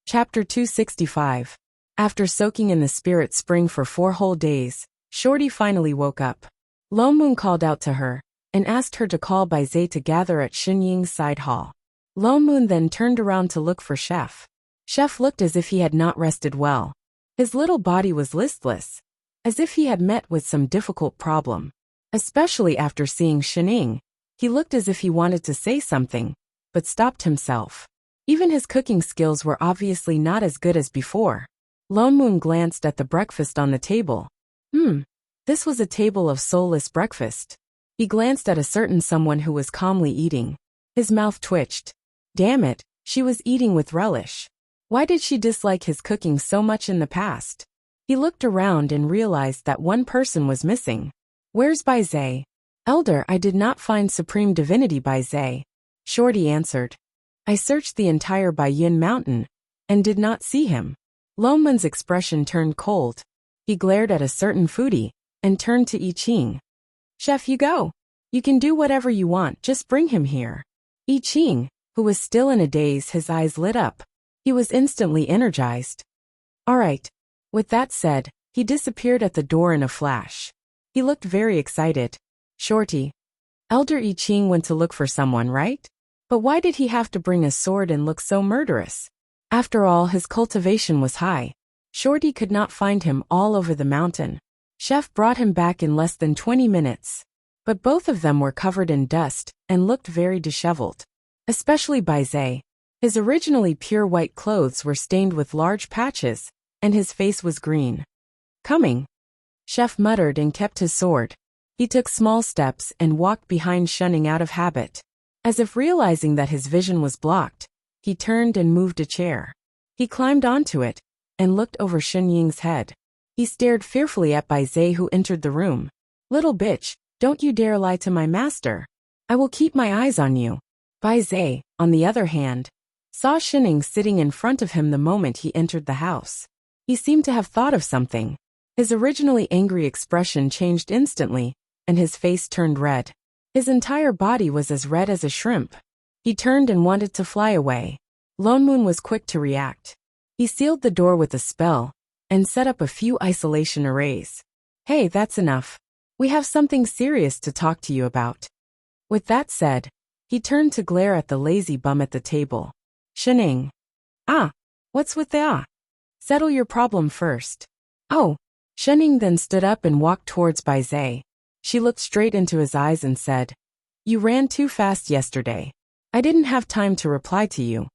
Chapter 265. After soaking in the spirit spring for 4 whole days, Shorty finally woke up. Lone Moon called out to her and asked her to call Bai Zai to gather at Xinying's side hall. Lone Moon then turned around to look for Chef. Chef looked as if he had not rested well. His little body was listless, as if he had met with some difficult problem. Especially after seeing Xinying, he looked as if he wanted to say something, but stopped himself. Even his cooking skills were obviously not as good as before. Lone Moon glanced at the breakfast on the table. This was a table of soulless breakfast. He glanced at a certain someone who was calmly eating. His mouth twitched. Damn it, she was eating with relish. Why did she dislike his cooking so much in the past? He looked around and realized that one person was missing. Where's Bai Zai? Elder, I did not find Supreme Divinity Bai Zai. Shorty answered. I searched the entire Baiyin Mountain and did not see him. Lone Moon's expression turned cold. He glared at a certain foodie and turned to I Ching. Chef, you go. You can do whatever you want, just bring him here. I Ching, who was still in a daze, his eyes lit up. He was instantly energized. All right. With that said, he disappeared at the door in a flash. He looked very excited. Shorty. Elder I Ching went to look for someone, right? But why did he have to bring a sword and look so murderous? After all, his cultivation was high. Shorty could not find him all over the mountain. Chef brought him back in less than 20 minutes. But both of them were covered in dust and looked very disheveled. Especially Bai Zai. His originally pure white clothes were stained with large patches, and his face was green. Coming. Chef muttered and kept his sword. He took small steps and walked behind Xinying out of habit. As if realizing that his vision was blocked, he turned and moved a chair. He climbed onto it and looked over Xinying's head. He stared fearfully at Bai Zai, who entered the room. Little bitch, don't you dare lie to my master. I will keep my eyes on you. Bai Zai, on the other hand, saw Xinying sitting in front of him the moment he entered the house. He seemed to have thought of something. His originally angry expression changed instantly, and his face turned red. His entire body was as red as a shrimp. He turned and wanted to fly away. Lone Moon was quick to react. He sealed the door with a spell and set up a few isolation arrays. Hey, that's enough. We have something serious to talk to you about. With that said, he turned to glare at the lazy bum at the table. Xinying. What's with the Settle your problem first. Oh. Xinying then stood up and walked towards Bai Zai. She looked straight into his eyes and said, You ran too fast yesterday. I didn't have time to reply to you.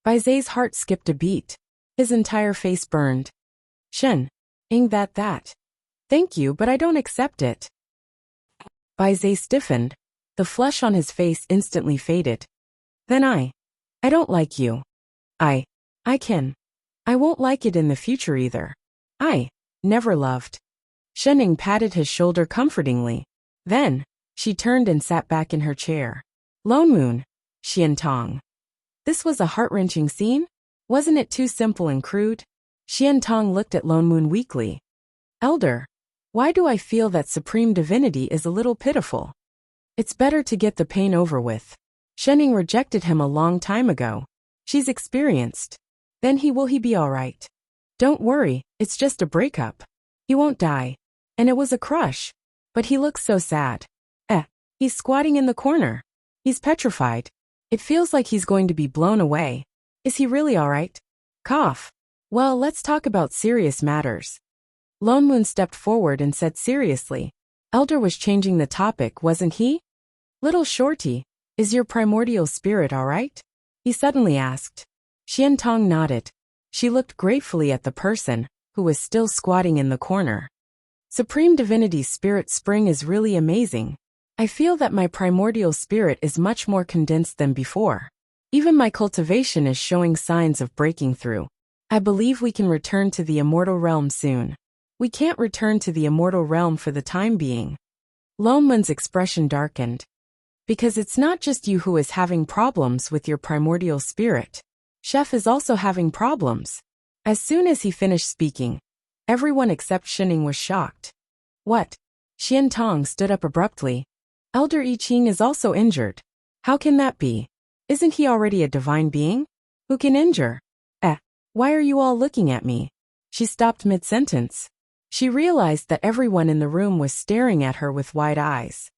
Bai Zai's heart skipped a beat. His entire face burned. Xinying, that. Thank you, but I don't accept it. Bai Zai stiffened. The flesh on his face instantly faded. Then I don't like you. I won't like it in the future either. I never loved. Xinying patted his shoulder comfortingly. Then, she turned and sat back in her chair. Lone Moon, Xiantong. This was a heart-wrenching scene? Wasn't it too simple and crude? Xiantong looked at Lone Moon weakly. Elder, why do I feel that Supreme Divinity is a little pitiful? It's better to get the pain over with. Xinying rejected him a long time ago. She's experienced. Then he will be alright. Don't worry, it's just a breakup. He won't die. And it was a crush. But he looks so sad. He's squatting in the corner. He's petrified. It feels like he's going to be blown away. Is he really alright? Cough. Well, let's talk about serious matters. Lone Moon stepped forward and said seriously. Elder was changing the topic, wasn't he? Little Shorty, is your primordial spirit alright? He suddenly asked. Xiantong nodded. She looked gratefully at the person who was still squatting in the corner. Supreme Divinity's spirit spring is really amazing. I feel that my primordial spirit is much more condensed than before. Even my cultivation is showing signs of breaking through. I believe we can return to the immortal realm soon. We can't return to the immortal realm for the time being. Lone Moon's expression darkened. Because it's not just you who is having problems with your primordial spirit. Chef is also having problems. As soon as he finished speaking, everyone except Xinying was shocked. What? Xiantong stood up abruptly. Elder I Ching is also injured. How can that be? Isn't he already a divine being? Who can injure? Why are you all looking at me? She stopped mid-sentence. She realized that everyone in the room was staring at her with wide eyes.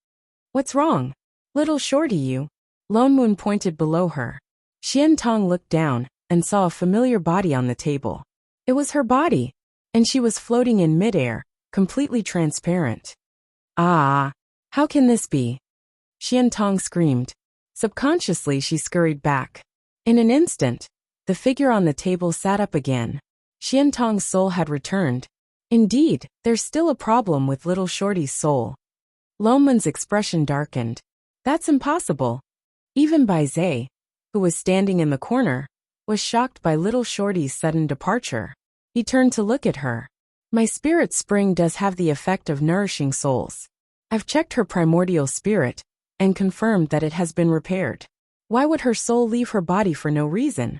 What's wrong? Little shorty you. Lone Moon pointed below her. Xian Tong looked down and saw a familiar body on the table. It was her body, and she was floating in midair, completely transparent. Ah! How can this be? Xian Tong screamed. Subconsciously she scurried back. In an instant, the figure on the table sat up again. Xian Tong's soul had returned. Indeed, there's still a problem with little shorty's soul. Lone Moon's expression darkened. That's impossible. Even Bai Zhe, who was standing in the corner, was shocked by little shorty's sudden departure. He turned to look at her. My spirit spring does have the effect of nourishing souls. I've checked her primordial spirit and confirmed that it has been repaired. Why would her soul leave her body for no reason?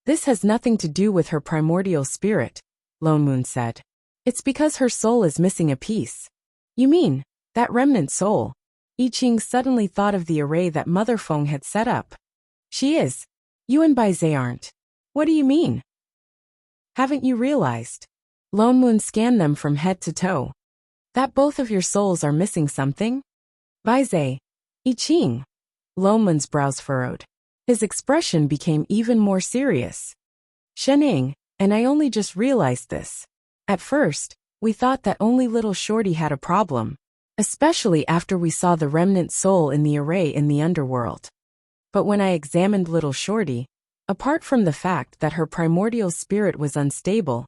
This has nothing to do with her primordial spirit, Lone Moon said. It's because her soul is missing a piece. You mean, that remnant soul? I Ching suddenly thought of the array that Mother Feng had set up. She is. You and Bai Zhe aren't. What do you mean? Haven't you realized? Lone Moon scanned them from head to toe. That both of your souls are missing something? Bai Zhe. I Ching. Lone Moon's brows furrowed. His expression became even more serious. Shening, and I only just realized this. At first, we thought that only little shorty had a problem, especially after we saw the remnant soul in the array in the underworld. But when I examined little shorty, apart from the fact that her primordial spirit was unstable,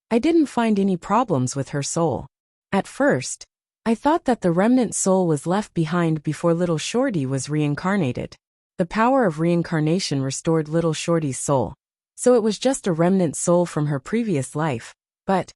I didn't find any problems with her soul. At first, I thought that the remnant soul was left behind before little shorty was reincarnated. The power of reincarnation restored little shorty's soul, so it was just a remnant soul from her previous life. But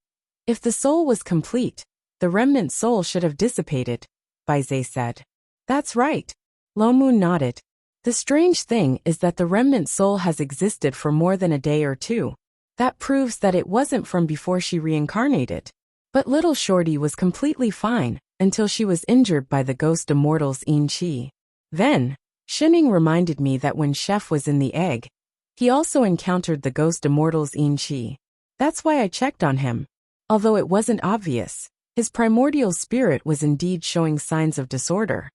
if the soul was complete, the remnant soul should have dissipated, Bai Zhe said. That's right. Lone Moon nodded. The strange thing is that the remnant soul has existed for more than a day or two. That proves that it wasn't from before she reincarnated. But little shorty was completely fine until she was injured by the ghost immortals Yin Qi. Then, Shining reminded me that when Chef was in the egg, he also encountered the ghost immortals Yin Qi. That's why I checked on him. Although it wasn't obvious, his primordial spirit was indeed showing signs of disorder.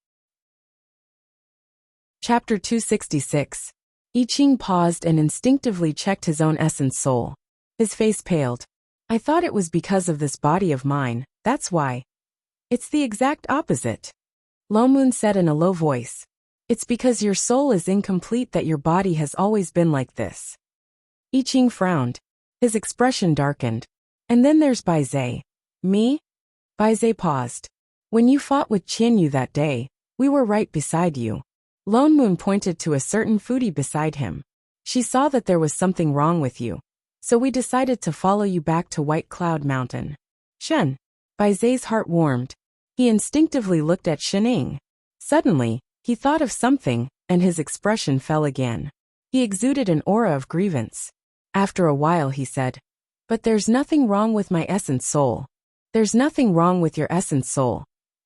Chapter 266. I Ching paused and instinctively checked his own essence soul. His face paled. I thought it was because of this body of mine, that's why. It's the exact opposite. Lone Moon said in a low voice. It's because your soul is incomplete that your body has always been like this. I Ching frowned. His expression darkened. And then there's Bai Zhe. Me? Bai Zhe paused. When you fought with Qian Yu that day, we were right beside you. Lone Moon pointed to a certain foodie beside him. She saw that there was something wrong with you, so we decided to follow you back to White Cloud Mountain. Shen. Bai Zhe's heart warmed. He instinctively looked at Shining. Suddenly, he thought of something, and his expression fell again. He exuded an aura of grievance. After a while he said, But there's nothing wrong with my essence soul. There's nothing wrong with your essence soul.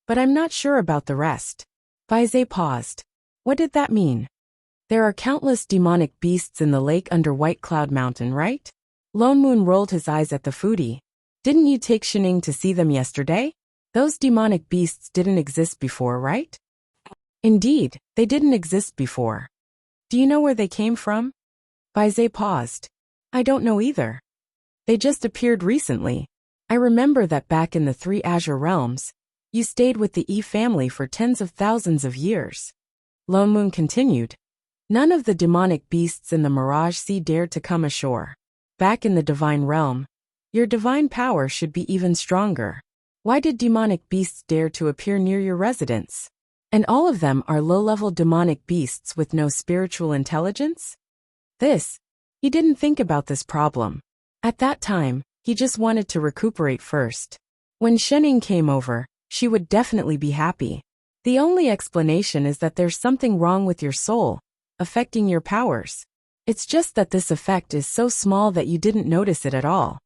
But I'm not sure about the rest. Bai Zhe paused. What did that mean? There are countless demonic beasts in the lake under White Cloud Mountain, right? Lone Moon rolled his eyes at the foodie. Didn't you take Shining to see them yesterday? Those demonic beasts didn't exist before, right? Indeed, they didn't exist before. Do you know where they came from? Bai Zhe paused. I don't know either. They just appeared recently. I remember that back in the 3 Azure Realms, you stayed with the Yi family for tens of thousands of years. Lone Moon continued. None of the demonic beasts in the Mirage Sea dared to come ashore. Back in the divine realm, your divine power should be even stronger. Why did demonic beasts dare to appear near your residence? And all of them are low-level demonic beasts with no spiritual intelligence? He didn't think about this problem. At that time, he just wanted to recuperate first. When Shening came over, she would definitely be happy. The only explanation is that there's something wrong with your soul, affecting your powers. It's just that this effect is so small that you didn't notice it at all.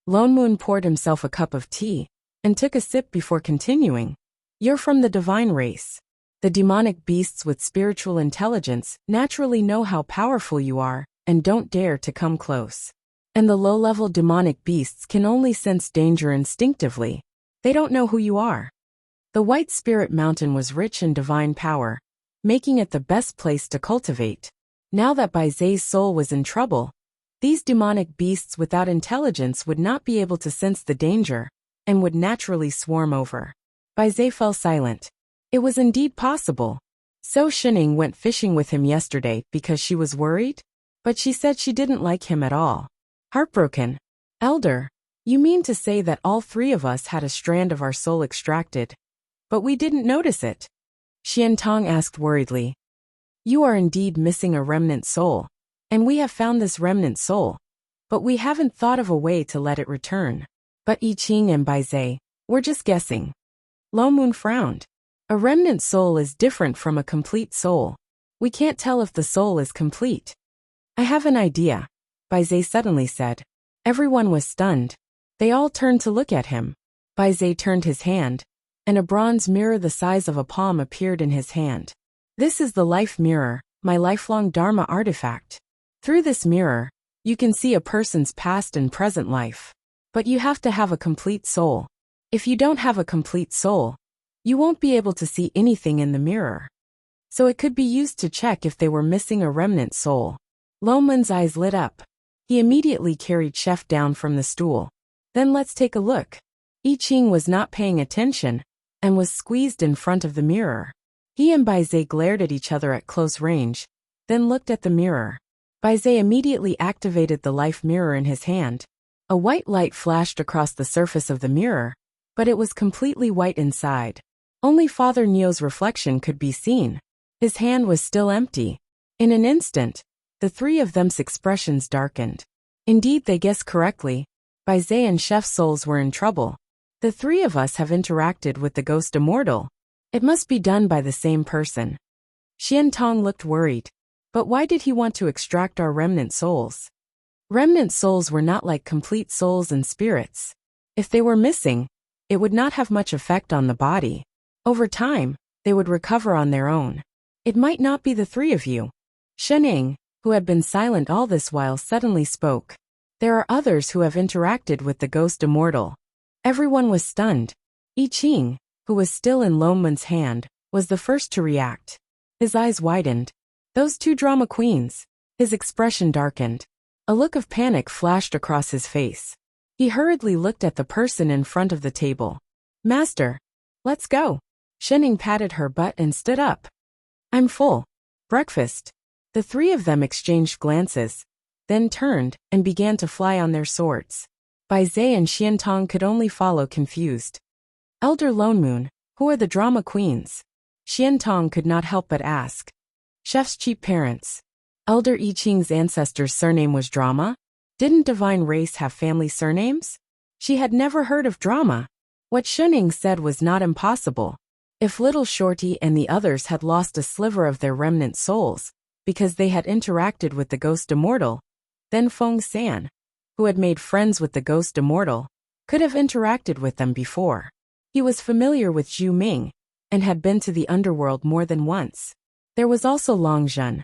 Lone Moon poured himself a cup of tea and took a sip before continuing. You're from the divine race. The demonic beasts with spiritual intelligence naturally know how powerful you are and don't dare to come close. And the low-level demonic beasts can only sense danger instinctively. They don't know who you are. The White Spirit Mountain was rich in divine power, making it the best place to cultivate. Now that Bai Zai's soul was in trouble, these demonic beasts without intelligence would not be able to sense the danger, and would naturally swarm over. Bai Zai fell silent. It was indeed possible. So Shining went fishing with him yesterday because she was worried, but she said she didn't like him at all. Heartbroken. Elder, you mean to say that all three of us had a strand of our soul extracted, but we didn't notice it? Xian Tong asked worriedly. You are indeed missing a remnant soul, and we have found this remnant soul, but we haven't thought of a way to let it return. But I Ching and Bai Zai, we're just guessing. Lo Moon frowned. A remnant soul is different from a complete soul. We can't tell if the soul is complete. I have an idea, Bai Zai suddenly said. Everyone was stunned. They all turned to look at him. Bai Zai turned his hand, and a bronze mirror the size of a palm appeared in his hand. This is the life mirror, my lifelong Dharma artifact. Through this mirror, you can see a person's past and present life. But you have to have a complete soul. If you don't have a complete soul, you won't be able to see anything in the mirror. So it could be used to check if they were missing a remnant soul. Lo Mun's eyes lit up. He immediately carried Chef down from the stool. Then let's take a look. I Ching was not paying attention, and was squeezed in front of the mirror. He and Bai Zai glared at each other at close range, then looked at the mirror. Bai Zai immediately activated the life mirror in his hand. A white light flashed across the surface of the mirror, but it was completely white inside. Only Father Neo's reflection could be seen. His hand was still empty. In an instant, the three of them's expressions darkened. Indeed, they guessed correctly. Bai Zai and Chef's souls were in trouble. The three of us have interacted with the ghost immortal. It must be done by the same person. Xian Tong looked worried. But why did he want to extract our remnant souls? Remnant souls were not like complete souls and spirits. If they were missing, it would not have much effect on the body. Over time, they would recover on their own. It might not be the three of you. Shening, who had been silent all this while, suddenly spoke. There are others who have interacted with the ghost immortal. Everyone was stunned. I Ching, who was still in Lo Mun's hand, was the first to react. His eyes widened. Those two drama queens. His expression darkened. A look of panic flashed across his face. He hurriedly looked at the person in front of the table. Master, let's go. Shening patted her butt and stood up. I'm full. Breakfast. The three of them exchanged glances, then turned and began to fly on their swords. Bai Zai and Xian Tong could only follow confused. Elder Lone Moon, who are the drama queens? Xian Tong could not help but ask. Chef's cheap parents. Elder I Ching's ancestor's surname was Drama? Didn't Divine Race have family surnames? She had never heard of Drama. What Shening said was not impossible. If Little Shorty and the others had lost a sliver of their remnant souls, because they had interacted with the ghost immortal, then Feng San, who had made friends with the ghost immortal, could have interacted with them before. He was familiar with Zhu Ming, and had been to the underworld more than once. There was also Long Zhen.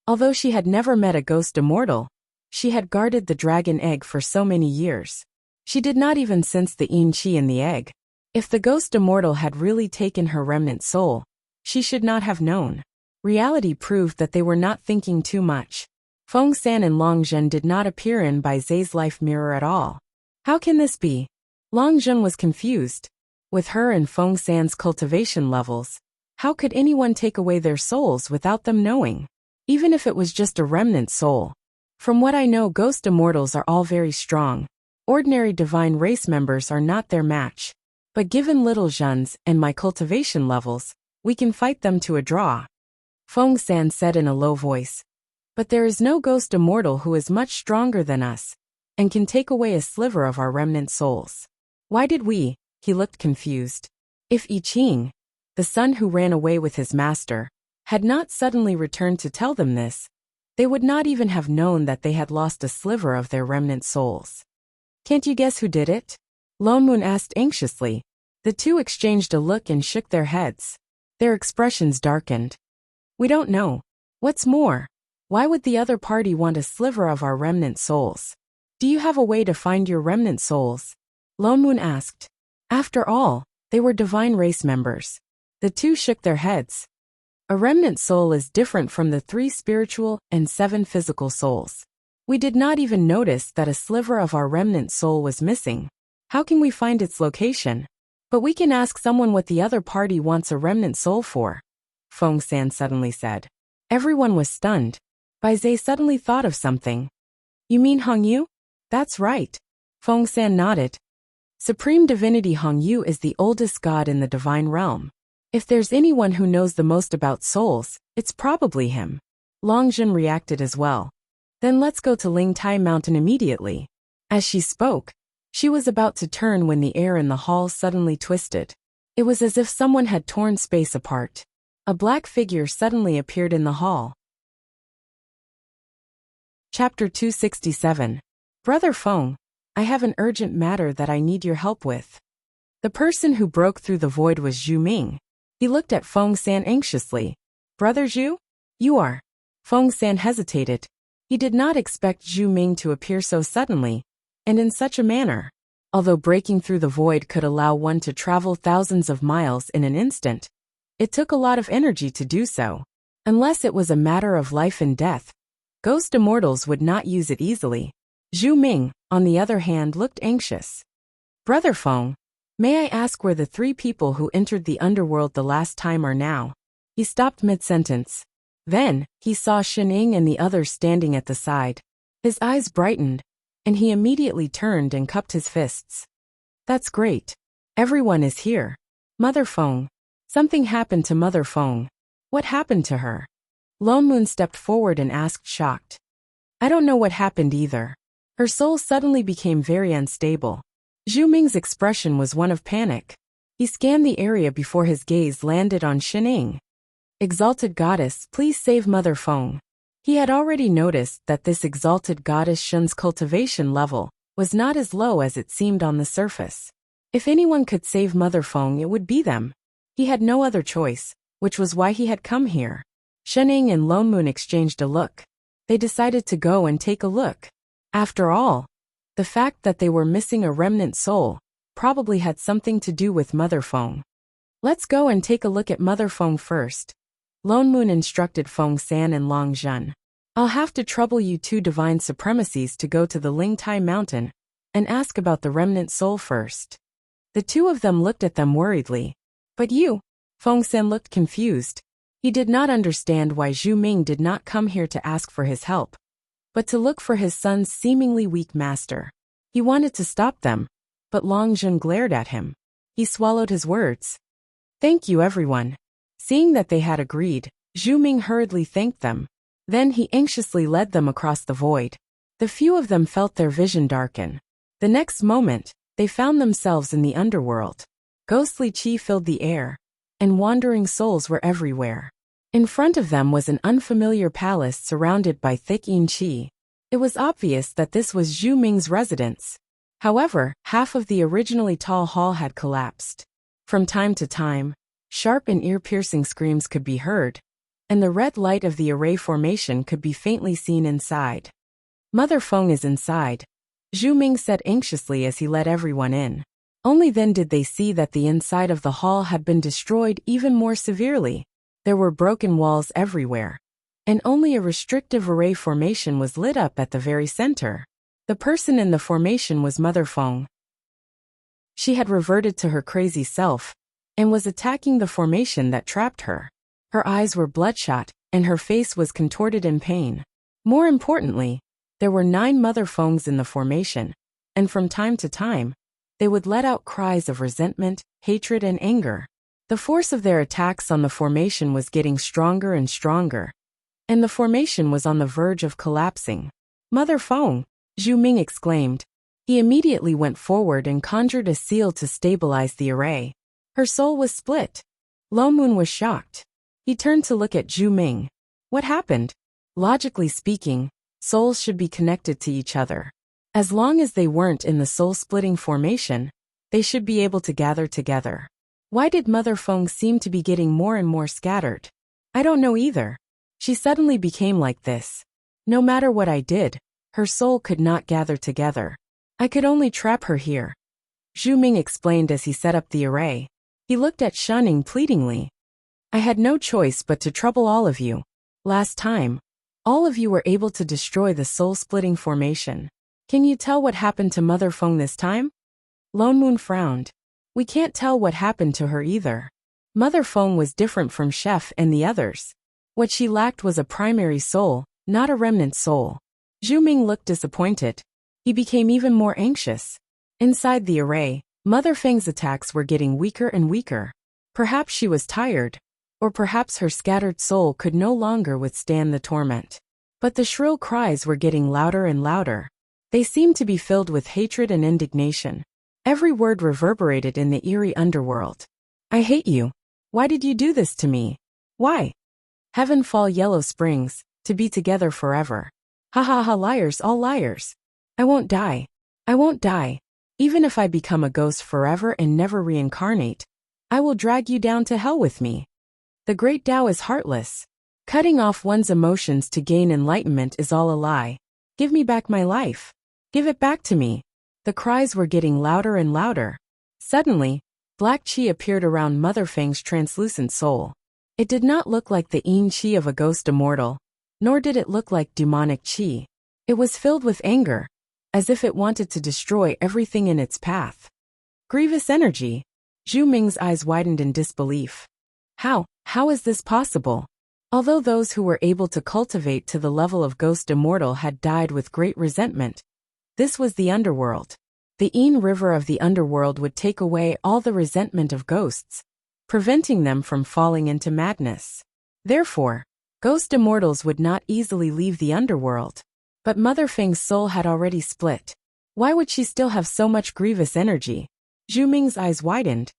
Although she had never met a ghost immortal, she had guarded the dragon egg for so many years. She did not even sense the yin qi in the egg. If the ghost immortal had really taken her remnant soul, she should not have known. Reality proved that they were not thinking too much. Feng San and Long Zhen did not appear in Bai Zai's life mirror at all. How can this be? Long Zhen was confused. With her and Feng San's cultivation levels, how could anyone take away their souls without them knowing? Even if it was just a remnant soul. From what I know, ghost immortals are all very strong. Ordinary divine race members are not their match. But given Little Zhen's and my cultivation levels, we can fight them to a draw. Feng San said in a low voice. But there is no ghost immortal who is much stronger than us, and can take away a sliver of our remnant souls. Why did we? He looked confused. If I Ching, the son who ran away with his master, had not suddenly returned to tell them this, they would not even have known that they had lost a sliver of their remnant souls. Can't you guess who did it? Lone Moon asked anxiously. The two exchanged a look and shook their heads. Their expressions darkened. We don't know. What's more, why would the other party want a sliver of our remnant souls? Do you have a way to find your remnant souls? Lone Moon asked. After all, they were divine race members. The two shook their heads. A remnant soul is different from the 3 spiritual and 7 physical souls. We did not even notice that a sliver of our remnant soul was missing. How can we find its location? But we can ask someone what the other party wants a remnant soul for, Feng San suddenly said. Everyone was stunned. Bai Zhe suddenly thought of something. You mean Hong Yu? That's right. Feng San nodded. Supreme Divinity Hong Yu is the oldest god in the divine realm. If there's anyone who knows the most about souls, it's probably him. Long Jun reacted as well. Then let's go to Ling Tai Mountain immediately. As she spoke, she was about to turn when the air in the hall suddenly twisted. It was as if someone had torn space apart. A black figure suddenly appeared in the hall. Chapter 267. Brother Feng, I have an urgent matter that I need your help with. The person who broke through the void was Zhu Ming. He looked at Feng San anxiously. Brother Zhu? You are. Feng San hesitated. He did not expect Zhu Ming to appear so suddenly, and in such a manner. Although breaking through the void could allow one to travel thousands of miles in an instant, it took a lot of energy to do so. Unless it was a matter of life and death, ghost immortals would not use it easily. Zhu Ming, on the other hand, looked anxious. Brother Feng, may I ask where the 3 people who entered the underworld the last time are now? He stopped mid-sentence. Then, he saw Shining and the others standing at the side. His eyes brightened, and he immediately turned and cupped his fists. That's great. Everyone is here. Mother Feng. Something happened to Mother Feng. What happened to her? Lone Moon stepped forward and asked, shocked. I don't know what happened either. Her soul suddenly became very unstable. Zhu Ming's expression was one of panic. He scanned the area before his gaze landed on Shining. Exalted Goddess, please save Mother Feng. He had already noticed that this exalted goddess Shun's cultivation level was not as low as it seemed on the surface. If anyone could save Mother Feng, it would be them. He had no other choice, which was why he had come here. Shining and Lone Moon exchanged a look. They decided to go and take a look. After all, the fact that they were missing a remnant soul probably had something to do with Mother Feng. Let's go and take a look at Mother Feng first. Lone Moon instructed Feng San and Long Jun. I'll have to trouble you 2 divine supremacies to go to the Ling Tai Mountain and ask about the remnant soul first. The 2 of them looked at them worriedly. But you? Feng San looked confused. He did not understand why Zhu Ming did not come here to ask for his help, but to look for his son's seemingly weak master. He wanted to stop them, but Long Jun glared at him. He swallowed his words. Thank you, everyone. Seeing that they had agreed, Zhu Ming hurriedly thanked them. Then he anxiously led them across the void. The few of them felt their vision darken. The next moment, they found themselves in the underworld. Ghostly chi filled the air, and wandering souls were everywhere. In front of them was an unfamiliar palace surrounded by thick yin chi. It was obvious that this was Zhu Ming's residence. However, half of the originally tall hall had collapsed. From time to time, sharp and ear-piercing screams could be heard, and the red light of the array formation could be faintly seen inside. Mother Feng is inside, Zhu Ming said anxiously as he let everyone in. Only then did they see that the inside of the hall had been destroyed even more severely. There were broken walls everywhere, and only a restrictive array formation was lit up at the very center. The person in the formation was Mother Feng. She had reverted to her crazy self, and was attacking the formation that trapped her. Her eyes were bloodshot, and her face was contorted in pain. More importantly, there were 9 Mother Fengs in the formation, and from time to time, they would let out cries of resentment, hatred, and anger. The force of their attacks on the formation was getting stronger and stronger, and the formation was on the verge of collapsing. Mother Feng, Zhu Ming exclaimed. He immediately went forward and conjured a seal to stabilize the array. Her soul was split. Lo Moon was shocked. He turned to look at Zhu Ming. What happened? Logically speaking, souls should be connected to each other. As long as they weren't in the soul-splitting formation, they should be able to gather together. Why did Mother Feng seem to be getting more and more scattered? I don't know either. She suddenly became like this. No matter what I did, Her soul could not gather together. I could only trap her here, Zhu Ming explained as he set up the array. He looked at Shuning pleadingly. I had no choice but to trouble all of you. Last time, all of you were able to destroy the soul-splitting formation. Can you tell what happened to Mother Feng this time? Lone Moon frowned. We can't tell what happened to her either. Mother Feng was different from Chef and the others. What she lacked was a primary soul, not a remnant soul. Zhu Ming looked disappointed. He became even more anxious. Inside the array, Mother Feng's attacks were getting weaker and weaker. Perhaps she was tired, or perhaps her scattered soul could no longer withstand the torment. But the shrill cries were getting louder and louder. They seemed to be filled with hatred and indignation. Every word reverberated in the eerie underworld. I hate you. Why did you do this to me? Why? Heaven fall Yellow Springs, to be together forever. Ha ha ha, liars, all liars. I won't die. I won't die. Even if I become a ghost forever and never reincarnate, I will drag you down to hell with me. The great Tao is heartless. Cutting off one's emotions to gain enlightenment is all a lie. Give me back my life. Give it back to me. The cries were getting louder and louder. Suddenly, black qi appeared around Mother Feng's translucent soul. It did not look like the yin qi of a ghost immortal, nor did it look like demonic qi. It was filled with anger, as if it wanted to destroy everything in its path. Grievous energy. Zhu Ming's eyes widened in disbelief. How is this possible? Although those who were able to cultivate to the level of ghost immortal had died with great resentment, this was the underworld. The Yin river of the underworld would take away all the resentment of ghosts, preventing them from falling into madness. Therefore, ghost immortals would not easily leave the underworld. But Mother Feng's soul had already split. Why would she still have so much grievous energy? Zhu Ming's eyes widened.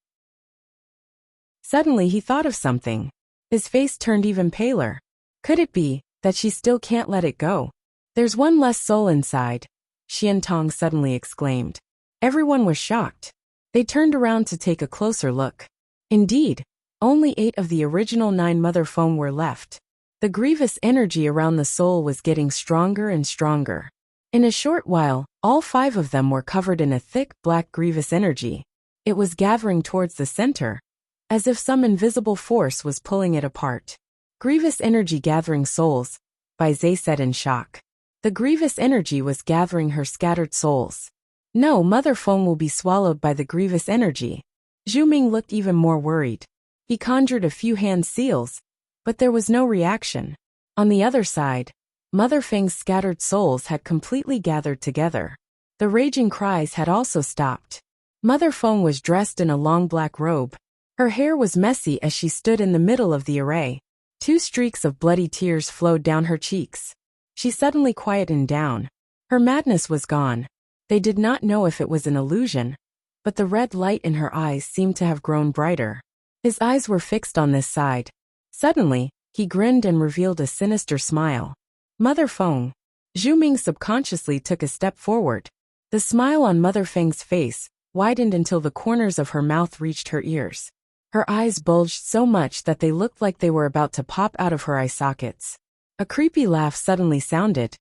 Suddenly he thought of something. His face turned even paler. Could it be that she still can't let it go? There's one less soul inside, Xian Tong suddenly exclaimed. Everyone was shocked. They turned around to take a closer look. Indeed, only 8 of the original 9 Mother Feng were left. The grievous energy around the soul was getting stronger and stronger. In a short while, all 5 of them were covered in a thick, black grievous energy. It was gathering towards the center, as if some invisible force was pulling it apart. Grievous energy gathering souls, Bai Zhe said in shock. The grievous energy was gathering her scattered souls. No, Mother Feng will be swallowed by the grievous energy. Zhu Ming looked even more worried. He conjured a few hand seals, but there was no reaction. On the other side, Mother Feng's scattered souls had completely gathered together. The raging cries had also stopped. Mother Feng was dressed in a long black robe. Her hair was messy as she stood in the middle of the array. 2 streaks of bloody tears flowed down her cheeks. She suddenly quietened down. Her madness was gone. They did not know if it was an illusion, but the red light in her eyes seemed to have grown brighter. His eyes were fixed on this side. Suddenly, he grinned and revealed a sinister smile. Mother Feng. Zhu Ming subconsciously took a step forward. The smile on Mother Feng's face widened until the corners of her mouth reached her ears. Her eyes bulged so much that they looked like they were about to pop out of her eye sockets. A creepy laugh suddenly sounded.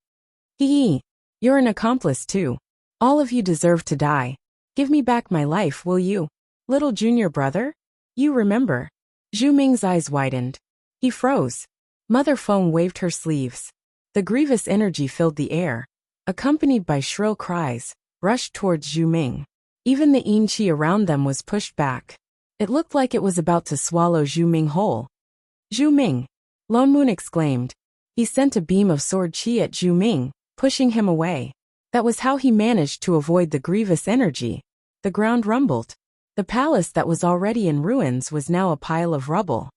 Hee hee. You're an accomplice too. All of you deserve to die. Give me back my life, will you? Little junior brother? You remember. Zhu Ming's eyes widened. He froze. Mother Feng waved her sleeves. The grievous energy filled the air, accompanied by shrill cries, rushed towards Zhu Ming. Even the yin qi around them was pushed back. It looked like it was about to swallow Zhu Ming whole. Zhu Ming! Lone Moon exclaimed. He sent a beam of sword qi at Zhu Ming, pushing him away. That was how he managed to avoid the grievous energy. The ground rumbled. The palace that was already in ruins was now a pile of rubble.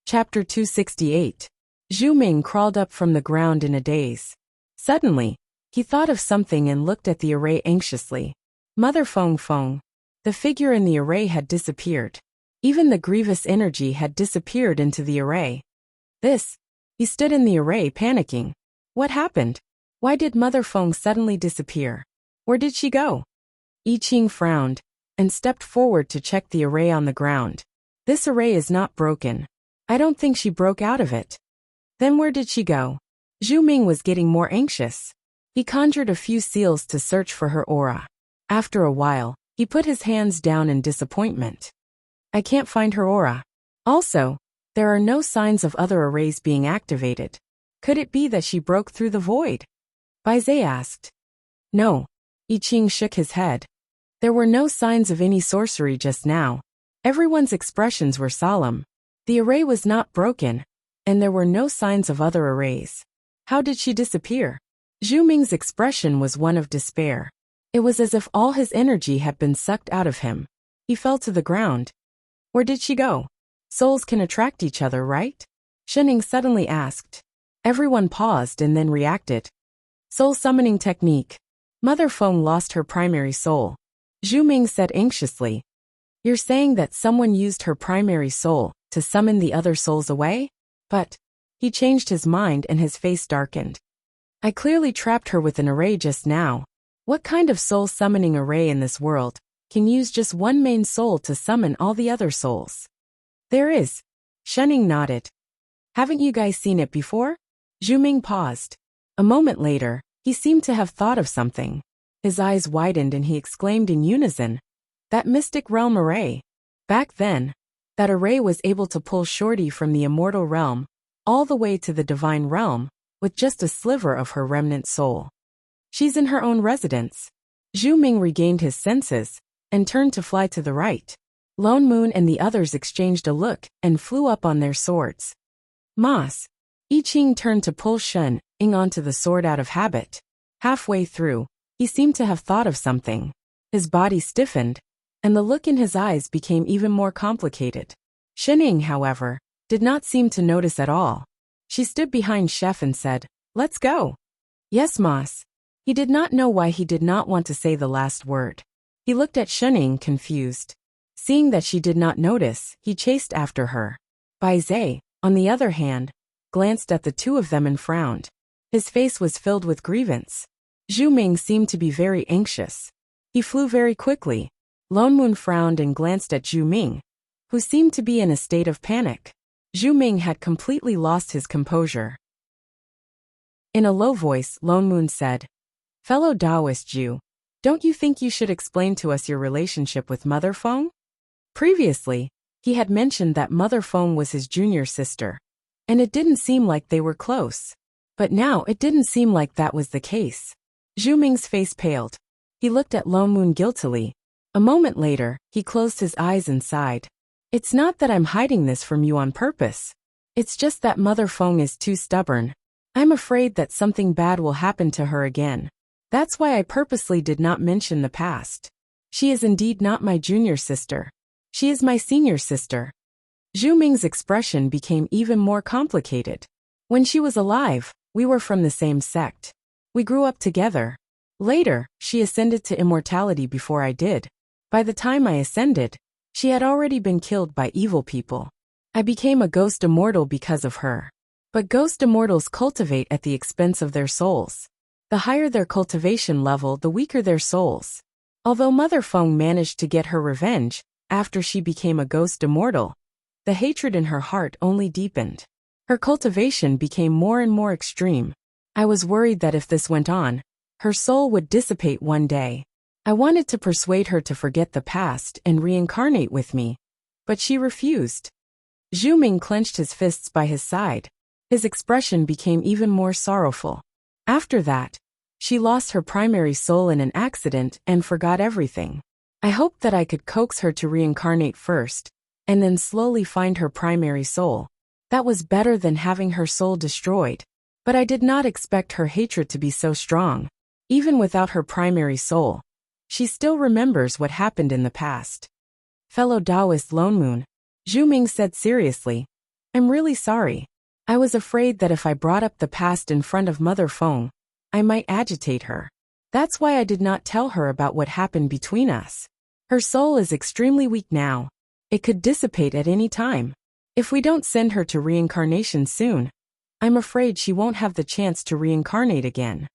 Chapter 268. Zhu Ming crawled up from the ground in a daze. Suddenly, he thought of something and looked at the array anxiously. Mother Feng. The figure in the array had disappeared. Even the grievous energy had disappeared into the array. He stood in the array panicking. What happened? Why did Mother Feng suddenly disappear? Where did she go? I Ching frowned and stepped forward to check the array on the ground. This array is not broken. I don't think she broke out of it. Then where did she go? Zhu Ming was getting more anxious. He conjured a few seals to search for her aura. After a while, he put his hands down in disappointment. I can't find her aura. Also, there are no signs of other arrays being activated. Could it be that she broke through the void? Bai Zhe asked. No. I Ching shook his head. There were no signs of any sorcery just now. Everyone's expressions were solemn. The array was not broken, and there were no signs of other arrays. How did she disappear? Zhu Ming's expression was one of despair. It was as if all his energy had been sucked out of him. He fell to the ground. Where did she go? Souls can attract each other, right? Shening suddenly asked. Everyone paused and then reacted. Soul summoning technique. Mother Feng lost her primary soul. Zhu Ming said anxiously. You're saying that someone used her primary soul to summon the other souls away? But he changed his mind and his face darkened. I clearly trapped her with an array just now. What kind of soul summoning array in this world can use just one main soul to summon all the other souls? There is. Shening nodded. Haven't you guys seen it before? Zhu Ming paused. A moment later, he seemed to have thought of something. His eyes widened and he exclaimed in unison. That mystic realm array. Back then, that array was able to pull Shorty from the immortal realm all the way to the divine realm with just a sliver of her remnant soul. She's in her own residence. Zhu Ming regained his senses and turned to fly to the right. Lone Moon and the others exchanged a look and flew up on their swords. Mas. I Ching turned to pull Shen Ying onto the sword out of habit. Halfway through, he seemed to have thought of something. His body stiffened, and the look in his eyes became even more complicated. Shen Ying, however, did not seem to notice at all. She stood behind Chef and said, Let's go. Yes, Mas. He did not know why he did not want to say the last word. He looked at Shen Ying confused. Seeing that she did not notice, he chased after her. Bai Zhe, on the other hand, glanced at the two of them and frowned. His face was filled with grievance. Zhu Ming seemed to be very anxious. He flew very quickly. Lone Moon frowned and glanced at Zhu Ming, who seemed to be in a state of panic. Zhu Ming had completely lost his composure. In a low voice, Lone Moon said, Fellow Taoist Zhu, don't you think you should explain to us your relationship with Mother Feng? Previously, he had mentioned that Mother Feng was his junior sister, and it didn't seem like they were close. But now it didn't seem like that was the case. Zhu Ming's face paled. He looked at Lone Moon guiltily. A moment later, he closed his eyes and sighed. It's not that I'm hiding this from you on purpose. It's just that Mother Feng is too stubborn. I'm afraid that something bad will happen to her again. That's why I purposely did not mention the past. She is indeed not my junior sister. She is my senior sister. Zhu Ming's expression became even more complicated. When she was alive, we were from the same sect. We grew up together. Later, she ascended to immortality before I did. By the time I ascended, she had already been killed by evil people. I became a ghost immortal because of her. But ghost immortals cultivate at the expense of their souls. The higher their cultivation level, the weaker their souls. Although Mother Feng managed to get her revenge after she became a ghost immortal, the hatred in her heart only deepened. Her cultivation became more and more extreme. I was worried that if this went on, her soul would dissipate one day. I wanted to persuade her to forget the past and reincarnate with me, but she refused. Zhu Ming clenched his fists by his side. His expression became even more sorrowful. After that, she lost her primary soul in an accident and forgot everything. I hoped that I could coax her to reincarnate first, and then slowly find her primary soul. That was better than having her soul destroyed. But I did not expect her hatred to be so strong. Even without her primary soul, she still remembers what happened in the past. Fellow Taoist Lone Moon, Zhu Ming said seriously, I'm really sorry. I was afraid that if I brought up the past in front of Mother Feng, I might agitate her. That's why I did not tell her about what happened between us. Her soul is extremely weak now. It could dissipate at any time. If we don't send her to reincarnation soon, I'm afraid she won't have the chance to reincarnate again.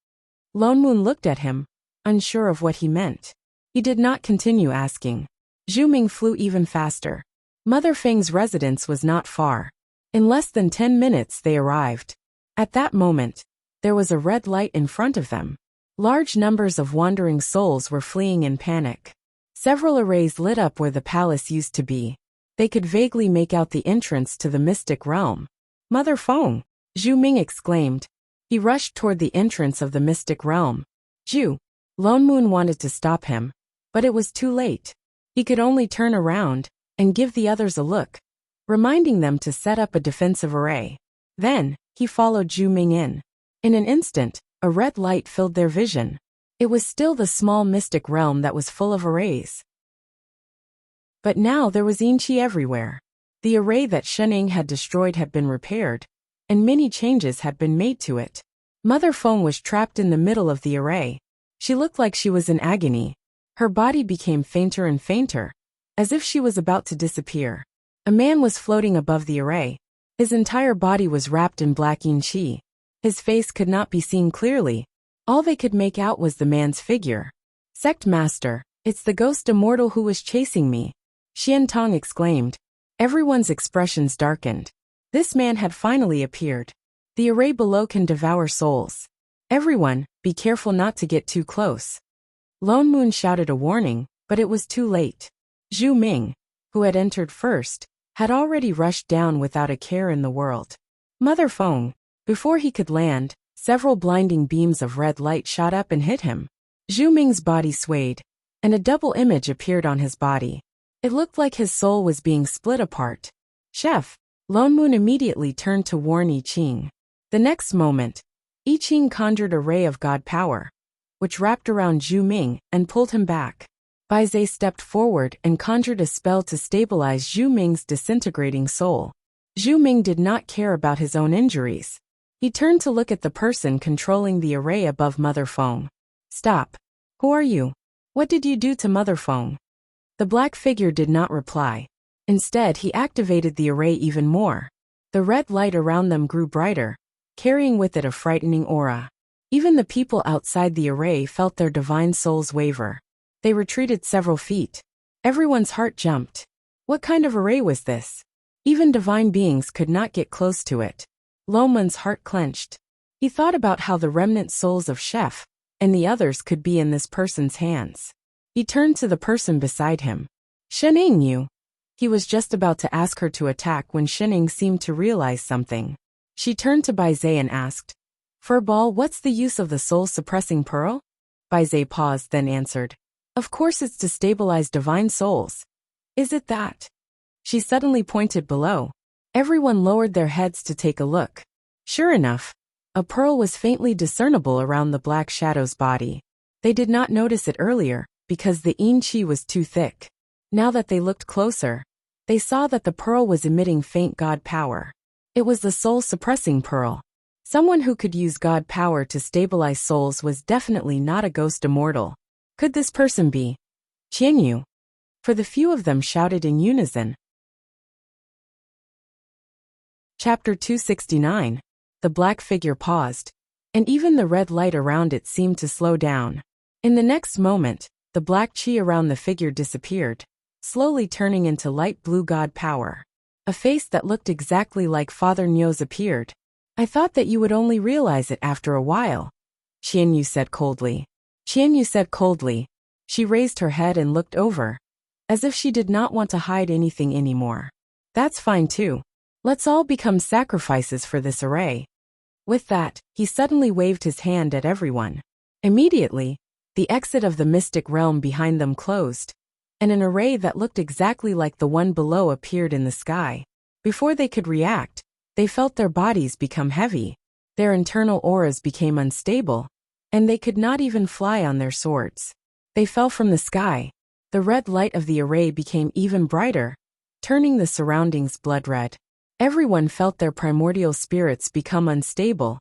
Lone Moon looked at him, unsure of what he meant. He did not continue asking. Zhu Ming flew even faster. Mother Feng's residence was not far. In less than 10 minutes they arrived. At that moment, there was a red light in front of them. Large numbers of wandering souls were fleeing in panic. Several arrays lit up where the palace used to be. They could vaguely make out the entrance to the mystic realm. Mother Feng! Zhu Ming exclaimed. He rushed toward the entrance of the mystic realm. Zhu! Lone Moon wanted to stop him, but it was too late. He could only turn around and give the others a look, reminding them to set up a defensive array. Then, he followed Zhu Ming in. In an instant, a red light filled their vision. It was still the small mystic realm that was full of arrays. But now there was Yinqi everywhere. The array that Shening had destroyed had been repaired, and many changes had been made to it. Mother Feng was trapped in the middle of the array. She looked like she was in agony. Her body became fainter and fainter, as if she was about to disappear. A man was floating above the array. His entire body was wrapped in black Yinqi. His face could not be seen clearly. All they could make out was the man's figure. Sect Master, it's the ghost immortal who was chasing me, Xian Tong exclaimed. Everyone's expressions darkened. This man had finally appeared. The array below can devour souls. Everyone, be careful not to get too close. Lone Moon shouted a warning, but it was too late. Zhu Ming, who had entered first, had already rushed down without a care in the world. Mother Feng! Before he could land, several blinding beams of red light shot up and hit him. Zhu Ming's body swayed, and a double image appeared on his body. It looked like his soul was being split apart. Chef! Lone Moon immediately turned to warn I Ching. The next moment, I Ching conjured a ray of God power, which wrapped around Zhu Ming and pulled him back. Bai Zhe stepped forward and conjured a spell to stabilize Zhu Ming's disintegrating soul. Zhu Ming did not care about his own injuries. He turned to look at the person controlling the array above Mother Feng. Stop. Who are you? What did you do to Mother Feng? The black figure did not reply. Instead, he activated the array even more. The red light around them grew brighter, carrying with it a frightening aura. Even the people outside the array felt their divine souls waver. They retreated several feet. Everyone's heart jumped. What kind of array was this? Even divine beings could not get close to it. Loman's heart clenched. He thought about how the remnant souls of Chef and the others could be in this person's hands. He turned to the person beside him. Shening you. He was just about to ask her to attack when Shening seemed to realize something. She turned to Bai Zhe and asked, Furball, what's the use of the soul-suppressing pearl? Bai Zhe paused, then answered, Of course it's to stabilize divine souls. Is it that? She suddenly pointed below. Everyone lowered their heads to take a look. Sure enough, a pearl was faintly discernible around the black shadow's body. They did not notice it earlier, because the Yinqi was too thick. Now that they looked closer, they saw that the pearl was emitting faint god power. It was the soul-suppressing pearl. Someone who could use god power to stabilize souls was definitely not a ghost immortal. Could this person be Qianyu? For the few of them shouted in unison. Chapter 269. The black figure paused, and even the red light around it seemed to slow down. In the next moment, the black chi around the figure disappeared, slowly turning into light blue god power. A face that looked exactly like Father Nyo's appeared. I thought that you would only realize it after a while, Qianyu said coldly. Qianyu said coldly. She raised her head and looked over, as if she did not want to hide anything anymore. That's fine too. Let's all become sacrifices for this array. With that, he suddenly waved his hand at everyone. Immediately, the exit of the mystic realm behind them closed, and an array that looked exactly like the one below appeared in the sky. Before they could react, they felt their bodies become heavy. Their internal auras became unstable, and they could not even fly on their swords. They fell from the sky. The red light of the array became even brighter, turning the surroundings blood red. Everyone felt their primordial spirits become unstable,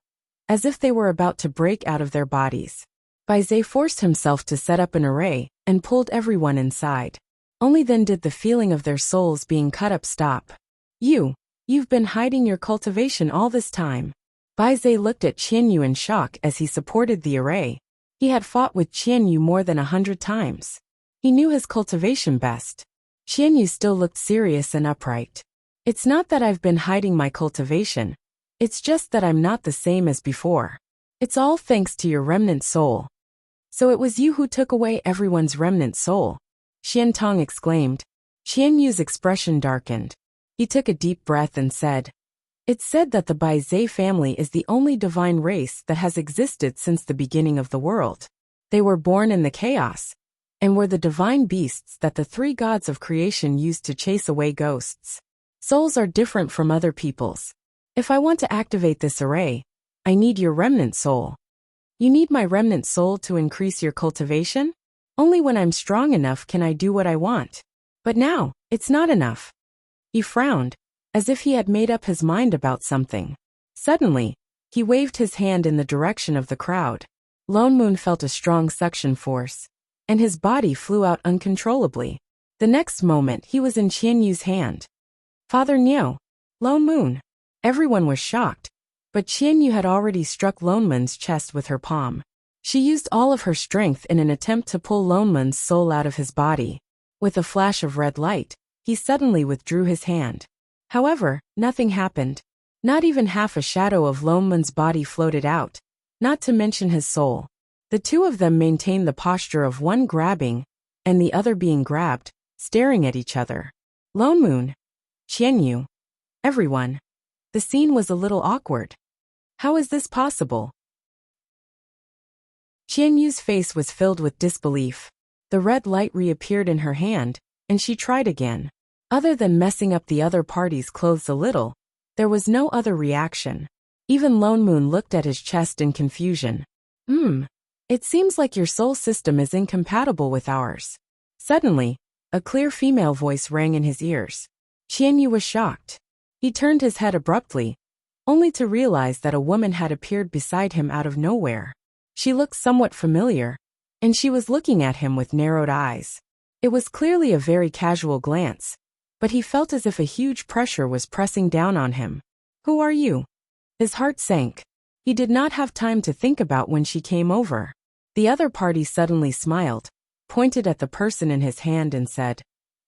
as if they were about to break out of their bodies. Bai Zhe forced himself to set up an array and pulled everyone inside. Only then did the feeling of their souls being cut up stop. You've been hiding your cultivation all this time. Bai Zhe looked at Qianyu in shock as he supported the array. He had fought with Qianyu more than 100 times. He knew his cultivation best. Qianyu still looked serious and upright. It's not that I've been hiding my cultivation. It's just that I'm not the same as before. It's all thanks to your remnant soul. So it was you who took away everyone's remnant soul, Qian Tong exclaimed. Qian Yu's expression darkened. He took a deep breath and said, "It's said that the Bai Zhe family is the only divine race that has existed since the beginning of the world. They were born in the chaos, and were the divine beasts that the three gods of creation used to chase away ghosts. Souls are different from other people's. If I want to activate this array, I need your remnant soul. You need my remnant soul to increase your cultivation? Only when I'm strong enough can I do what I want. But now, it's not enough." He frowned, as if he had made up his mind about something. Suddenly, he waved his hand in the direction of the crowd. Lone Moon felt a strong suction force, and his body flew out uncontrollably. The next moment he was in Qian Yu's hand. "Father Niu, Lone Moon." Everyone was shocked, but Qian Yu had already struck Lone Moon's chest with her palm. She used all of her strength in an attempt to pull Lone Moon's soul out of his body. With a flash of red light, he suddenly withdrew his hand. However, nothing happened. Not even half a shadow of Lone Moon's body floated out, not to mention his soul. The two of them maintained the posture of one grabbing, and the other being grabbed, staring at each other. Lone Moon, Qian Yu, everyone. The scene was a little awkward. How is this possible? Qian Yu's face was filled with disbelief. The red light reappeared in her hand, and she tried again. Other than messing up the other party's clothes a little, there was no other reaction. Even Lone Moon looked at his chest in confusion. It seems like your soul system is incompatible with ours." Suddenly, a clear female voice rang in his ears. Qian Yu was shocked. He turned his head abruptly, only to realize that a woman had appeared beside him out of nowhere. She looked somewhat familiar, and she was looking at him with narrowed eyes. It was clearly a very casual glance, but he felt as if a huge pressure was pressing down on him. "Who are you?" His heart sank. He did not have time to think about when she came over. The other party suddenly smiled, pointed at the person in his hand and said,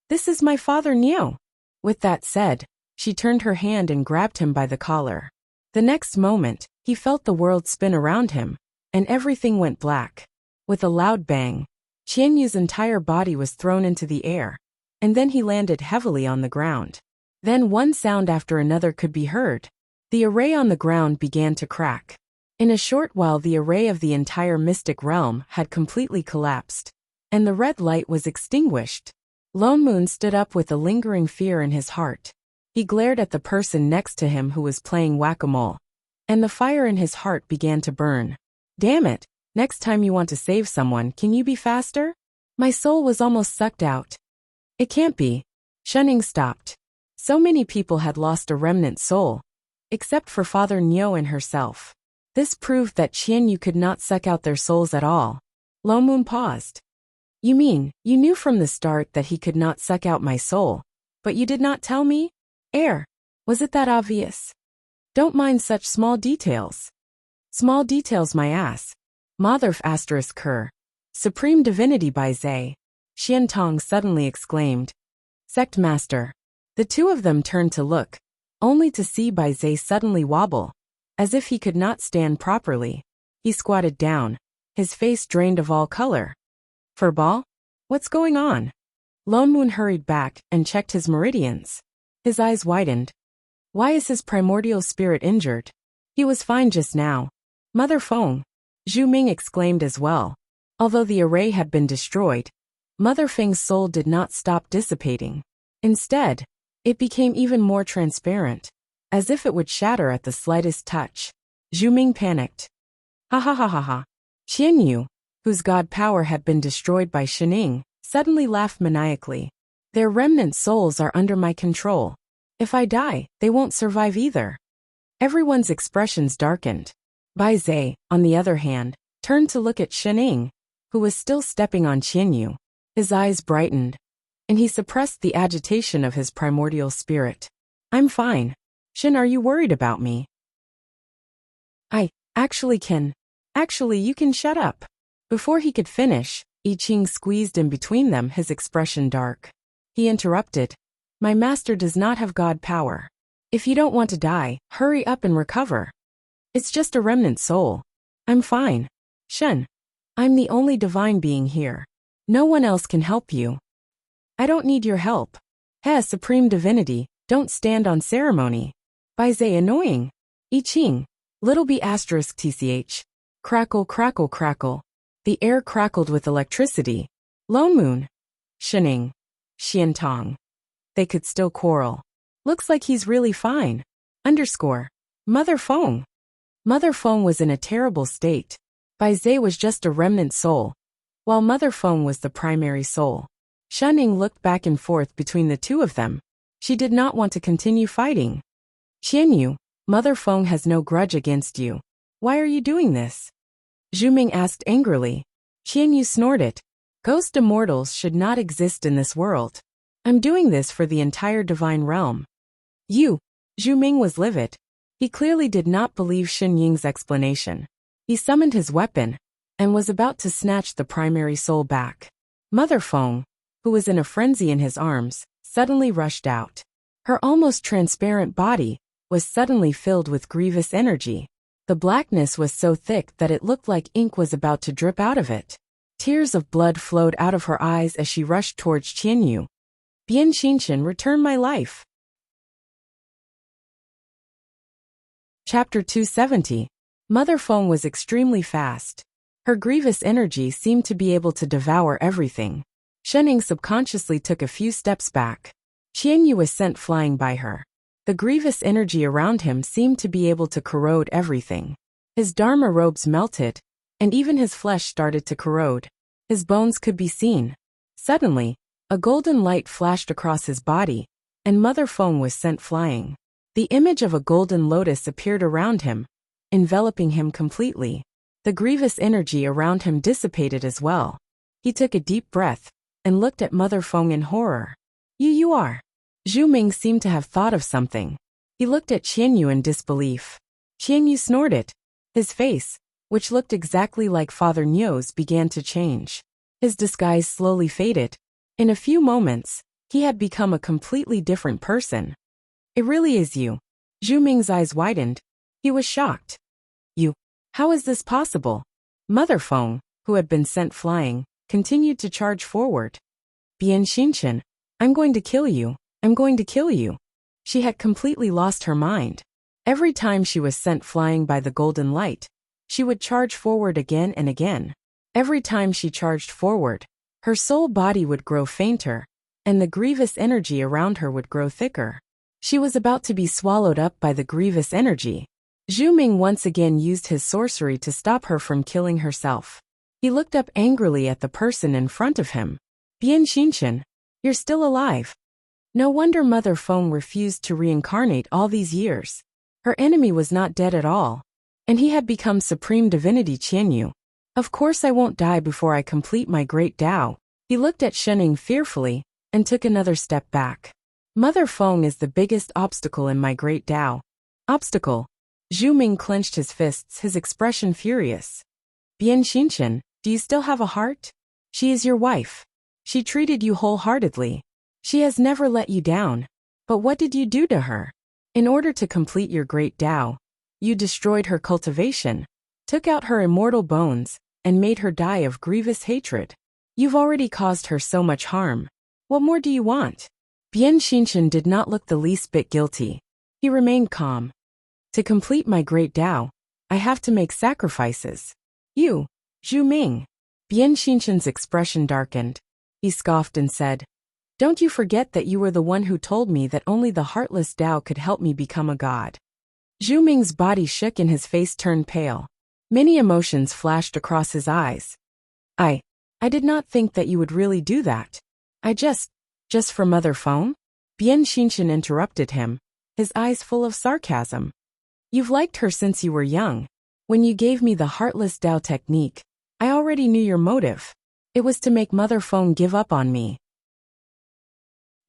"This is my father Niu." With that said, she turned her hand and grabbed him by the collar. The next moment, he felt the world spin around him, and everything went black. With a loud bang, Qian Yu's entire body was thrown into the air, and then he landed heavily on the ground. Then one sound after another could be heard. The array on the ground began to crack. In a short while the array of the entire mystic realm had completely collapsed, and the red light was extinguished. Lone Moon stood up with a lingering fear in his heart. He glared at the person next to him who was playing whack-a-mole, and the fire in his heart began to burn. "Damn it, next time you want to save someone, can you be faster? My soul was almost sucked out." "It can't be." Shunning stopped. So many people had lost a remnant soul, except for Father Niu and herself. This proved that Qian Yu could not suck out their souls at all. Lone Moon paused. "You mean, you knew from the start that he could not suck out my soul, but you did not tell me? Was it that obvious? Don't mind such small details." "Small details my ass. Motherf asterisk her. Supreme Divinity by Zhe," Qian Tong suddenly exclaimed. "Sect Master." The two of them turned to look, only to see Bai Zhe suddenly wobble, as if he could not stand properly. He squatted down, his face drained of all color. "Furball? What's going on?" Lone Moon hurried back and checked his meridians. His eyes widened. Why is his primordial spirit injured? He was fine just now. "Mother Feng," Zhu Ming exclaimed as well. Although the array had been destroyed, Mother Feng's soul did not stop dissipating. Instead, it became even more transparent, as if it would shatter at the slightest touch. Zhu Ming panicked. "Ha ha ha ha ha." Qian Yu, whose god power had been destroyed by Shining, suddenly laughed maniacally. "Their remnant souls are under my control. If I die, they won't survive either." Everyone's expressions darkened. Bai Zhe, on the other hand, turned to look at Shining, who was still stepping on Qian Yu. His eyes brightened, and he suppressed the agitation of his primordial spirit. "I'm fine. Shin, are you worried about me?" Actually you can shut up." Before he could finish, I Ching squeezed in between them, his expression dark. He interrupted. "My master does not have god power. If you don't want to die, hurry up and recover. It's just a remnant soul. I'm fine. Shen. I'm the only divine being here. No one else can help you. I don't need your help. He, supreme divinity, don't stand on ceremony. Baize annoying. I Ching. Little b asterisk tch. Crackle crackle crackle. The air crackled with electricity. Lone Moon. Shening. Xiantong. They could still quarrel. Looks like he's really fine. Underscore. Mother Feng. Mother Feng was in a terrible state. Baize was just a remnant soul, while Mother Feng was the primary soul. Shening looked back and forth between the two of them. She did not want to continue fighting. Qianyu, Mother Feng has no grudge against you. Why are you doing this? Zhu Ming asked angrily. Qianyu snorted. Ghost immortals should not exist in this world. I'm doing this for the entire divine realm. You. Zhu Ming was livid. He clearly did not believe Xin Ying's explanation. He summoned his weapon and was about to snatch the primary soul back. Mother Feng, who was in a frenzy in his arms, suddenly rushed out. Her almost transparent body was suddenly filled with grievous energy. The blackness was so thick that it looked like ink was about to drip out of it. Tears of blood flowed out of her eyes as she rushed towards Qianyu. Bian Xinshan, return my life. Chapter 270. Mother Feng was extremely fast. Her grievous energy seemed to be able to devour everything. Shening subconsciously took a few steps back. Qianyu was sent flying by her. The grievous energy around him seemed to be able to corrode everything. His dharma robes melted, and even his flesh started to corrode. His bones could be seen. Suddenly, a golden light flashed across his body, and Mother Feng was sent flying. The image of a golden lotus appeared around him, enveloping him completely. The grievous energy around him dissipated as well. He took a deep breath and looked at Mother Feng in horror. You are. Zhu Ming seemed to have thought of something. He looked at Qianyu in disbelief. Qianyu snorted. His face, which looked exactly like Father Niu's, began to change. His disguise slowly faded. In a few moments, he had become a completely different person. It really is you. Zhu Ming's eyes widened. He was shocked. You. How is this possible? Mother Feng, who had been sent flying, continued to charge forward. Bian Xinshan, I'm going to kill you. I'm going to kill you. She had completely lost her mind. Every time she was sent flying by the golden light, she would charge forward again and again. Every time she charged forward, her soul body would grow fainter, and the grievous energy around her would grow thicker. She was about to be swallowed up by the grievous energy. Zhu Ming once again used his sorcery to stop her from killing herself. He looked up angrily at the person in front of him. Bian Xinshan, you're still alive. No wonder Mother Feng refused to reincarnate all these years. Her enemy was not dead at all, and he had become supreme divinity Qianyu. Of course I won't die before I complete my great Tao. He looked at Shening fearfully and took another step back. Mother Feng is the biggest obstacle in my great Tao. Obstacle. Zhu Ming clenched his fists, his expression furious. Bian Xinshan, do you still have a heart? She is your wife. She treated you wholeheartedly. She has never let you down. But what did you do to her? In order to complete your great Tao, you destroyed her cultivation, took out her immortal bones, and made her die of grievous hatred. You've already caused her so much harm. What more do you want? Bian Xinshan did not look the least bit guilty. He remained calm. To complete my great Tao, I have to make sacrifices. You, Zhu Ming. Bian Xinshan's expression darkened. He scoffed and said, don't you forget that you were the one who told me that only the heartless Tao could help me become a god. Zhu Ming's body shook and his face turned pale. Many emotions flashed across his eyes. I did not think that you would really do that. I just for Mother Feng? Bian Xinshan interrupted him, his eyes full of sarcasm. You've liked her since you were young. When you gave me the heartless Tao technique, I already knew your motive. It was to make Mother Feng give up on me.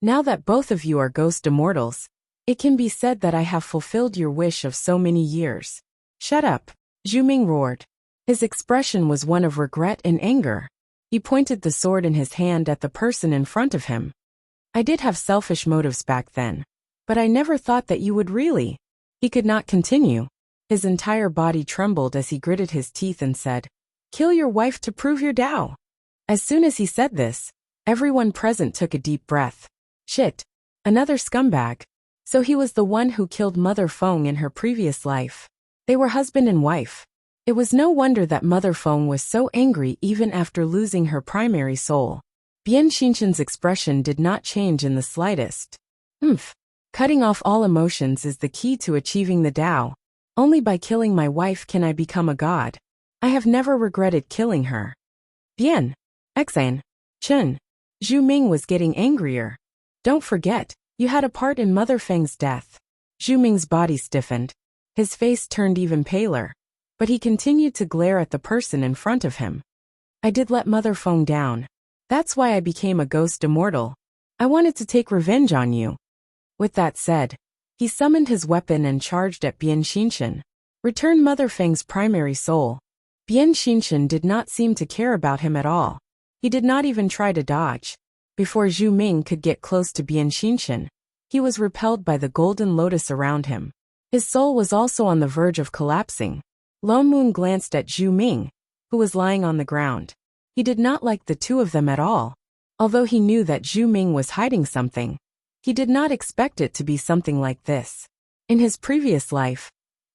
Now that both of you are ghost immortals, it can be said that I have fulfilled your wish of so many years. Shut up, Zhu Ming roared. His expression was one of regret and anger. He pointed the sword in his hand at the person in front of him. I did have selfish motives back then, but I never thought that you would really. He could not continue. His entire body trembled as he gritted his teeth and said, "Kill your wife to prove your Tao." As soon as he said this, everyone present took a deep breath. Shit. Another scumbag. So he was the one who killed Mother Feng in her previous life. They were husband and wife. It was no wonder that Mother Feng was so angry even after losing her primary soul. Bian Xinshan's expression did not change in the slightest. Cutting off all emotions is the key to achieving the Tao. Only by killing my wife can I become a god. I have never regretted killing her. Bian. Exane. Chen. Zhu Ming was getting angrier. Don't forget, you had a part in Mother Feng's death. Zhu Ming's body stiffened. His face turned even paler. But he continued to glare at the person in front of him. I did let Mother Feng down. That's why I became a ghost immortal. I wanted to take revenge on you. With that said, he summoned his weapon and charged at Bian Xinshan. Return Mother Feng's primary soul. Bian Xinshan did not seem to care about him at all. He did not even try to dodge. Before Zhu Ming could get close to Bian Xinshan, he was repelled by the golden lotus around him. His soul was also on the verge of collapsing. Lone Moon glanced at Zhu Ming, who was lying on the ground. He did not like the two of them at all. Although he knew that Zhu Ming was hiding something, he did not expect it to be something like this. In his previous life,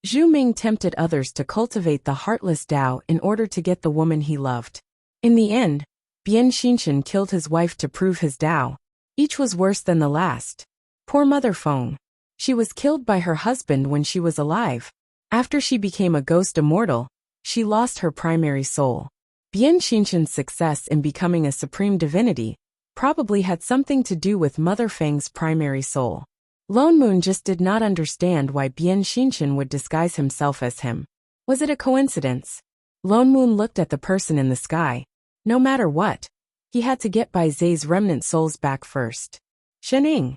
Zhu Ming tempted others to cultivate the heartless Tao in order to get the woman he loved. In the end, Bian Xinshan killed his wife to prove his Tao. Each was worse than the last. Poor Mother Feng. She was killed by her husband when she was alive. After she became a ghost immortal, she lost her primary soul. Bian Xinshan's success in becoming a supreme divinity probably had something to do with Mother Feng's primary soul. Lone Moon just did not understand why Bian Xinshan would disguise himself as him. Was it a coincidence? Lone Moon looked at the person in the sky. No matter what, he had to get Bai Zai's remnant souls back first. Shening.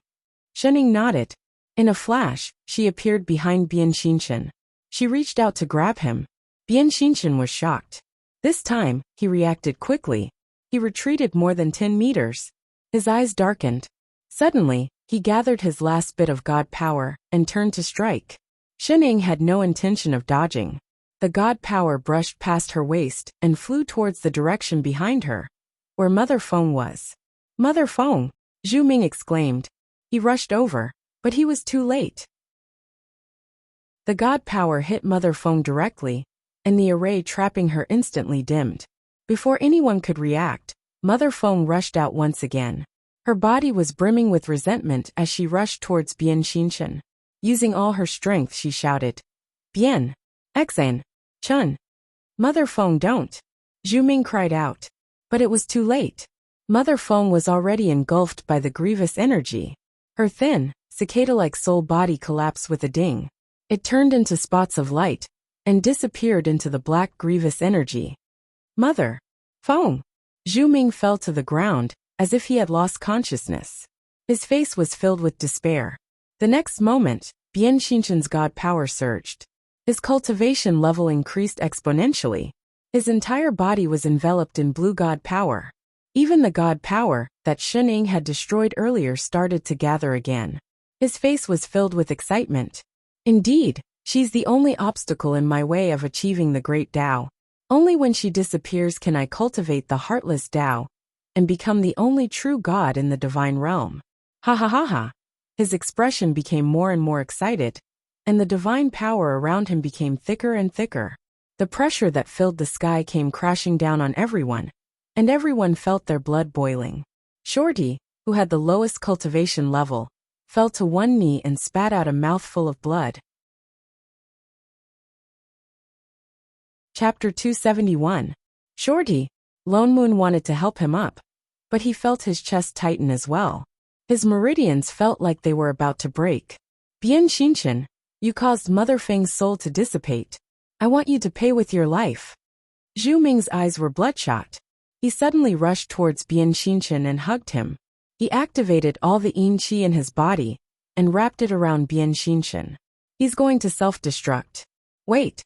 Shening nodded. In a flash, she appeared behind Bian Xinshan. She reached out to grab him. Bian Xinshan was shocked. This time, he reacted quickly. He retreated more than 10 meters. His eyes darkened. Suddenly, he gathered his last bit of god power and turned to strike. Shening had no intention of dodging. The god power brushed past her waist and flew towards the direction behind her, where Mother Feng was. Mother Feng! Zhu Ming exclaimed. He rushed over, but he was too late. The god power hit Mother Feng directly, and the array trapping her instantly dimmed. Before anyone could react, Mother Feng rushed out once again. Her body was brimming with resentment as she rushed towards Bian Xinshan. Using all her strength, she shouted, "Bian! Exane! Chun! Mother Feng, don't!" Zhu Ming cried out. But it was too late. Mother Feng was already engulfed by the grievous energy. Her thin, cicada-like soul body collapsed with a ding. It turned into spots of light and disappeared into the black grievous energy. Mother Feng! Zhu Ming fell to the ground, as if he had lost consciousness. His face was filled with despair. The next moment, Bian Xinshan's god power surged. His cultivation level increased exponentially. His entire body was enveloped in blue god power. Even the god power that Shening had destroyed earlier started to gather again. His face was filled with excitement. Indeed, she's the only obstacle in my way of achieving the great Tao. Only when she disappears can I cultivate the heartless Tao and become the only true god in the divine realm. Ha ha ha ha. His expression became more and more excited, and the divine power around him became thicker and thicker. The pressure that filled the sky came crashing down on everyone, and everyone felt their blood boiling. Shorty, who had the lowest cultivation level, fell to one knee and spat out a mouthful of blood. Chapter 271. Shorty. Lone Moon wanted to help him up, but he felt his chest tighten as well. His meridians felt like they were about to break. Bian Xinshan, you caused Mother Feng's soul to dissipate. I want you to pay with your life. Zhu Ming's eyes were bloodshot. He suddenly rushed towards Bian Xinshan and hugged him. He activated all the yin qi in his body and wrapped it around Bian Xinshan. He's going to self-destruct. Wait.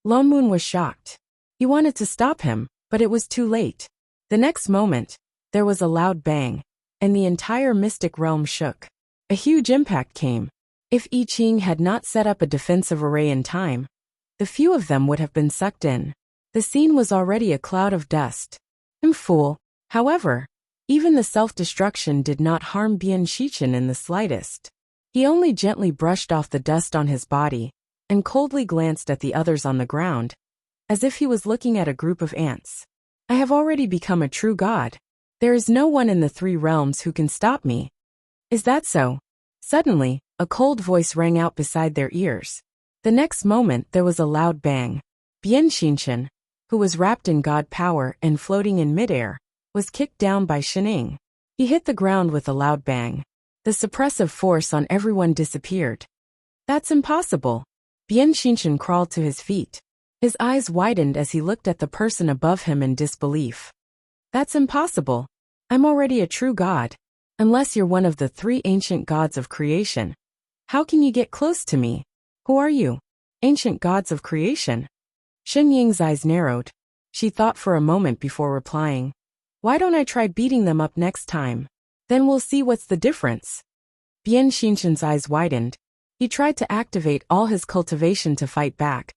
Lone Moon was shocked. He wanted to stop him, but it was too late. The next moment, there was a loud bang, and the entire mystic realm shook. A huge impact came. If I Ching had not set up a defensive array in time, the few of them would have been sucked in. The scene was already a cloud of dust. Fool. However, even the self-destruction did not harm Bian Shichin in the slightest. He only gently brushed off the dust on his body and coldly glanced at the others on the ground, as if he was looking at a group of ants. I have already become a true god. There is no one in the 3 realms who can stop me. Is that so? Suddenly, a cold voice rang out beside their ears. The next moment there was a loud bang. Bian Xinchen, who was wrapped in god power and floating in midair, was kicked down by Shining. He hit the ground with a loud bang. The suppressive force on everyone disappeared. That's impossible. Bian Xinchen crawled to his feet. His eyes widened as he looked at the person above him in disbelief. That's impossible. I'm already a true god. Unless you're one of the 3 ancient gods of creation. How can you get close to me? Who are you? Ancient gods of creation? Shen Ying's eyes narrowed. She thought for a moment before replying. Why don't I try beating them up next time? Then we'll see what's the difference. Bian Xinchen's eyes widened. He tried to activate all his cultivation to fight back,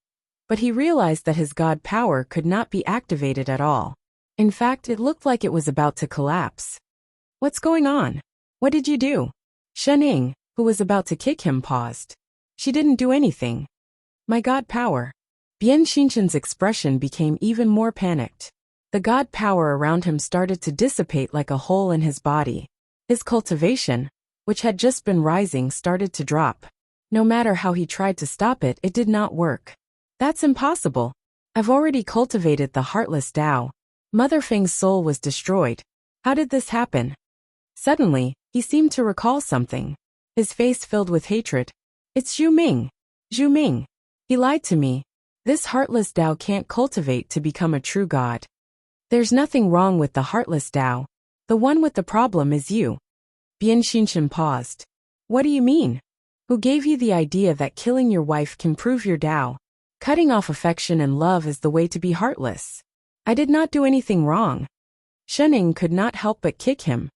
but he realized that his god power could not be activated at all. In fact, it looked like it was about to collapse. What's going on? What did you do? Shen Ying, who was about to kick him, paused. She didn't do anything. My god power. Bian Xinchen's expression became even more panicked. The god power around him started to dissipate like a hole in his body. His cultivation, which had just been rising, started to drop. No matter how he tried to stop it, it did not work. That's impossible. I've already cultivated the heartless Tao. Mother Feng's soul was destroyed. How did this happen? Suddenly, he seemed to recall something. His face filled with hatred. It's Zhu Ming. Zhu Ming. He lied to me. This heartless Tao can't cultivate to become a true god. There's nothing wrong with the heartless Tao. The one with the problem is you. Bian Xinchen paused. What do you mean? Who gave you the idea that killing your wife can prove your Tao? Cutting off affection and love is the way to be heartless. I did not do anything wrong. Shen Ying could not help but kick him.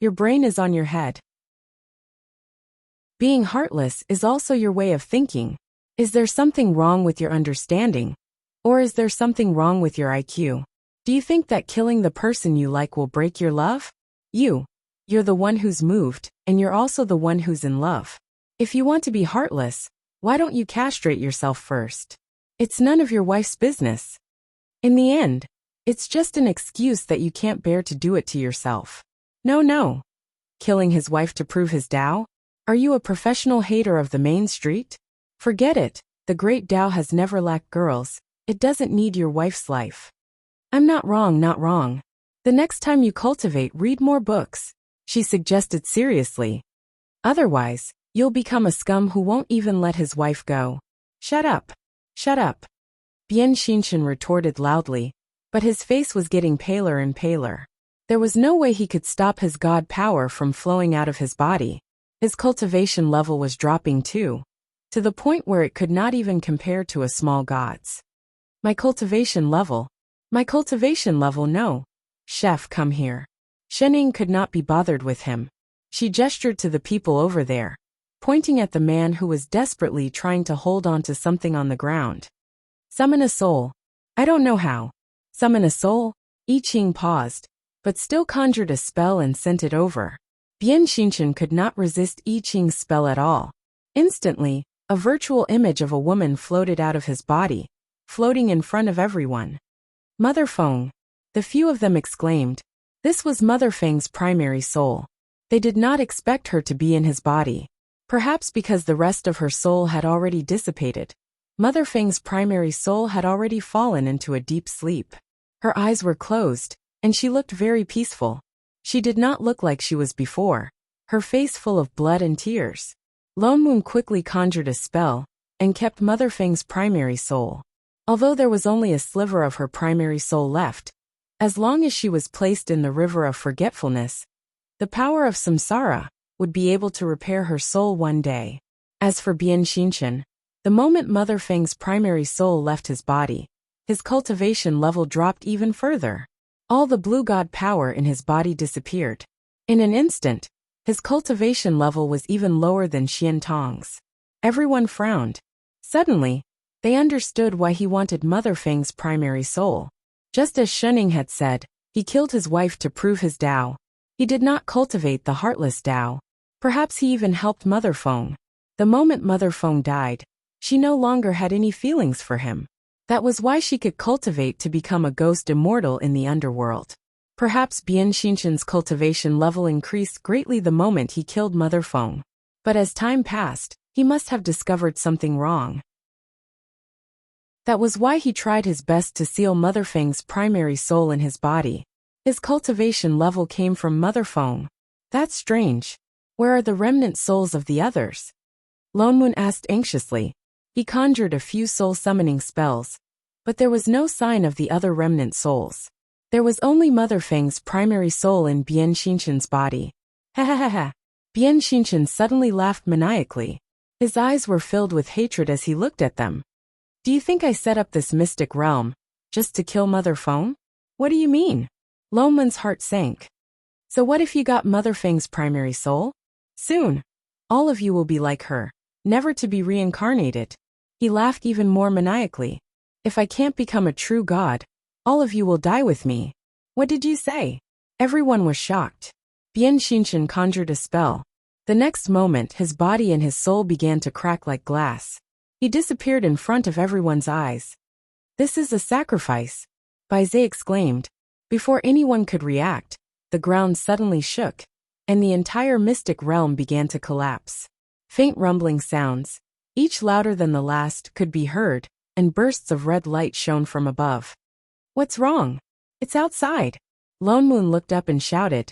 Your brain is on your head. Being heartless is also your way of thinking. Is there something wrong with your understanding? Or is there something wrong with your IQ? Do you think that killing the person you like will break your love? You're the one who's moved, and you're also the one who's in love. If you want to be heartless, why don't you castrate yourself first? It's none of your wife's business. In the end, it's just an excuse that you can't bear to do it to yourself. No. Killing his wife to prove his Tao? Are you a professional hater of the main street? Forget it, the great Tao has never lacked girls, it doesn't need your wife's life. I'm not wrong. The next time you cultivate, read more books, she suggested seriously. Otherwise, you'll become a scum who won't even let his wife go. Shut up. Bian Xinchen retorted loudly, but his face was getting paler and paler. There was no way he could stop his god power from flowing out of his body. His cultivation level was dropping too, to the point where it could not even compare to a small god's. My cultivation level, no. Chef, come here. Shen Ying could not be bothered with him. She gestured to the people over there, pointing at the man who was desperately trying to hold on to something on the ground. Summon a soul. I don't know how. Summon a soul? I Ching paused, but still conjured a spell and sent it over. Bian Xinchen could not resist I Ching's spell at all. Instantly, a virtual image of a woman floated out of his body, floating in front of everyone. Mother Feng. The few of them exclaimed. This was Mother Feng's primary soul. They did not expect her to be in his body. Perhaps because the rest of her soul had already dissipated. Mother Feng's primary soul had already fallen into a deep sleep. Her eyes were closed, and she looked very peaceful. She did not look like she was before, her face full of blood and tears. Lone Moon quickly conjured a spell, and kept Mother Feng's primary soul. Although there was only a sliver of her primary soul left, as long as she was placed in the river of forgetfulness, the power of samsara would be able to repair her soul one day. As for Bian Xinchen, the moment Mother Feng's primary soul left his body, his cultivation level dropped even further. All the blue god power in his body disappeared. In an instant, his cultivation level was even lower than Xian Tong's. Everyone frowned. Suddenly, They understood why he wanted Mother Fang's primary soul. Just as Shenning had said, he killed his wife to prove his Tao. He did not cultivate the heartless Tao. Perhaps he even helped Mother Feng. The moment Mother Feng died, she no longer had any feelings for him. That was why she could cultivate to become a ghost immortal in the underworld. Perhaps Bian Xinshan's cultivation level increased greatly the moment he killed Mother Feng. But as time passed, he must have discovered something wrong. That was why he tried his best to seal Mother Feng's primary soul in his body. His cultivation level came from Mother Feng. That's strange. Where are the remnant souls of the others? Lone Moon asked anxiously. He conjured a few soul-summoning spells, but there was no sign of the other remnant souls. There was only Mother Feng's primary soul in Bian Xinshan's body. Ha ha ha ha. Bian Xinshan suddenly laughed maniacally. His eyes were filled with hatred as he looked at them. Do you think I set up this mystic realm just to kill Mother Feng? What do you mean? Lone Moon's heart sank. So what if you got Mother Feng's primary soul? Soon, all of you will be like her, never to be reincarnated. He laughed even more maniacally. If I can't become a true god, all of you will die with me. What did you say? Everyone was shocked. Bian Xinshan conjured a spell. The next moment his body and his soul began to crack like glass. He disappeared in front of everyone's eyes. This is a sacrifice, Bai Zhe exclaimed. Before anyone could react, the ground suddenly shook, and the entire mystic realm began to collapse. Faint rumbling sounds, each louder than the last, could be heard, and bursts of red light shone from above. What's wrong? It's outside. Lone Moon looked up and shouted.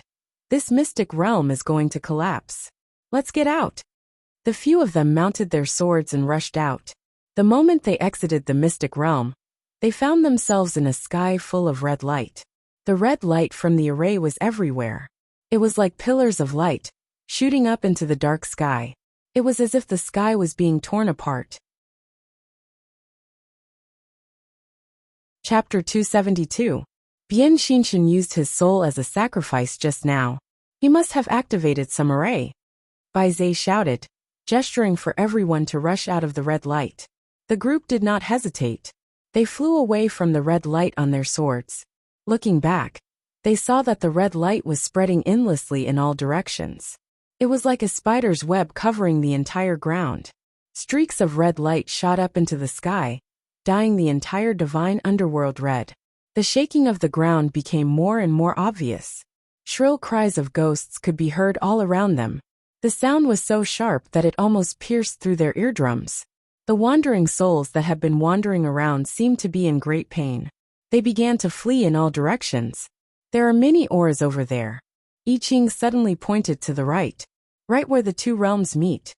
This mystic realm is going to collapse. Let's get out. The few of them mounted their swords and rushed out. The moment they exited the mystic realm, they found themselves in a sky full of red light. The red light from the array was everywhere. It was like pillars of light, shooting up into the dark sky. It was as if the sky was being torn apart. Chapter 272. Bian Xinshan used his soul as a sacrifice just now. He must have activated some array. Bai Zhe shouted, gesturing for everyone to rush out of the red light. The group did not hesitate. They flew away from the red light on their swords. Looking back, they saw that the red light was spreading endlessly in all directions. It was like a spider's web covering the entire ground. Streaks of red light shot up into the sky, dyeing the entire divine underworld red. The shaking of the ground became more and more obvious. Shrill cries of ghosts could be heard all around them. The sound was so sharp that it almost pierced through their eardrums. The wandering souls that had been wandering around seemed to be in great pain. They began to flee in all directions. There are many ores over there. I Ching suddenly pointed to the right where the two realms meet.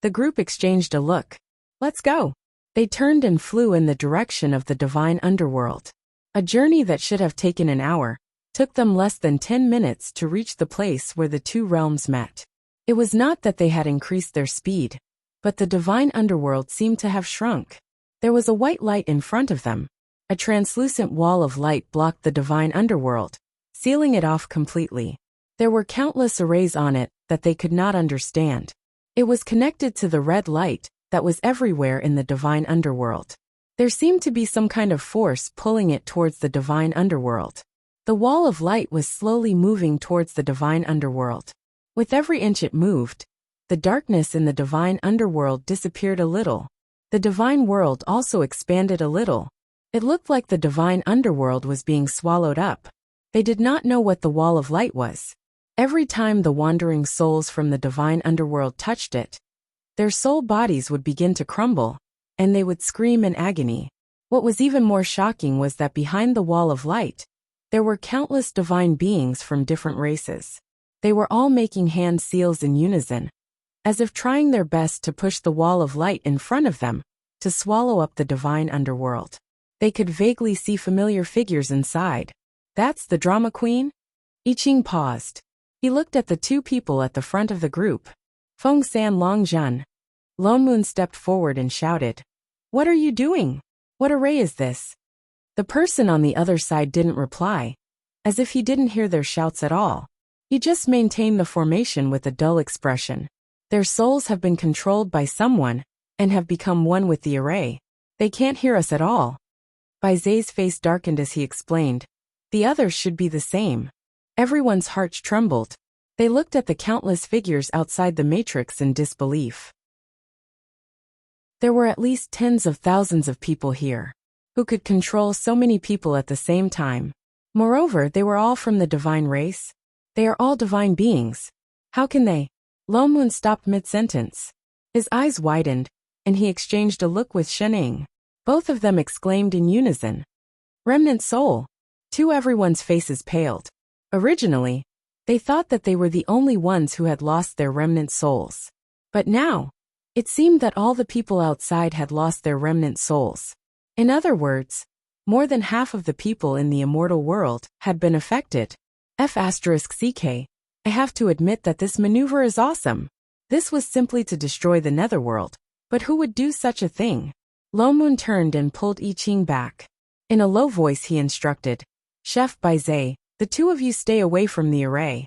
The group exchanged a look. Let's go. They turned and flew in the direction of the divine underworld. A journey that should have taken an hour took them less than 10 minutes to reach the place where the two realms met. It was not that they had increased their speed, but the divine underworld seemed to have shrunk. There was a white light in front of them. A translucent wall of light blocked the divine underworld, sealing it off completely. There were countless arrays on it that they could not understand. It was connected to the red light that was everywhere in the divine underworld. There seemed to be some kind of force pulling it towards the divine underworld. The wall of light was slowly moving towards the divine underworld. With every inch it moved, the darkness in the divine underworld disappeared a little. The divine world also expanded a little. It looked like the divine underworld was being swallowed up. They did not know what the wall of light was. Every time the wandering souls from the divine underworld touched it, their soul bodies would begin to crumble, and they would scream in agony. What was even more shocking was that behind the wall of light, there were countless divine beings from different races. They were all making hand seals in unison, as if trying their best to push the wall of light in front of them, to swallow up the divine underworld. They could vaguely see familiar figures inside. That's the drama queen? I Ching paused. He looked at the two people at the front of the group. Feng San Longzhen. Lone Moon stepped forward and shouted. What are you doing? What array is this? The person on the other side didn't reply, as if he didn't hear their shouts at all. He just maintained the formation with a dull expression. Their souls have been controlled by someone, and have become one with the array. They can't hear us at all. Bai Zai's face darkened as he explained. The others should be the same. Everyone's hearts trembled. They looked at the countless figures outside the matrix in disbelief. There were at least tens of thousands of people here. Who could control so many people at the same time? Moreover, they were all from the divine race. They are all divine beings. How can they? Lo Moon stopped mid-sentence. His eyes widened, and he exchanged a look with Shening. Both of them exclaimed in unison. Remnant soul. Everyone's faces paled. Originally, they thought that they were the only ones who had lost their remnant souls. But now, it seemed that all the people outside had lost their remnant souls. In other words, more than half of the people in the immortal world had been affected. F*CK. I have to admit that this maneuver is awesome. This was simply to destroy the netherworld. But who would do such a thing? Lo Moon turned and pulled I Ching back. In a low voice he instructed. Chef Bai Zai, the two of you stay away from the array.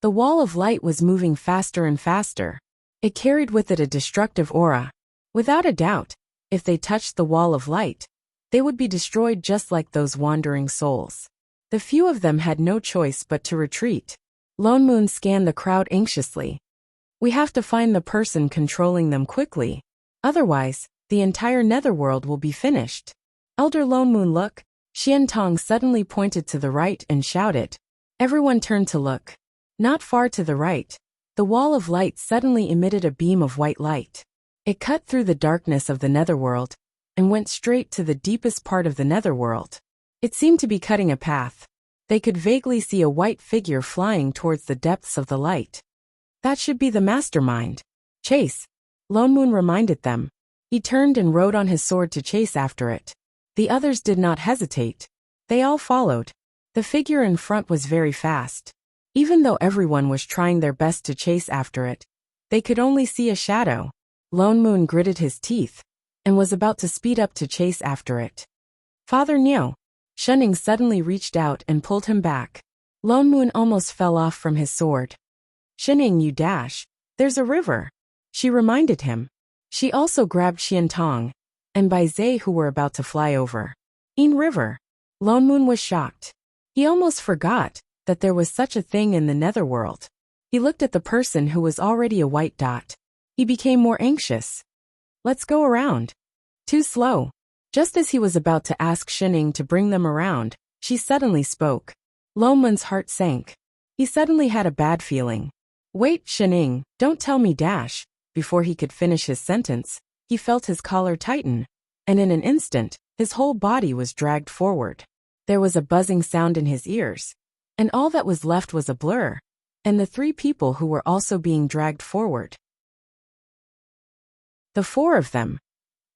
The wall of light was moving faster and faster. It carried with it a destructive aura. Without a doubt, if they touched the wall of light, they would be destroyed just like those wandering souls. The few of them had no choice but to retreat. Lone Moon scanned the crowd anxiously. We have to find the person controlling them quickly. Otherwise, the entire netherworld will be finished. Elder Lone Moon, look. Xian Tong suddenly pointed to the right and shouted. Everyone turned to look. Not far to the right, the wall of light suddenly emitted a beam of white light. It cut through the darkness of the netherworld and went straight to the deepest part of the netherworld. It seemed to be cutting a path. They could vaguely see a white figure flying towards the depths of the light. That should be the mastermind. Chase. Lone Moon reminded them. He turned and rode on his sword to chase after it. The others did not hesitate. They all followed. The figure in front was very fast. Even though everyone was trying their best to chase after it, they could only see a shadow. Lone Moon gritted his teeth and was about to speed up to chase after it. Father Niu. Shunning suddenly reached out and pulled him back. Lone Moon almost fell off from his sword. Shunning, you dash. There's a river. She reminded him. She also grabbed Xian Tong and Bai Zai, who were about to fly over. In river. Lone Moon was shocked. He almost forgot that there was such a thing in the netherworld. He looked at the person who was already a white dot. He became more anxious. Let's go around. Too slow. Just as he was about to ask Shining to bring them around, she suddenly spoke. Lone Moon's heart sank. He suddenly had a bad feeling. Wait, Shining, don't tell me dash. Before he could finish his sentence, he felt his collar tighten, and in an instant, his whole body was dragged forward. There was a buzzing sound in his ears, and all that was left was a blur, and the three people who were also being dragged forward. The four of them.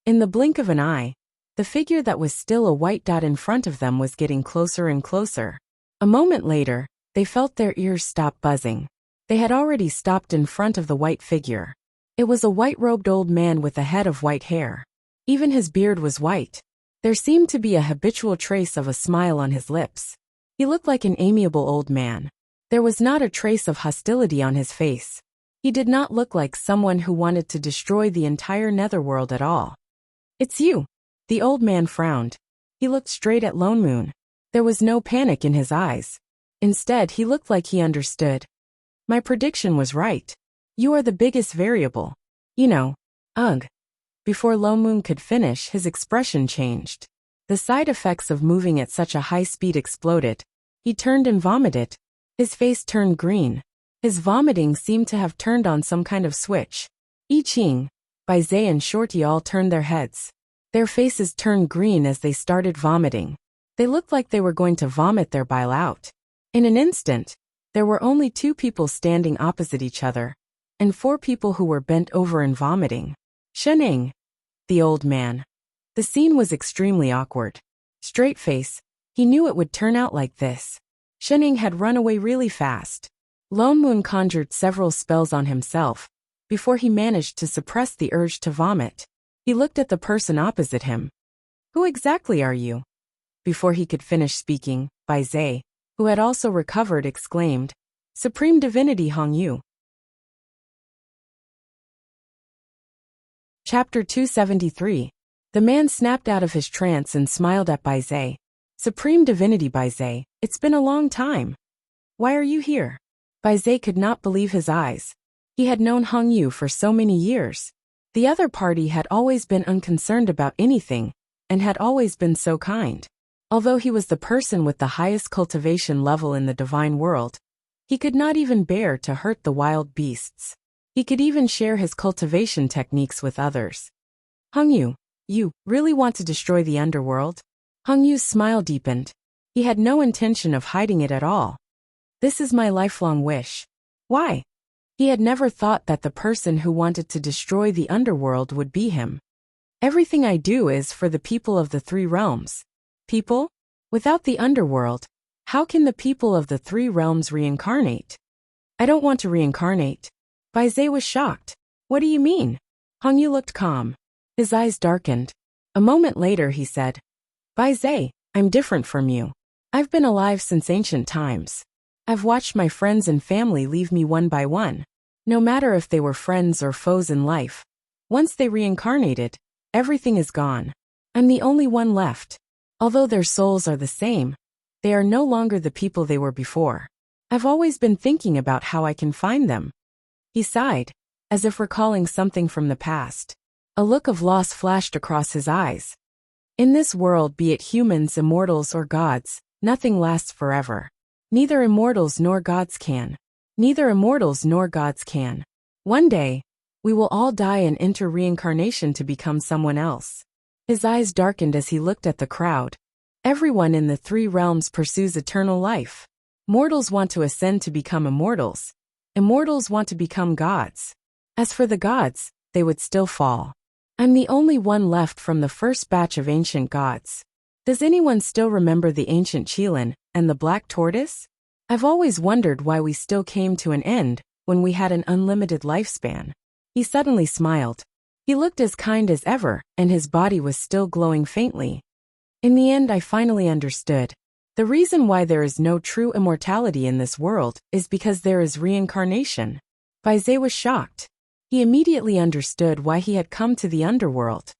In the blink of an eye, the figure that was still a white dot in front of them was getting closer and closer. A moment later, they felt their ears stop buzzing. They had already stopped in front of the white figure. It was a white-robed old man with a head of white hair. Even his beard was white. There seemed to be a habitual trace of a smile on his lips. He looked like an amiable old man. There was not a trace of hostility on his face. He did not look like someone who wanted to destroy the entire netherworld at all. It's you. The old man frowned. He looked straight at Lone Moon. There was no panic in his eyes. Instead, he looked like he understood. My prediction was right. You are the biggest variable. You know. Ugh. Before Lone Moon could finish, his expression changed. The side effects of moving at such a high speed exploded. He turned and vomited. His face turned green. His vomiting seemed to have turned on some kind of switch. I Ching, Bai Zai and Shorty all turned their heads. Their faces turned green as they started vomiting. They looked like they were going to vomit their bile out. In an instant, there were only two people standing opposite each other, and four people who were bent over and vomiting. Shening. The old man. The scene was extremely awkward. Straight face, he knew it would turn out like this. Shening had run away really fast. Lone Moon conjured several spells on himself before he managed to suppress the urge to vomit. He looked at the person opposite him. Who exactly are you? Before he could finish speaking, Bai Zai, who had also recovered, exclaimed, Supreme Divinity Hong Yu. Chapter 273. The man snapped out of his trance and smiled at Bai Zai. Supreme Divinity Bai Zai, it's been a long time. Why are you here? Bai Zai could not believe his eyes. He had known Hong Yu for so many years. The other party had always been unconcerned about anything, and had always been so kind. Although he was the person with the highest cultivation level in the divine world, he could not even bear to hurt the wild beasts. He could even share his cultivation techniques with others. Hong Yu, you really want to destroy the underworld? Hong Yu's smile deepened. He had no intention of hiding it at all. This is my lifelong wish. Why? He had never thought that the person who wanted to destroy the underworld would be him. Everything I do is for the people of the three realms. People? Without the underworld, how can the people of the three realms reincarnate? I don't want to reincarnate. Bai Zai was shocked. What do you mean? Hong Yu looked calm. His eyes darkened. A moment later he said, Bai Zai, I'm different from you. I've been alive since ancient times. I've watched my friends and family leave me one by one. No matter if they were friends or foes in life. Once they reincarnated, everything is gone. I'm the only one left. Although their souls are the same, they are no longer the people they were before. I've always been thinking about how I can find them. He sighed, as if recalling something from the past. A look of loss flashed across his eyes. In this world, be it humans, immortals, or gods, nothing lasts forever. Neither immortals nor gods can. Neither immortals nor gods can. One day, we will all die and enter reincarnation to become someone else. His eyes darkened as he looked at the crowd. Everyone in the three realms pursues eternal life. Mortals want to ascend to become immortals. Immortals want to become gods. As for the gods, they would still fall. I'm the only one left from the first batch of ancient gods. Does anyone still remember the ancient Qilin and the black tortoise? I've always wondered why we still came to an end when we had an unlimited lifespan. He suddenly smiled. He looked as kind as ever, and his body was still glowing faintly. In the end, I finally understood. The reason why there is no true immortality in this world is because there is reincarnation. Bai Zai was shocked. He immediately understood why he had come to the underworld.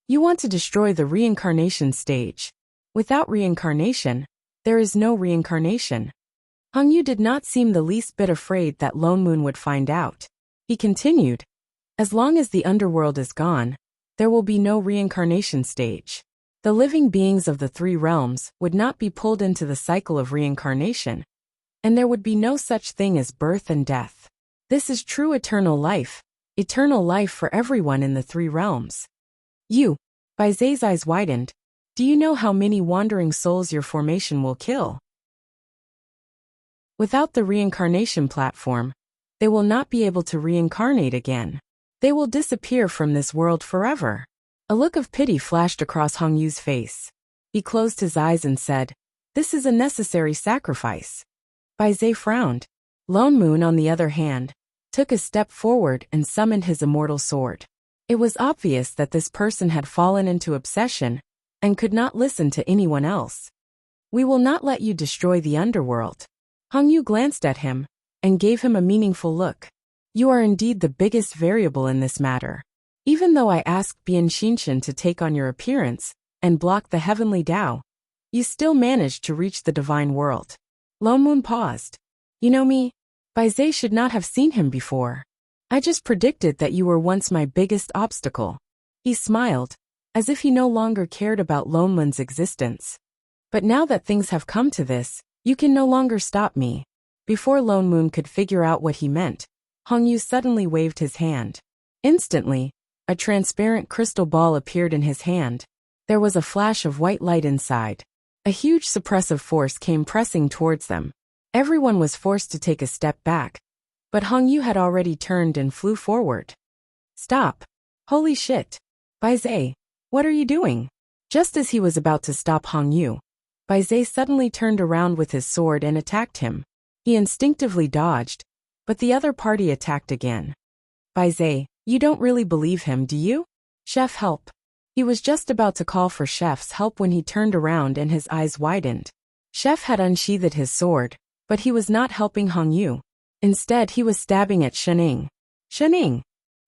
You want to destroy the reincarnation stage. Without reincarnation, there is no reincarnation. Hong Yu did not seem the least bit afraid that Lone Moon would find out. He continued, as long as the underworld is gone, there will be no reincarnation stage. The living beings of the three realms would not be pulled into the cycle of reincarnation, and there would be no such thing as birth and death. This is true eternal life for everyone in the three realms. You, Bai Zai's eyes widened. Do you know how many wandering souls your formation will kill? Without the reincarnation platform, they will not be able to reincarnate again. They will disappear from this world forever. A look of pity flashed across Hong Yu's face. He closed his eyes and said, this is a necessary sacrifice. Bai Zai frowned. Lone Moon, on the other hand, took a step forward and summoned his immortal sword. It was obvious that this person had fallen into obsession and could not listen to anyone else. We will not let you destroy the underworld. Hong Yu glanced at him and gave him a meaningful look. You are indeed the biggest variable in this matter. Even though I asked Bian Xinshan to take on your appearance and block the heavenly Tao, you still managed to reach the divine world. Lone Moon paused. You know me? Bai Zai should not have seen him before. I just predicted that you were once my biggest obstacle. He smiled, as if he no longer cared about Lone Moon's existence. But now that things have come to this, you can no longer stop me. Before Lone Moon could figure out what he meant, Hong Yu suddenly waved his hand. Instantly, a transparent crystal ball appeared in his hand. There was a flash of white light inside. A huge suppressive force came pressing towards them. Everyone was forced to take a step back. But Hong Yu had already turned and flew forward. Stop. Holy shit. Bai Zai, what are you doing? Just as he was about to stop Hong Yu, Bai Zai suddenly turned around with his sword and attacked him. He instinctively dodged, but the other party attacked again. Bai Zai, you don't really believe him, do you? Chef, help. He was just about to call for Chef's help when he turned around and his eyes widened. Chef had unsheathed his sword, but he was not helping Hong Yu. Instead, he was stabbing at Shening. Shening!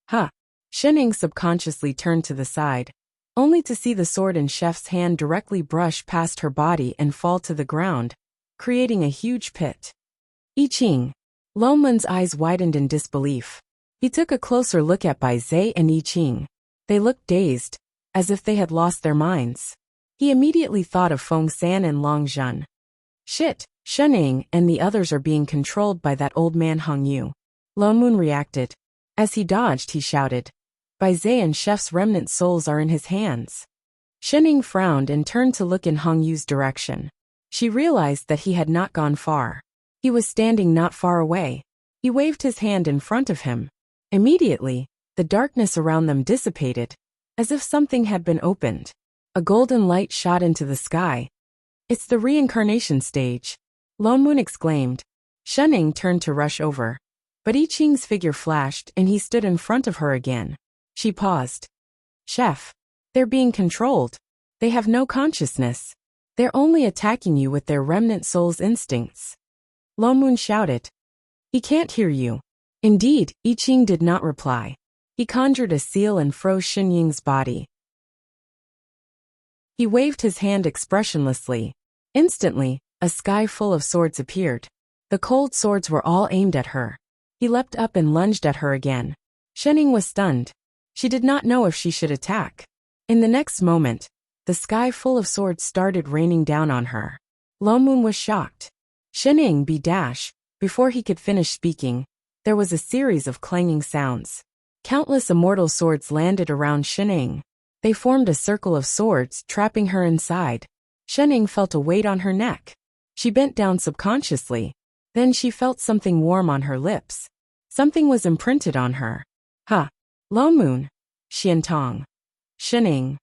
Ha! Shening subconsciously turned to the side. only to see the sword in Chef's hand directly brush past her body and fall to the ground, creating a huge pit. I Ching. Longmun's eyes widened in disbelief. He took a closer look at Bai Zai and I Ching. They looked dazed, as if they had lost their minds. He immediately thought of Feng San and Long Zhen. Shit, Shening and the others are being controlled by that old man Hong Yu. Longmun reacted. As he dodged, he shouted. Bai Zai and Chef's remnant souls are in his hands. Shening frowned and turned to look in Hong Yu's direction. She realized that he had not gone far. He was standing not far away. He waved his hand in front of him. Immediately, the darkness around them dissipated, as if something had been opened. A golden light shot into the sky. It's the reincarnation stage, Longmun exclaimed. Shening turned to rush over. But I Ching's figure flashed and he stood in front of her again. She paused. Chef. They're being controlled. They have no consciousness. They're only attacking you with their remnant soul's instincts. Longmun shouted. He can't hear you. Indeed, I Ching did not reply. He conjured a seal and froze Xinying's body. He waved his hand expressionlessly. Instantly, a sky full of swords appeared. The cold swords were all aimed at her. He leapt up and lunged at her again. Shening was stunned. She did not know if she should attack. In the next moment, the sky full of swords started raining down on her. Longmun was shocked. Shening be dash. Before he could finish speaking, there was a series of clanging sounds. Countless immortal swords landed around Shening. They formed a circle of swords, trapping her inside. Shening felt a weight on her neck. She bent down subconsciously. Then she felt something warm on her lips. Something was imprinted on her. Ha! Longmun. Xiantong. Shening.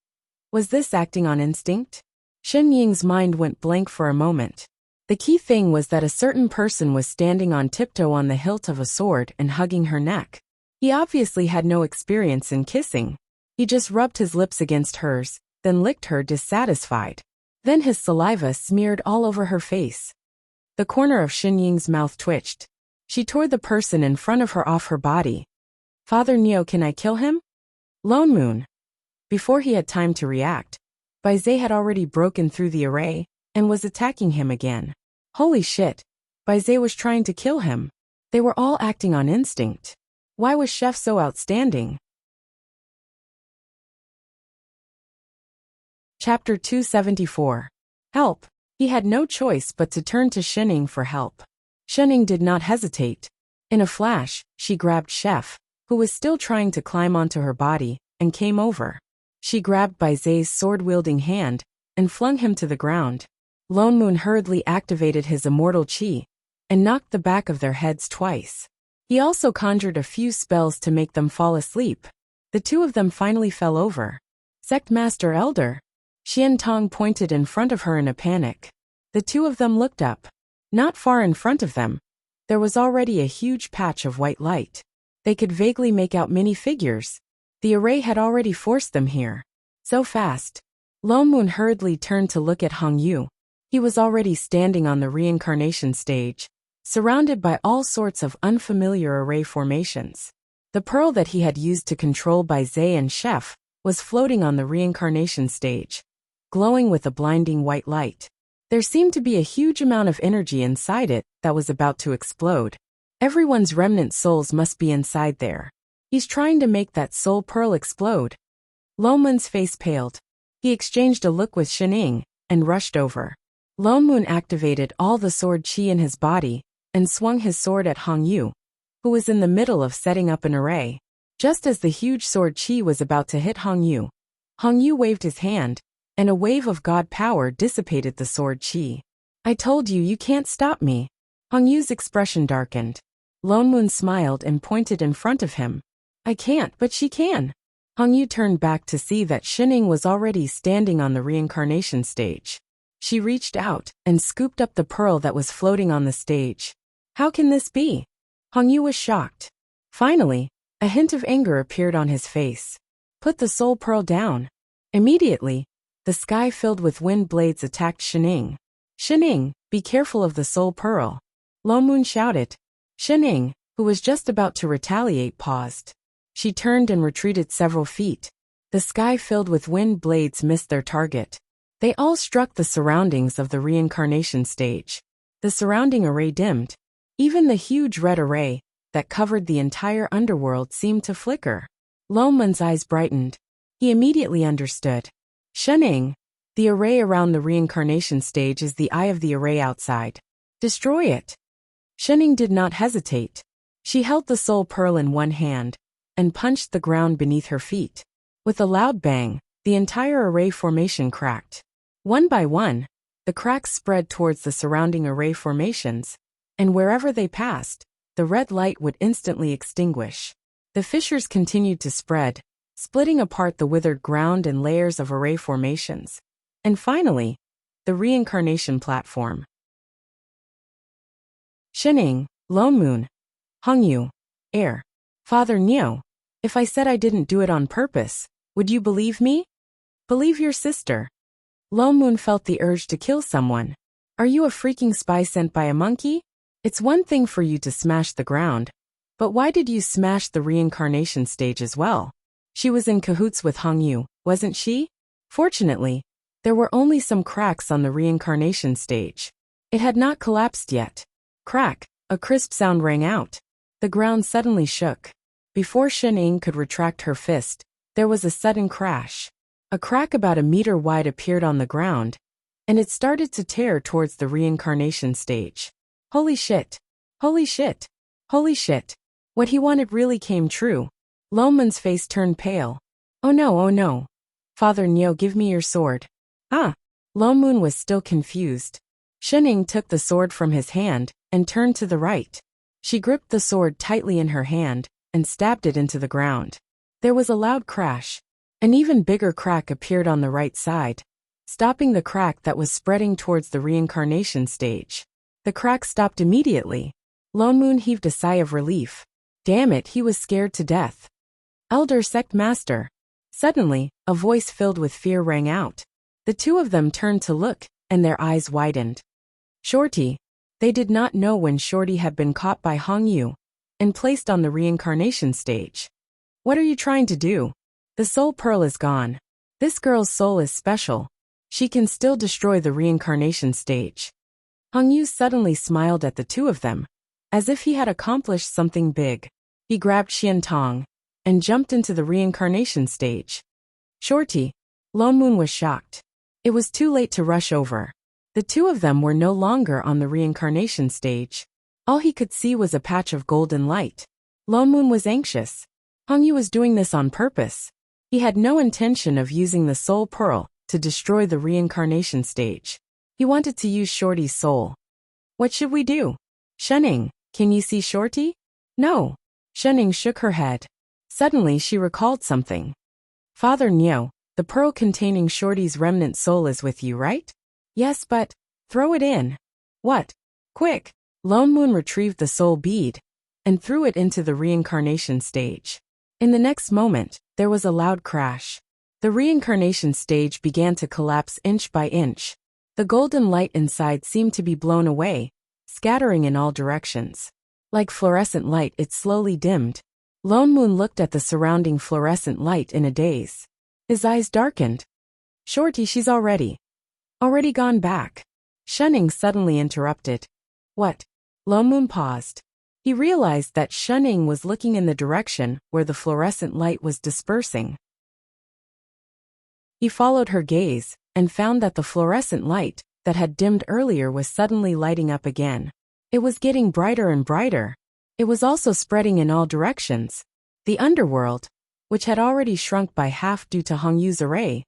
Was this acting on instinct? Xinying's mind went blank for a moment. The key thing was that a certain person was standing on tiptoe on the hilt of a sword and hugging her neck. He obviously had no experience in kissing. He just rubbed his lips against hers, then licked her dissatisfied. Then his saliva smeared all over her face. The corner of Xinying's mouth twitched. She tore the person in front of her off her body. Father Neo, can I kill him? Longmun. Before he had time to react, Bai Zai had already broken through the array and was attacking him again. Holy shit. Bai Zai was trying to kill him. They were all acting on instinct. Why was Chef so outstanding? Chapter 274. Help. He had no choice but to turn to Shening for help. Shening did not hesitate. In a flash, she grabbed Chef, who was still trying to climb onto her body, and came over. She grabbed Bai Zai's sword-wielding hand and flung him to the ground. Longmun hurriedly activated his immortal chi and knocked the back of their heads twice. He also conjured a few spells to make them fall asleep. The two of them finally fell over. Sect Master Elder. Xiantong pointed in front of her in a panic. The two of them looked up. Not far in front of them, there was already a huge patch of white light. They could vaguely make out many figures. The array had already forced them here. So fast. Longmun hurriedly turned to look at Hong Yu. He was already standing on the reincarnation stage, surrounded by all sorts of unfamiliar array formations. The pearl that he had used to control Bai Zai and Chef was floating on the reincarnation stage, glowing with a blinding white light. There seemed to be a huge amount of energy inside it that was about to explode. Everyone's remnant souls must be inside there. He's trying to make that soul pearl explode. Longmun's face paled. He exchanged a look with Shening and rushed over. Longmun activated all the sword chi in his body and swung his sword at Hong Yu, who was in the middle of setting up an array. Just as the huge sword chi was about to hit Hong Yu waved his hand, and a wave of god power dissipated the sword chi. I told you, you can't stop me. Hong Yu's expression darkened. Longmun smiled and pointed in front of him. I can't, but she can. Hong Yu turned back to see that Shening was already standing on the reincarnation stage. She reached out and scooped up the pearl that was floating on the stage. How can this be? Hong Yu was shocked. Finally, a hint of anger appeared on his face. Put the soul pearl down. Immediately, the sky filled with wind blades attacked Shening. Shening, be careful of the soul pearl. Longmun shouted. Shening, who was just about to retaliate, paused. She turned and retreated several feet. The sky filled with wind blades missed their target. They all struck the surroundings of the reincarnation stage. The surrounding array dimmed. Even the huge red array that covered the entire underworld seemed to flicker. Lomun's eyes brightened. He immediately understood. Shunning, the array around the reincarnation stage is the eye of the array outside. Destroy it. Shunning did not hesitate. She held the soul pearl in one hand and punched the ground beneath her feet. With a loud bang, the entire array formation cracked. One by one, the cracks spread towards the surrounding array formations, and wherever they passed, the red light would instantly extinguish. The fissures continued to spread, splitting apart the withered ground and layers of array formations. And finally, the reincarnation platform. Shining, Lone Moon, Hongyu, Air. Father Neo, if I said I didn't do it on purpose, would you believe me? Believe your sister. Lone Moon felt the urge to kill someone. Are you a freaking spy sent by a monkey? It's one thing for you to smash the ground, but why did you smash the reincarnation stage as well? She was in cahoots with Hongyu, wasn't she? Fortunately, there were only some cracks on the reincarnation stage. It had not collapsed yet. Crack, a crisp sound rang out. The ground suddenly shook. Before Shining could retract her fist, there was a sudden crash. A crack about a meter wide appeared on the ground, and it started to tear towards the reincarnation stage. Holy shit! Holy shit! Holy shit! What he wanted really came true. Lomun's face turned pale. Oh no, oh no. Father Neo, give me your sword. Ah! Lomun was still confused. Shining took the sword from his hand and turned to the right. She gripped the sword tightly in her hand and stabbed it into the ground. There was a loud crash. An even bigger crack appeared on the right side, stopping the crack that was spreading towards the reincarnation stage. The crack stopped immediately. Lone Moon heaved a sigh of relief. Damn it, he was scared to death. Elder Sect Master. Suddenly, a voice filled with fear rang out. The two of them turned to look, and their eyes widened. Shorty. They did not know when Shorty had been caught by Hongyu and placed on the reincarnation stage. What are you trying to do? The soul pearl is gone. This girl's soul is special. She can still destroy the reincarnation stage. Hongyu suddenly smiled at the two of them, as if he had accomplished something big. He grabbed Xian Tong and jumped into the reincarnation stage. Shorty. Lone Moon was shocked. It was too late to rush over. The two of them were no longer on the reincarnation stage. All he could see was a patch of golden light. Lone Moon was anxious. Hongyu was doing this on purpose. He had no intention of using the soul pearl to destroy the reincarnation stage. He wanted to use Shorty's soul. What should we do? Shunning, can you see Shorty? No. Shunning shook her head. Suddenly she recalled something. Father Neo, the pearl containing Shorty's remnant soul is with you, right? Yes, but throw it in. What? Quick! Lone Moon retrieved the soul bead and threw it into the reincarnation stage. In the next moment, there was a loud crash. The reincarnation stage began to collapse inch by inch. The golden light inside seemed to be blown away, scattering in all directions. Like fluorescent light, it slowly dimmed. Lone Moon looked at the surrounding fluorescent light in a daze. His eyes darkened. Shorty, she's already gone back. Shunning suddenly interrupted. What? Lone Moon paused. He realized that Shunning was looking in the direction where the fluorescent light was dispersing. He followed her gaze and found that the fluorescent light that had dimmed earlier was suddenly lighting up again. It was getting brighter and brighter. It was also spreading in all directions. The underworld, which had already shrunk by half due to Hongyu's array,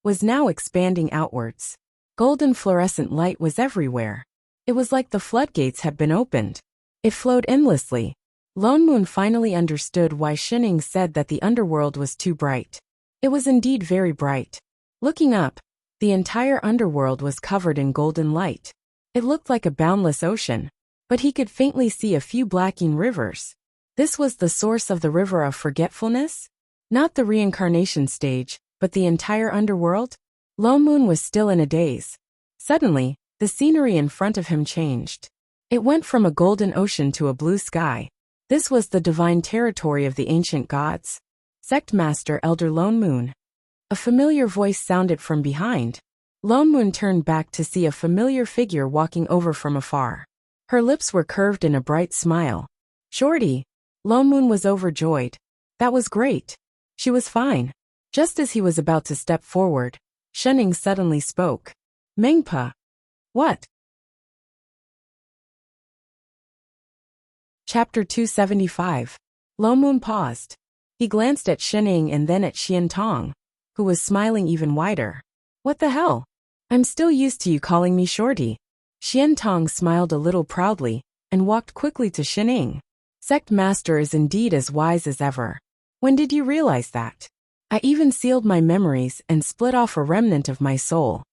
was now expanding outwards. Golden fluorescent light was everywhere. It was like the floodgates had been opened. It flowed endlessly. Lone Moon finally understood why Shining said that the underworld was too bright. It was indeed very bright. Looking up, the entire underworld was covered in golden light. It looked like a boundless ocean, but he could faintly see a few blacking rivers. This was the source of the river of forgetfulness? Not the reincarnation stage, but the entire underworld? Lone Moon was still in a daze. Suddenly, the scenery in front of him changed. It went from a golden ocean to a blue sky. This was the divine territory of the ancient gods. Sect Master Elder Lone Moon. A familiar voice sounded from behind. Lone Moon turned back to see a familiar figure walking over from afar. Her lips were curved in a bright smile. Shorty. Lone Moon was overjoyed. That was great. She was fine. Just as he was about to step forward, Shenning suddenly spoke. Mengpa. What? Chapter 275. Lone Moon paused. He glanced at Shenning and then at Xian Tong, who was smiling even wider. What the hell? I'm still used to you calling me Shorty. Xian Tong smiled a little proudly and walked quickly to Shenning. Sect Master is indeed as wise as ever. When did you realize that? I even sealed my memories and split off a remnant of my soul.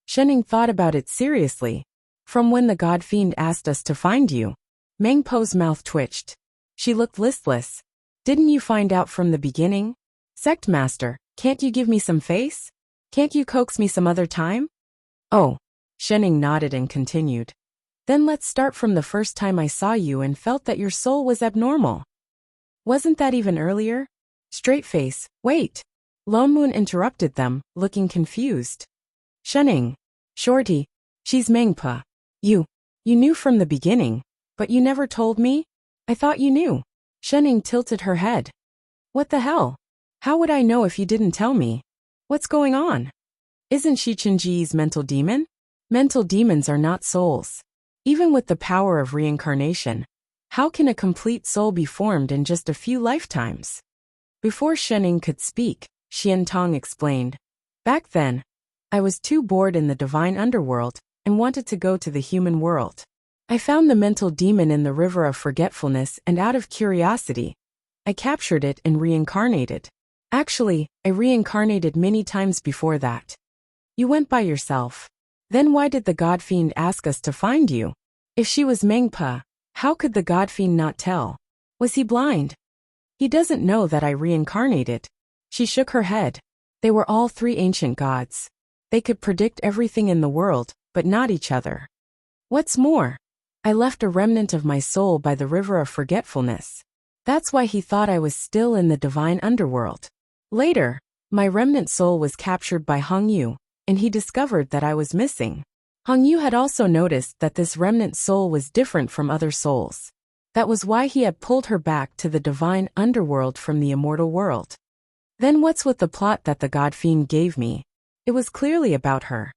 Shenning thought about it seriously. From when the God Fiend asked us to find you. Meng Po's mouth twitched. She looked listless. Didn't you find out from the beginning? Sect Master, can't you give me some face? Can't you coax me some other time? Oh. Shenning nodded and continued. Then let's start from the first time I saw you and felt that your soul was abnormal. Wasn't that even earlier? Straight face, wait. Lone Moon interrupted them, looking confused. Shenning. Shorty. She's Mengpa. You knew from the beginning, but you never told me? I thought you knew. Shenning tilted her head. What the hell? How would I know if you didn't tell me? What's going on? Isn't she Qinji's mental demon? Mental demons are not souls. Even with the power of reincarnation, how can a complete soul be formed in just a few lifetimes? Before Shenning could speak, Xian Tong explained. Back then, I was too bored in the divine underworld and wanted to go to the human world. I found the mental demon in the river of forgetfulness and out of curiosity, I captured it and reincarnated. Actually, I reincarnated many times before that. You went by yourself. Then why did the God Fiend ask us to find you? If she was Mengpa, how could the God Fiend not tell? Was he blind? He doesn't know that I reincarnated. She shook her head. They were all three ancient gods. They could predict everything in the world, but not each other. What's more, I left a remnant of my soul by the river of forgetfulness. That's why he thought I was still in the divine underworld. Later, my remnant soul was captured by Hong Yu, and he discovered that I was missing. Hong Yu had also noticed that this remnant soul was different from other souls. That was why he had pulled her back to the divine underworld from the immortal world. Then what's with the plot that the God Fiend gave me? It was clearly about her.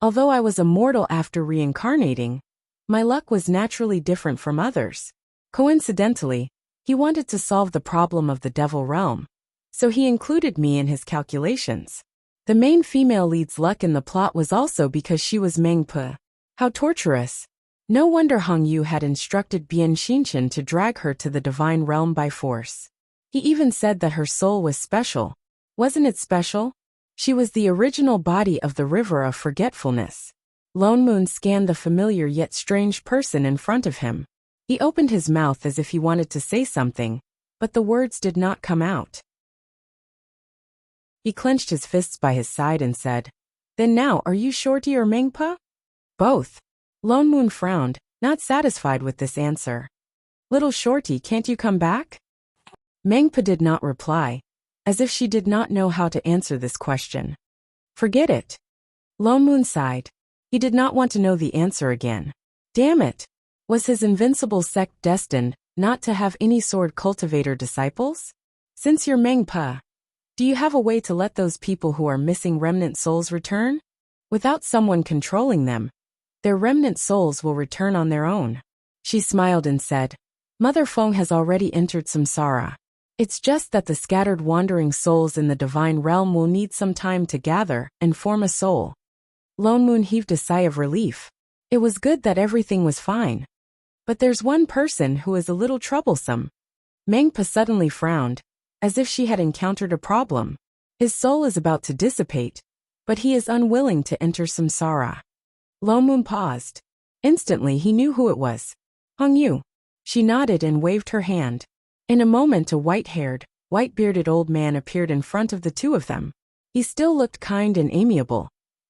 Although I was immortal after reincarnating, my luck was naturally different from others. Coincidentally, he wanted to solve the problem of the devil realm, so he included me in his calculations. The main female lead's luck in the plot was also because she was Mengpa. How torturous. No wonder Hong Yu had instructed Bian Xinchen to drag her to the divine realm by force. He even said that her soul was special. Wasn't it special? She was the original body of the river of forgetfulness. Lone Moon scanned the familiar yet strange person in front of him. He opened his mouth as if he wanted to say something, but the words did not come out. He clenched his fists by his side and said, Then now, are you Shorty or Mengpa? Both. Lone Moon frowned, not satisfied with this answer. Little Shorty, can't you come back? Mengpa did not reply, as if she did not know how to answer this question. Forget it. Lone Moon sighed. He did not want to know the answer again. Damn it. Was his invincible sect destined not to have any sword cultivator disciples? Since you're Mengpa, do you have a way to let those people who are missing remnant souls return? Without someone controlling them, their remnant souls will return on their own. She smiled and said, Mother Feng has already entered samsara. It's just that the scattered wandering souls in the divine realm will need some time to gather and form a soul. Lone Moon heaved a sigh of relief. It was good that everything was fine. But there's one person who is a little troublesome. Mengpa suddenly frowned, as if she had encountered a problem. His soul is about to dissipate, but he is unwilling to enter samsara. Lone Moon paused. Instantly he knew who it was. Hong Yu. She nodded and waved her hand. In a moment a white-haired, white-bearded old man appeared in front of the two of them. He still looked kind and amiable,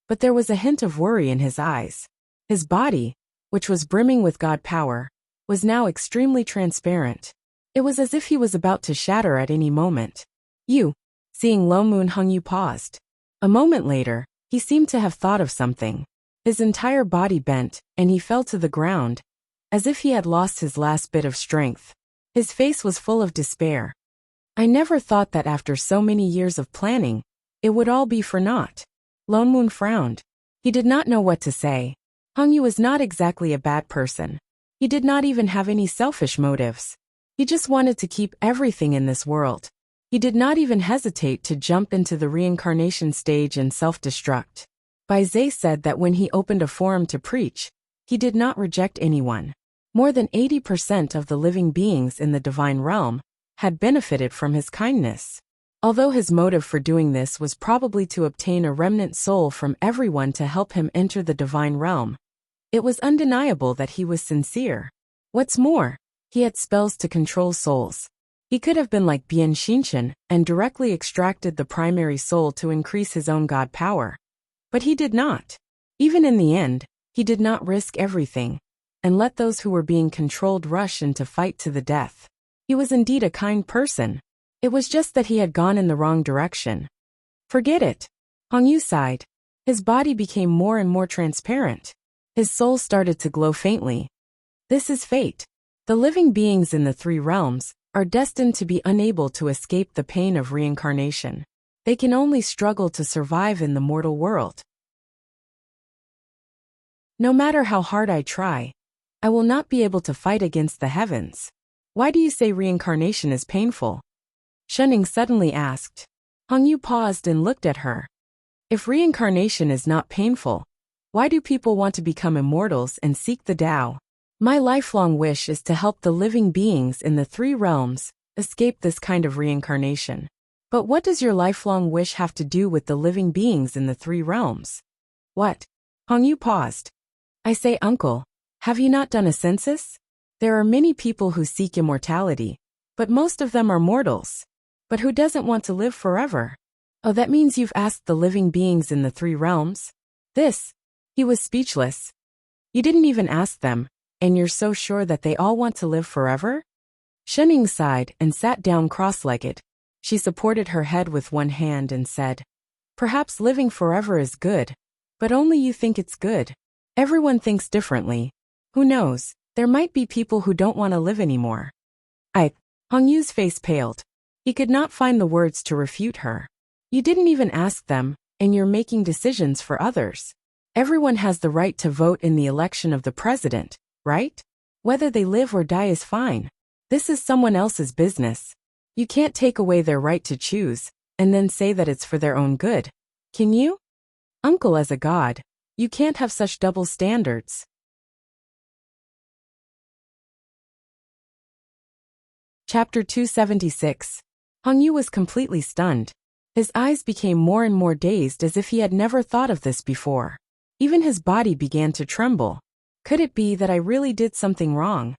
but there was a hint of worry in his eyes. His body, which was brimming with God power, was now extremely transparent. It was as if he was about to shatter at any moment. You. Seeing Lo Moon, Hongyu paused. A moment later, he seemed to have thought of something. His entire body bent, and he fell to the ground, as if he had lost his last bit of strength. His face was full of despair. I never thought that after so many years of planning, it would all be for naught. Lo Moon frowned. He did not know what to say. Hongyu was not exactly a bad person. He did not even have any selfish motives. He just wanted to keep everything in this world. He did not even hesitate to jump into the reincarnation stage and self-destruct. Bai Zhe said that when he opened a forum to preach, he did not reject anyone. More than 80% of the living beings in the divine realm had benefited from his kindness. Although his motive for doing this was probably to obtain a remnant soul from everyone to help him enter the divine realm, it was undeniable that he was sincere. What's more, he had spells to control souls. He could have been like Bian Xinchen and directly extracted the primary soul to increase his own god power. But he did not. Even in the end, he did not risk everything and let those who were being controlled rush into fight to the death. He was indeed a kind person. It was just that he had gone in the wrong direction. Forget it. Hongyu sighed. His body became more and more transparent. His soul started to glow faintly. This is fate. The living beings in the three realms are destined to be unable to escape the pain of reincarnation. They can only struggle to survive in the mortal world. No matter how hard I try, I will not be able to fight against the heavens. Why do you say reincarnation is painful? Shenning suddenly asked. Hongyu paused and looked at her. If reincarnation is not painful, why do people want to become immortals and seek the Tao? My lifelong wish is to help the living beings in the three realms escape this kind of reincarnation. But what does your lifelong wish have to do with the living beings in the three realms? What? Hongyu paused. I say, uncle, have you not done a census? There are many people who seek immortality, but most of them are mortals. But who doesn't want to live forever? Oh, that means you've asked the living beings in the three realms? He was speechless. You didn't even ask them, and you're so sure that they all want to live forever? Shenning sighed and sat down cross-legged. She supported her head with one hand and said, perhaps living forever is good, but only you think it's good. Everyone thinks differently. Who knows, there might be people who don't want to live anymore. Hongyu's face paled. He could not find the words to refute her. You didn't even ask them, and you're making decisions for others. Everyone has the right to vote in the election of the president, right? Whether they live or die is fine. This is someone else's business. You can't take away their right to choose, and then say that it's for their own good. Can you? Uncle, as a god, you can't have such double standards. Chapter 276. Hongyu was completely stunned. His eyes became more and more dazed as if he had never thought of this before. Even his body began to tremble. Could it be that I really did something wrong?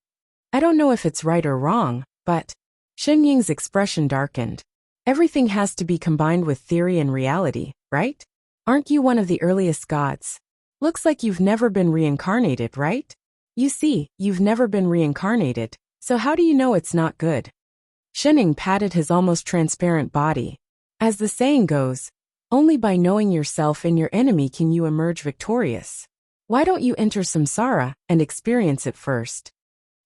I don't know if it's right or wrong, but... Shen Ying's expression darkened. Everything has to be combined with theory and reality, right? Aren't you one of the earliest gods? Looks like you've never been reincarnated, right? You see, you've never been reincarnated, so how do you know it's not good? Shen Ying patted his almost transparent body. As the saying goes, only by knowing yourself and your enemy can you emerge victorious. Why don't you enter samsara and experience it first?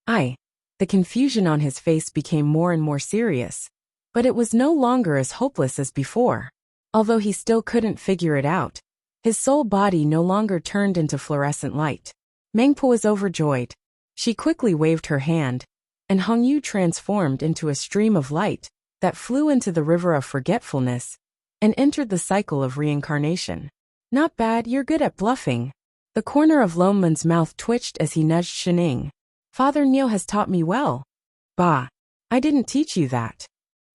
The confusion on his face became more and more serious, but it was no longer as hopeless as before. Although he still couldn't figure it out, his soul body no longer turned into fluorescent light. Mengpo was overjoyed. She quickly waved her hand, and Hongyu transformed into a stream of light that flew into the river of forgetfulness and entered the cycle of reincarnation. Not bad, you're good at bluffing. The corner of Lo Mun's mouth twitched as he nudged Shen Ying. Father Niu has taught me well. Bah, I didn't teach you that.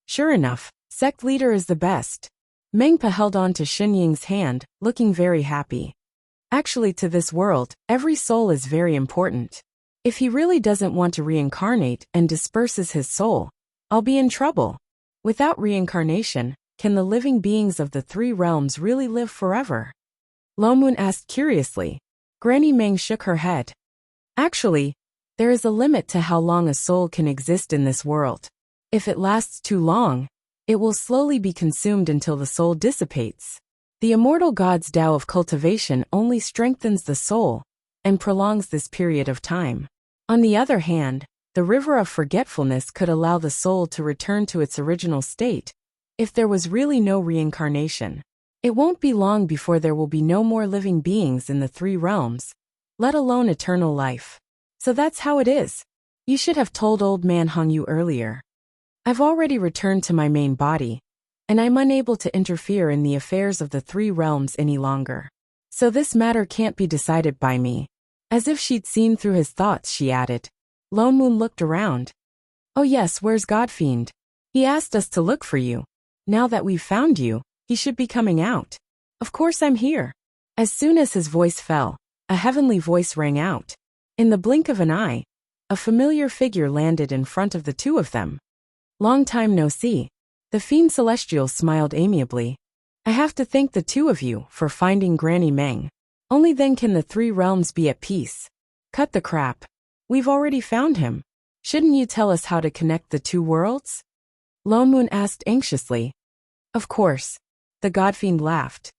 Sure enough, sect leader is the best. Mengpa held on to Shen Ying's hand, looking very happy. Actually, to this world, every soul is very important. If he really doesn't want to reincarnate and disperses his soul, I'll be in trouble. Without reincarnation, can the living beings of the three realms really live forever? Lo Moon asked curiously. Granny Meng shook her head. Actually, there is a limit to how long a soul can exist in this world. If it lasts too long, It will slowly be consumed until the soul dissipates. The immortal God's Tao of cultivation only strengthens the soul and prolongs this period of time. On the other hand, the river of forgetfulness could allow the soul to return to its original state if there was really no reincarnation. It won't be long before there will be no more living beings in the three realms, let alone eternal life. So that's how it is. You should have told old man Hong Yu earlier. I've already returned to my main body, and I'm unable to interfere in the affairs of the three realms any longer. So this matter can't be decided by me. As if she'd seen through his thoughts, she added. Lone Moon looked around. Oh yes, where's Godfiend? He asked us to look for you. Now that we've found you, he should be coming out. Of course I'm here. As soon as his voice fell, a heavenly voice rang out. In the blink of an eye, a familiar figure landed in front of the two of them. Long time no see. The fiend celestial smiled amiably. I have to thank the two of you for finding Granny Meng. Only then can the three realms be at peace. Cut the crap. We've already found him. Shouldn't you tell us how to connect the two worlds? Lone Moon asked anxiously. Of course. The Godfiend laughed.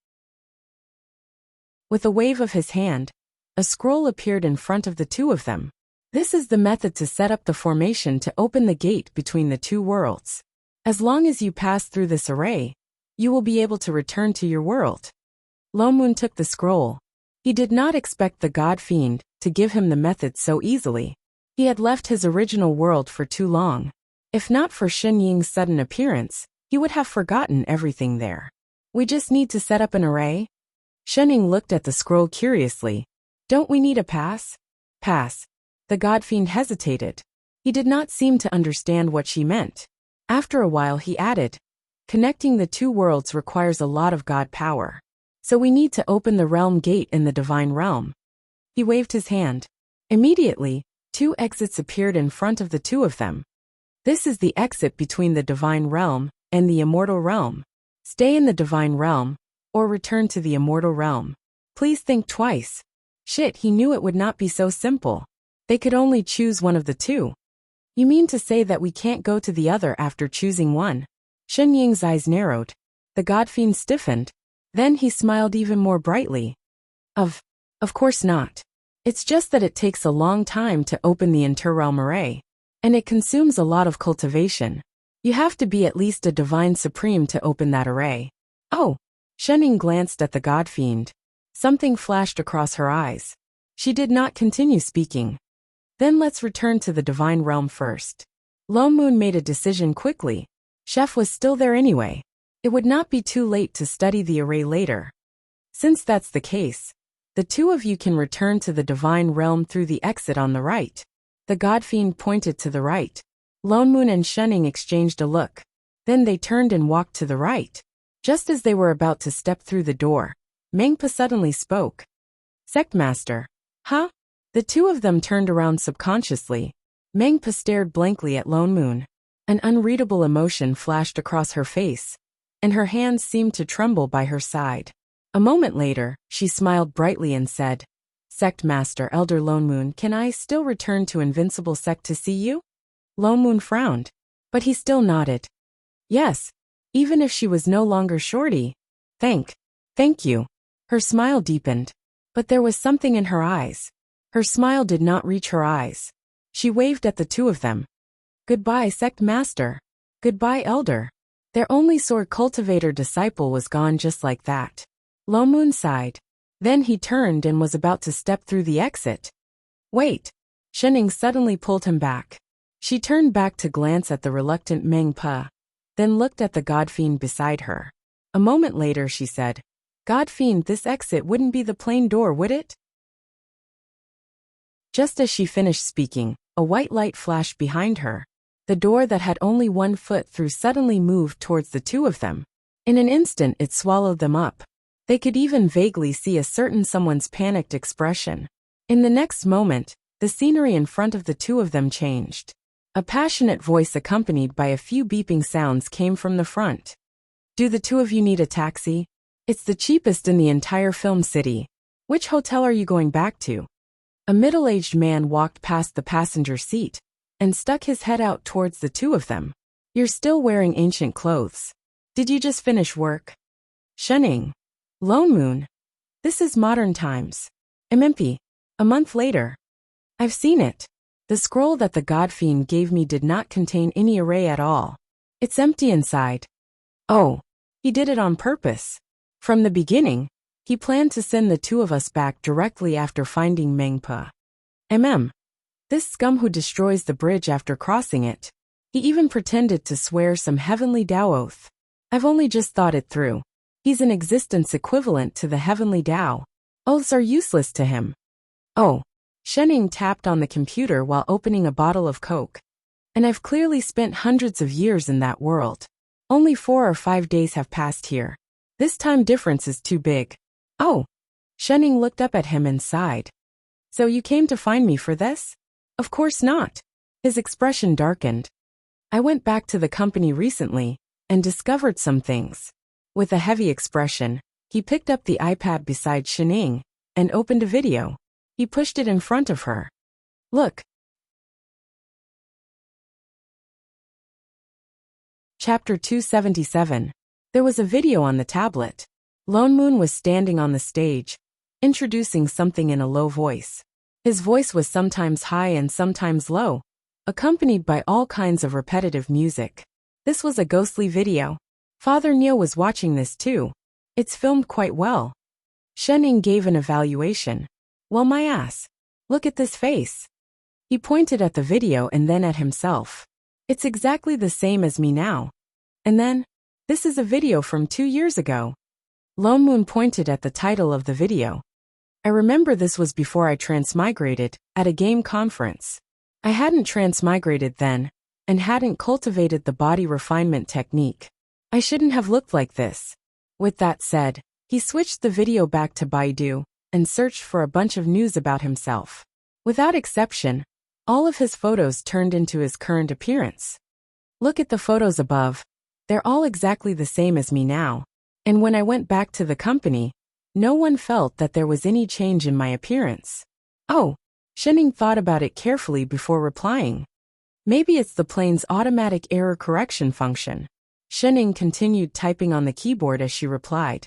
With a wave of his hand, a scroll appeared in front of the two of them. This is the method to set up the formation to open the gate between the two worlds. As long as you pass through this array, you will be able to return to your world. Lone Moon took the scroll. He did not expect the Godfiend to give him the method so easily. He had left his original world for too long. If not for Shen Ying's sudden appearance, he would have forgotten everything there. We just need to set up an array? Shen Ying looked at the scroll curiously. Don't we need a pass? Pass. The Godfiend hesitated. He did not seem to understand what she meant. After a while he added, connecting the two worlds requires a lot of God power. So we need to open the realm gate in the divine realm. He waved his hand. Immediately, two exits appeared in front of the two of them. This is the exit between the divine realm and the immortal realm. Stay in the divine realm, or return to the immortal realm. Please think twice. Shit, he knew it would not be so simple. They could only choose one of the two. You mean to say that we can't go to the other after choosing one? Shen Ying's eyes narrowed. The Godfiend stiffened. Then he smiled even more brightly. Of course not. It's just that it takes a long time to open the interrealm array. And it consumes a lot of cultivation. You have to be at least a divine supreme to open that array. Oh! Shen Ying glanced at the Godfiend. Something flashed across her eyes. She did not continue speaking. Then let's return to the divine realm first. Lone Moon made a decision quickly. Chef was still there anyway. It would not be too late to study the array later. Since that's the case, the two of you can return to the divine realm through the exit on the right. The Godfiend pointed to the right. Lone Moon and Shen Ying exchanged a look. Then they turned and walked to the right. Just as they were about to step through the door, Mengpa suddenly spoke. Sectmaster. Huh? The two of them turned around subconsciously. Mengpa stared blankly at Lone Moon. An unreadable emotion flashed across her face, and her hands seemed to tremble by her side. A moment later, she smiled brightly and said, Sectmaster Elder Lone Moon, can I still return to Invincible Sect to see you? Lone Moon frowned, but he still nodded. Yes, even if she was no longer Shorty. Thank you. Her smile deepened, but there was something in her eyes. Her smile did not reach her eyes. She waved at the two of them. Goodbye, Sect Master. Goodbye, Elder. Their only sword cultivator disciple was gone just like that. Lone Moon sighed. Then he turned and was about to step through the exit. Wait. Shen Ying suddenly pulled him back. She turned back to glance at the reluctant Mengpa, then looked at the Godfiend beside her. A moment later she said, Godfiend, this exit wouldn't be the plain door, would it? Just as she finished speaking, a white light flashed behind her. The door that had only 1 foot through suddenly moved towards the two of them. In an instant it swallowed them up. They could even vaguely see a certain someone's panicked expression. In the next moment, the scenery in front of the two of them changed. A passionate voice accompanied by a few beeping sounds came from the front. Do the two of you need a taxi? It's the cheapest in the entire film city. Which hotel are you going back to? A middle-aged man walked past the passenger seat and stuck his head out towards the two of them. You're still wearing ancient clothes. Did you just finish work? Shenning. Lone Moon. This is modern times. MMP. A month later. I've seen it. The scroll that the god fiend gave me did not contain any array at all. It's empty inside. Oh. He did it on purpose. From the beginning, he planned to send the two of us back directly after finding Mengpa. This scum who destroys the bridge after crossing it. He even pretended to swear some heavenly Tao oath. I've only just thought it through. He's an existence equivalent to the heavenly Tao. Oaths are useless to him. Oh. Shenning tapped on the computer while opening a bottle of Coke. And I've clearly spent hundreds of years in that world. Only 4 or 5 days have passed here. This time difference is too big. Oh. Shenning looked up at him and sighed. So you came to find me for this? Of course not. His expression darkened. I went back to the company recently and discovered some things. With a heavy expression, he picked up the iPad beside Shenning and opened a video. He pushed it in front of her. Look. Chapter 277. There was a video on the tablet. Lone Moon was standing on the stage, introducing something in a low voice. His voice was sometimes high and sometimes low, accompanied by all kinds of repetitive music. This was a ghostly video. Father Neo was watching this too. It's filmed quite well. Shenning gave an evaluation. Well, my ass. Look at this face. He pointed at the video and then at himself. It's exactly the same as me now. And then, this is a video from 2 years ago. Lone Moon pointed at the title of the video. I remember this was before I transmigrated, at a game conference. I hadn't transmigrated then, and hadn't cultivated the body refinement technique. I shouldn't have looked like this. With that said, he switched the video back to Baidu, and searched for a bunch of news about himself. Without exception, all of his photos turned into his current appearance. Look at the photos above. They're all exactly the same as me now. And when I went back to the company, no one felt that there was any change in my appearance. Oh. Shenning thought about it carefully before replying. Maybe it's the plane's automatic error correction function. Shenning continued typing on the keyboard as she replied.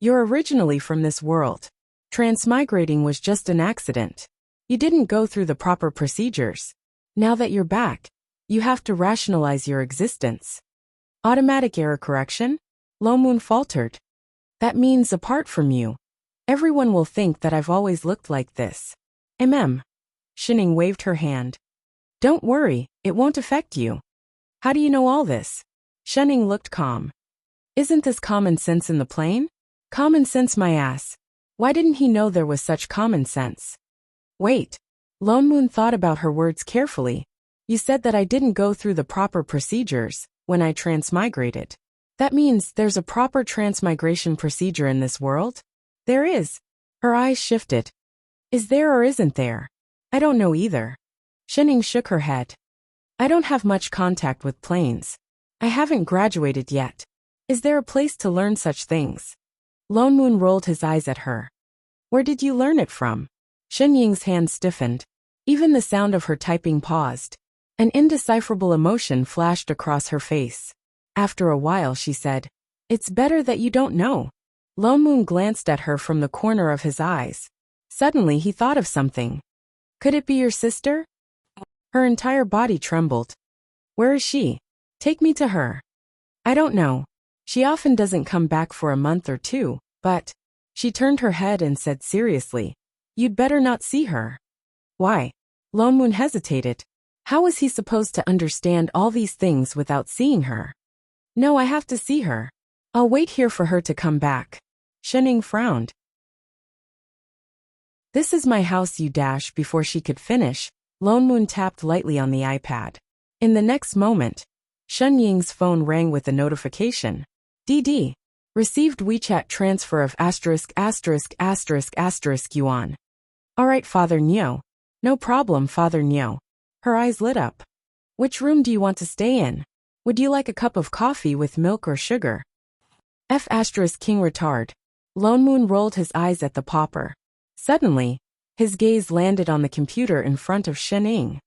You're originally from this world. Transmigrating was just an accident. You didn't go through the proper procedures. Now that you're back, you have to rationalize your existence. Automatic error correction? Lone Moon faltered. That means apart from you, everyone will think that I've always looked like this. Shenning waved her hand. Don't worry, it won't affect you. How do you know all this? Shenning looked calm. Isn't this common sense in the plane? Common sense my ass. Why didn't he know there was such common sense? Wait. Lone Moon thought about her words carefully. You said that I didn't go through the proper procedures when I transmigrated. That means there's a proper transmigration procedure in this world? There is. Her eyes shifted. Is there or isn't there? I don't know either. Shenning shook her head. I don't have much contact with planes. I haven't graduated yet. Is there a place to learn such things? Lone Moon rolled his eyes at her. Where did you learn it from? Shenying's hand stiffened. Even the sound of her typing paused. An indecipherable emotion flashed across her face. After a while she said, It's better that you don't know. Lone Moon glanced at her from the corner of his eyes. Suddenly he thought of something. Could it be your sister? Her entire body trembled. Where is she? Take me to her. I don't know. She often doesn't come back for a month or two, but... She turned her head and said seriously, You'd better not see her. Why? Lone Moon hesitated. How was he supposed to understand all these things without seeing her? No, I have to see her. I'll wait here for her to come back. Shenning frowned. This is my house you dash. Before she could finish, Lone Moon tapped lightly on the iPad. In the next moment, Shenying's phone rang with a notification. DD. Received WeChat transfer of ****** yuan. Alright Father Neo. No problem Father Neo. Her eyes lit up. Which room do you want to stay in? Would you like a cup of coffee with milk or sugar? King retard. Lone Moon rolled his eyes at the pauper. Suddenly, his gaze landed on the computer in front of Shenying.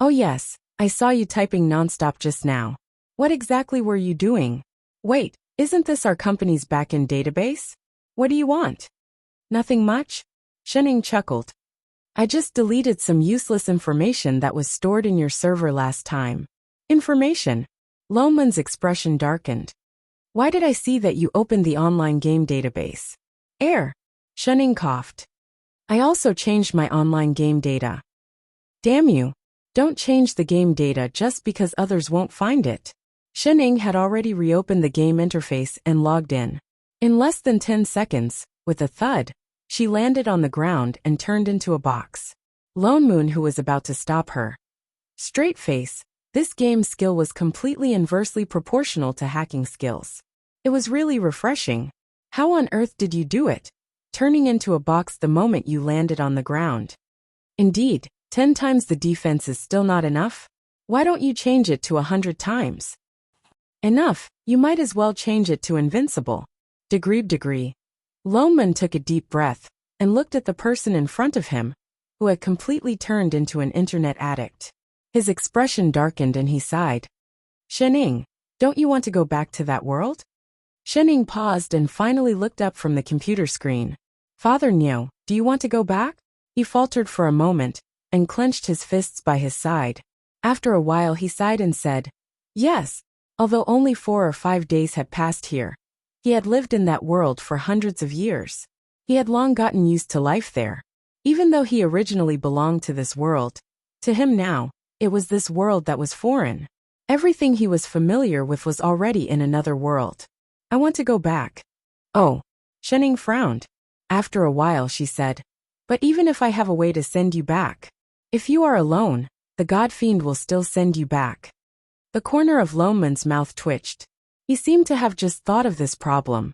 Oh yes, I saw you typing nonstop just now. What exactly were you doing? Wait, isn't this our company's back-end database? What do you want? Nothing much? Shenning chuckled. I just deleted some useless information that was stored in your server last time. Information? Loman's expression darkened. Why did I see that you opened the online game database? Shenning coughed. I also changed my online game data. Damn you. Don't change the game data just because others won't find it. Shenning had already reopened the game interface and logged in. In less than 10 seconds, with a thud, she landed on the ground and turned into a box. Lone Moon, who was about to stop her. Straight face, this game skill was completely inversely proportional to hacking skills. It was really refreshing. How on earth did you do it? Turning into a box the moment you landed on the ground. Indeed, 10 times the defense is still not enough? Why don't you change it to 100 times? Enough, you might as well change it to invincible. Degree. Loman took a deep breath and looked at the person in front of him, who had completely turned into an internet addict. His expression darkened and he sighed. Shenning, don't you want to go back to that world? Shenning paused and finally looked up from the computer screen. Father Nyo, do you want to go back? He faltered for a moment and clenched his fists by his side. After a while he sighed and said, yes, although only 4 or 5 days had passed here. He had lived in that world for hundreds of years. He had long gotten used to life there. Even though he originally belonged to this world, to him now, it was this world that was foreign. Everything he was familiar with was already in another world. I want to go back. Oh. Shenning frowned. After a while she said, but even if I have a way to send you back, if you are alone, the God Fiend will still send you back. The corner of Loman's mouth twitched. He seemed to have just thought of this problem.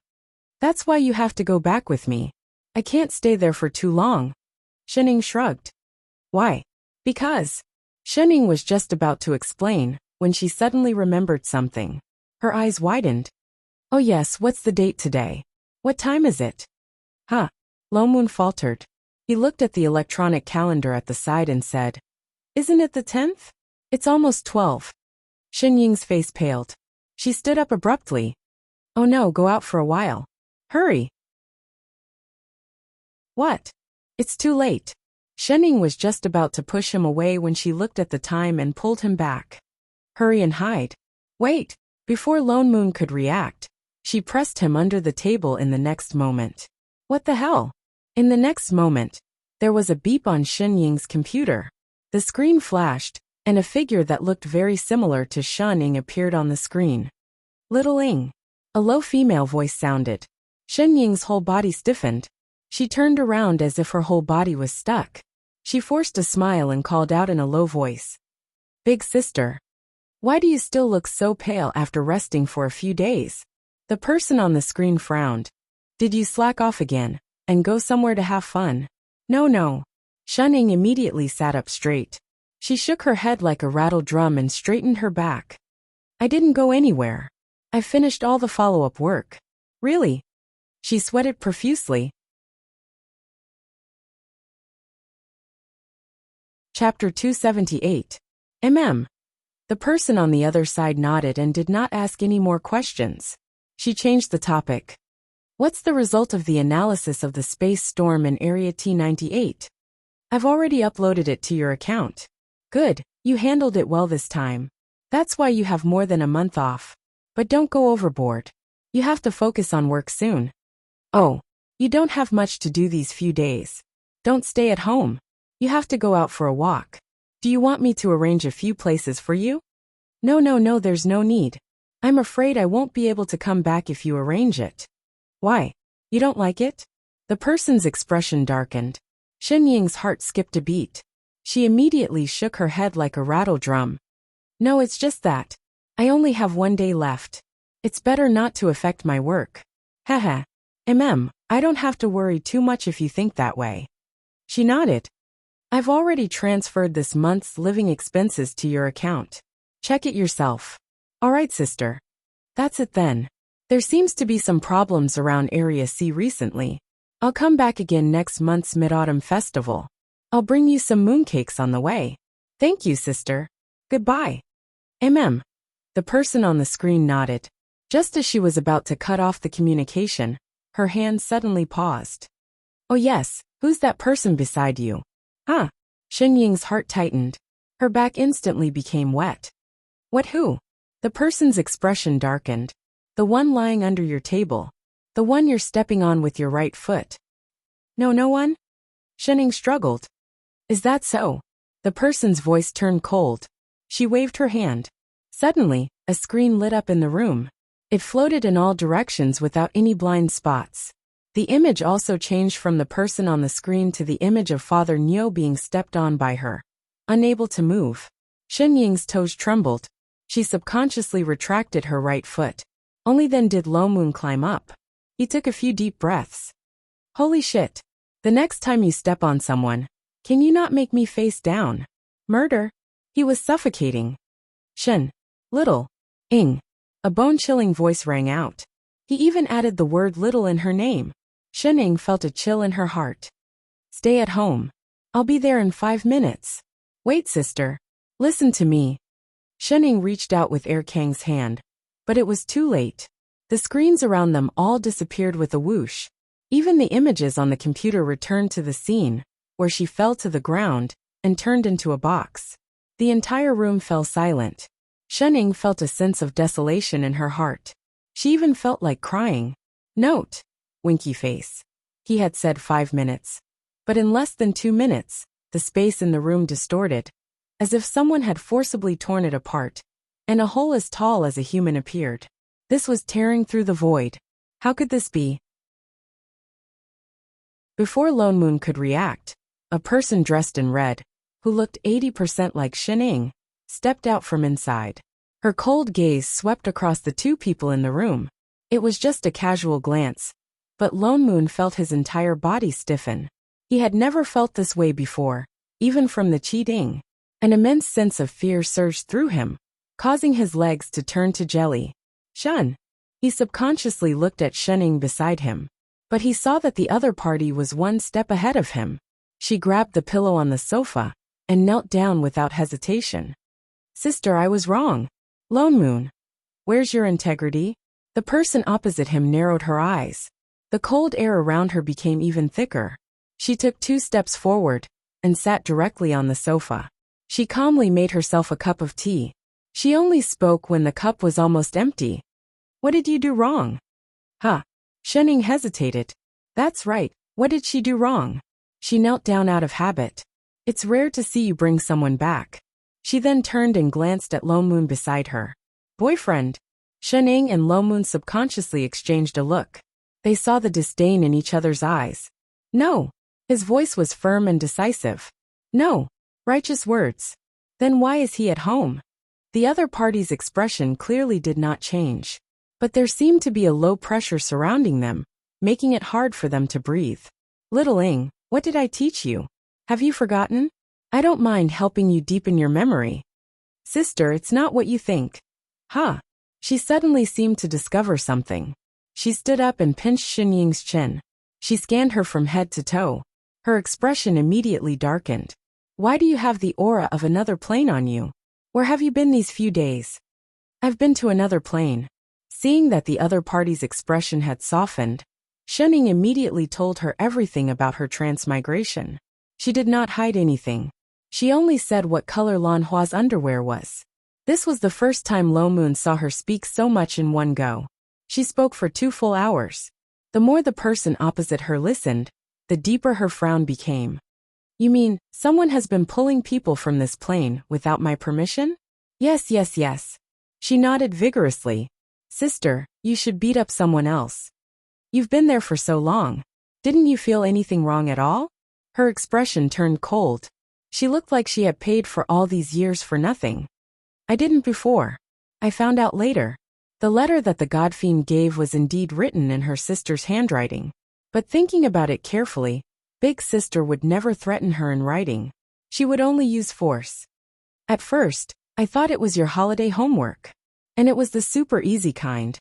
That's why you have to go back with me. I can't stay there for too long. Shenning shrugged. Why? Because. Shenning was just about to explain when she suddenly remembered something. Her eyes widened. Oh yes, what's the date today? What time is it? Huh. Lomun faltered. He looked at the electronic calendar at the side and said, isn't it the 10th? It's almost 12. Shenying's face paled. She stood up abruptly. Oh no, go out for a while. Hurry. What? It's too late. Shenying was just about to push him away when she looked at the time and pulled him back. Hurry and hide. Wait. Before Lone Moon could react, she pressed him under the table in the next moment. What the hell? In the next moment, there was a beep on Shenying's computer. The screen flashed, and a figure that looked very similar to Shenying appeared on the screen. Little Ing. A low female voice sounded. Shenying's whole body stiffened. She turned around as if her whole body was stuck. She forced a smile and called out in a low voice. Big sister. Why do you still look so pale after resting for a few days? The person on the screen frowned. Did you slack off again and go somewhere to have fun? No. Shenying immediately sat up straight. She shook her head like a rattled drum and straightened her back. I didn't go anywhere. I finished all the follow-up work. Really? She sweated profusely. Chapter 278. The person on the other side nodded and did not ask any more questions. She changed the topic. What's the result of the analysis of the space storm in Area T98? I've already uploaded it to your account. Good, you handled it well this time. That's why you have more than a month off. But don't go overboard. You have to focus on work soon. Oh, you don't have much to do these few days. Don't stay at home. You have to go out for a walk. Do you want me to arrange a few places for you? No, there's no need. I'm afraid I won't be able to come back if you arrange it. Why? You don't like it? The person's expression darkened. Shenying's heart skipped a beat. She immediately shook her head like a rattle drum. No, it's just that. I only have 1 day left. It's better not to affect my work. Haha. I don't have to worry too much if you think that way. She nodded. I've already transferred this month's living expenses to your account. Check it yourself. All right, sister. That's it then. There seems to be some problems around Area C recently. I'll come back again next month's Mid-Autumn Festival. I'll bring you some mooncakes on the way. Thank you, sister. Goodbye. The The person on the screen nodded. Just as she was about to cut off the communication, her hand suddenly paused. Oh yes, who's that person beside you? Huh? Xinying's heart tightened. Her back instantly became wet. What who? The person's expression darkened. The one lying under your table. The one you're stepping on with your right foot. No one? Xinying struggled. Is that so? The person's voice turned cold. She waved her hand. Suddenly, a screen lit up in the room. It floated in all directions without any blind spots. The image also changed from the person on the screen to the image of Father Niu being stepped on by her. Unable to move. Xinying's toes trembled. She subconsciously retracted her right foot. Only then did Lo Moon climb up. He took a few deep breaths. Holy shit. The next time you step on someone, can you not make me face down? Murder? He was suffocating. Shen. Little. Ing. A bone-chilling voice rang out. He even added the word little in her name. Xinying felt a chill in her heart. Stay at home. I'll be there in 5 minutes. Wait, sister. Listen to me. Xinying reached out with Kang's hand. But it was too late. The screens around them all disappeared with a whoosh. Even the images on the computer returned to the scene, where she fell to the ground, and turned into a box. The entire room fell silent. Xinying felt a sense of desolation in her heart. She even felt like crying. Note. Winky face. He had said 5 minutes. But in less than 2 minutes, the space in the room distorted, as if someone had forcibly torn it apart, and a hole as tall as a human appeared. This was tearing through the void. How could this be? Before Lone Moon could react, a person dressed in red, who looked 80% like Xinying, stepped out from inside. Her cold gaze swept across the two people in the room. It was just a casual glance, but Lone Moon felt his entire body stiffen. He had never felt this way before, even from the cheating. An immense sense of fear surged through him, causing his legs to turn to jelly. Shun. He subconsciously looked at Xinying beside him, but he saw that the other party was one step ahead of him. She grabbed the pillow on the sofa and knelt down without hesitation. Sister, I was wrong. Lone Moon. Where's your integrity? The person opposite him narrowed her eyes. The cold air around her became even thicker. She took 2 steps forward and sat directly on the sofa. She calmly made herself a cup of tea. She only spoke when the cup was almost empty. What did you do wrong? Huh. Xinying hesitated. That's right. What did she do wrong? She knelt down out of habit. It's rare to see you bring someone back. She then turned and glanced at Lone Moon beside her. Boyfriend. Xinying and Lone Moon subconsciously exchanged a look. They saw the disdain in each other's eyes. No. His voice was firm and decisive. No. Righteous words. Then why is he at home? The other party's expression clearly did not change. But there seemed to be a low pressure surrounding them, making it hard for them to breathe. Little Ing, what did I teach you? Have you forgotten? I don't mind helping you deepen your memory. Sister, it's not what you think. Huh. She suddenly seemed to discover something. She stood up and pinched Xinying's chin. She scanned her from head to toe. Her expression immediately darkened. Why do you have the aura of another plane on you? Where have you been these few days? I've been to another plane. Seeing that the other party's expression had softened, Xinying immediately told her everything about her transmigration. She did not hide anything. She only said what color Lan Hua's underwear was. This was the first time Lo Moon saw her speak so much in one go. She spoke for 2 full hours. The more the person opposite her listened, the deeper her frown became. You mean, someone has been pulling people from this plane without my permission? Yes. She nodded vigorously. Sister, you should beat up someone else. You've been there for so long. Didn't you feel anything wrong at all? Her expression turned cold. She looked like she had paid for all these years for nothing. I didn't before. I found out later. The letter that the Godfiend gave was indeed written in her sister's handwriting. But thinking about it carefully, Big Sister would never threaten her in writing. She would only use force. At first, I thought it was your holiday homework. And it was the super easy kind.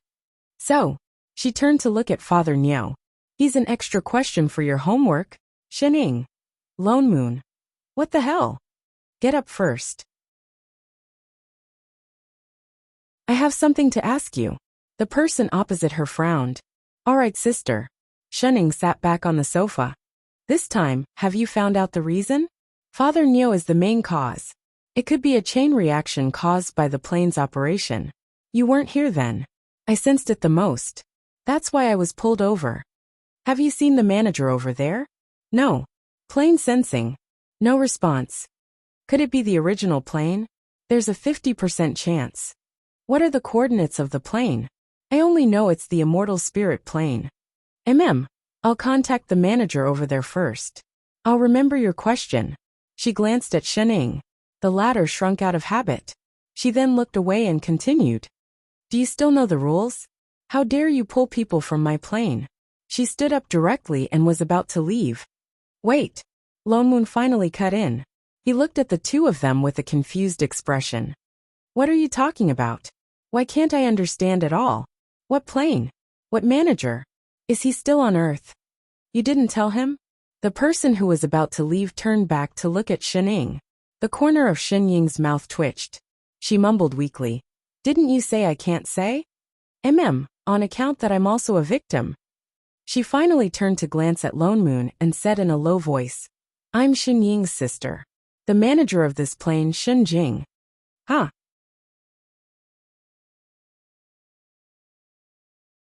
So, she turned to look at Father Niu. He's an extra question for your homework. Xinying. Lone Moon. What the hell? Get up first. I have something to ask you. The person opposite her frowned. All right, sister. Shenning sat back on the sofa. This time, have you found out the reason? Father Neo is the main cause. It could be a chain reaction caused by the plane's operation. You weren't here then. I sensed it the most. That's why I was pulled over. Have you seen the manager over there? No. Plane sensing. No response. Could it be the original plane? There's a 50% chance. What are the coordinates of the plane? I only know it's the immortal spirit plane. I'll contact the manager over there first. I'll remember your question. She glanced at Shenning. The latter shrunk out of habit. She then looked away and continued. Do you still know the rules? How dare you pull people from my plane? She stood up directly and was about to leave. Wait. Lone Moon finally cut in. He looked at the two of them with a confused expression. What are you talking about? Why can't I understand at all? What plane? What manager? Is he still on Earth? You didn't tell him? The person who was about to leave turned back to look at Shenning. The corner of Shenying's mouth twitched. She mumbled weakly. Didn't you say I can't say? On account that I'm also a victim. She finally turned to glance at Lone Moon and said in a low voice, I'm Shenying's sister. The manager of this plane, Shenjing. Huh?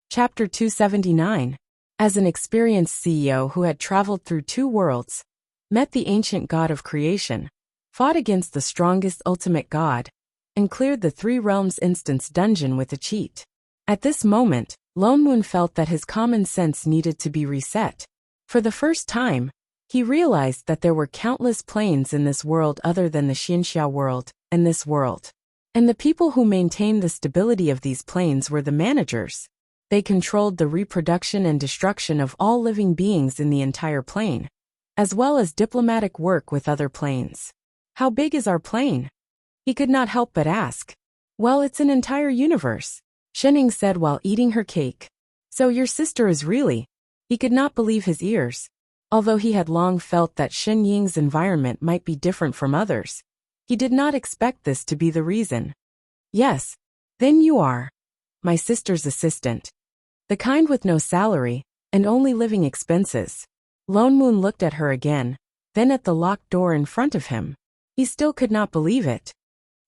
Chapter 279. As an experienced CEO who had traveled through 2 worlds, met the ancient god of creation, fought against the strongest ultimate god, and cleared the 3 realms instance dungeon with a cheat. At this moment, Lone Moon felt that his common sense needed to be reset. For the first time, he realized that there were countless planes in this world other than the Xianxia world and this world. And the people who maintained the stability of these planes were the managers. They controlled the reproduction and destruction of all living beings in the entire plane, as well as diplomatic work with other planes. How big is our plane? He could not help but ask. Well, it's an entire universe, Shenning said while eating her cake. So your sister is really... He could not believe his ears. Although he had long felt that Shen Ying's environment might be different from others, he did not expect this to be the reason. Yes. Then you are. My sister's assistant. The kind with no salary, and only living expenses. Lone Moon looked at her again, then at the locked door in front of him. He still could not believe it.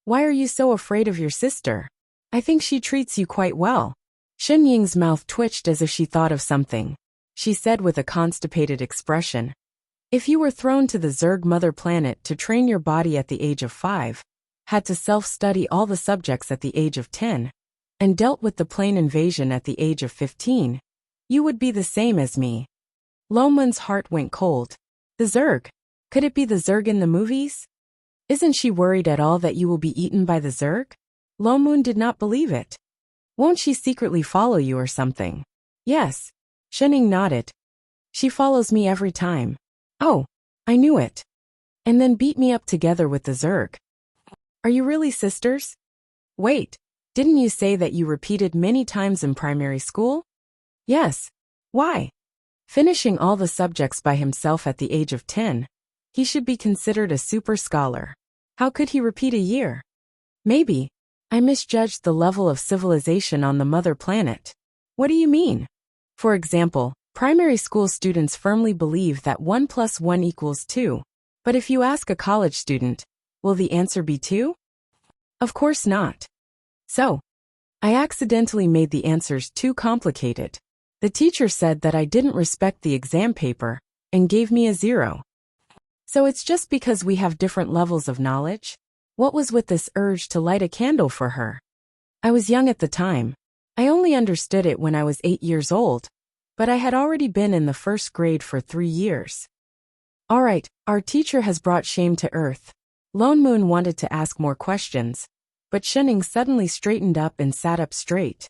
Why are you so afraid of your sister? I think she treats you quite well. Shen Ying's mouth twitched as if she thought of something. She said with a constipated expression. If you were thrown to the Zerg mother planet to train your body at the age of 5, had to self-study all the subjects at the age of 10, and dealt with the plane invasion at the age of 15, you would be the same as me. Lone Moon's heart went cold. The Zerg? Could it be the Zerg in the movies? Isn't she worried at all that you will be eaten by the Zerg? Lone Moon did not believe it. Won't she secretly follow you or something? Yes. Shenning nodded. She follows me every time. Oh, I knew it. And then beat me up together with the Zerg. Are you really sisters? Wait, didn't you say that you repeated many times in primary school? Yes. Why? Finishing all the subjects by himself at the age of 10, he should be considered a super scholar. How could he repeat a year? Maybe. I misjudged the level of civilization on the mother planet. What do you mean? For example, primary school students firmly believe that 1 + 1 = 2. But if you ask a college student, will the answer be 2? Of course not. So, I accidentally made the answers too complicated. The teacher said that I didn't respect the exam paper, and gave me a 0. So it's just because we have different levels of knowledge? What was with this urge to light a candle for her? I was young at the time. I only understood it when I was 8 years old, but I had already been in the 1st grade for 3 years. All right, our teacher has brought shame to earth. Lone Moon wanted to ask more questions, but Shenning suddenly straightened up and sat up straight.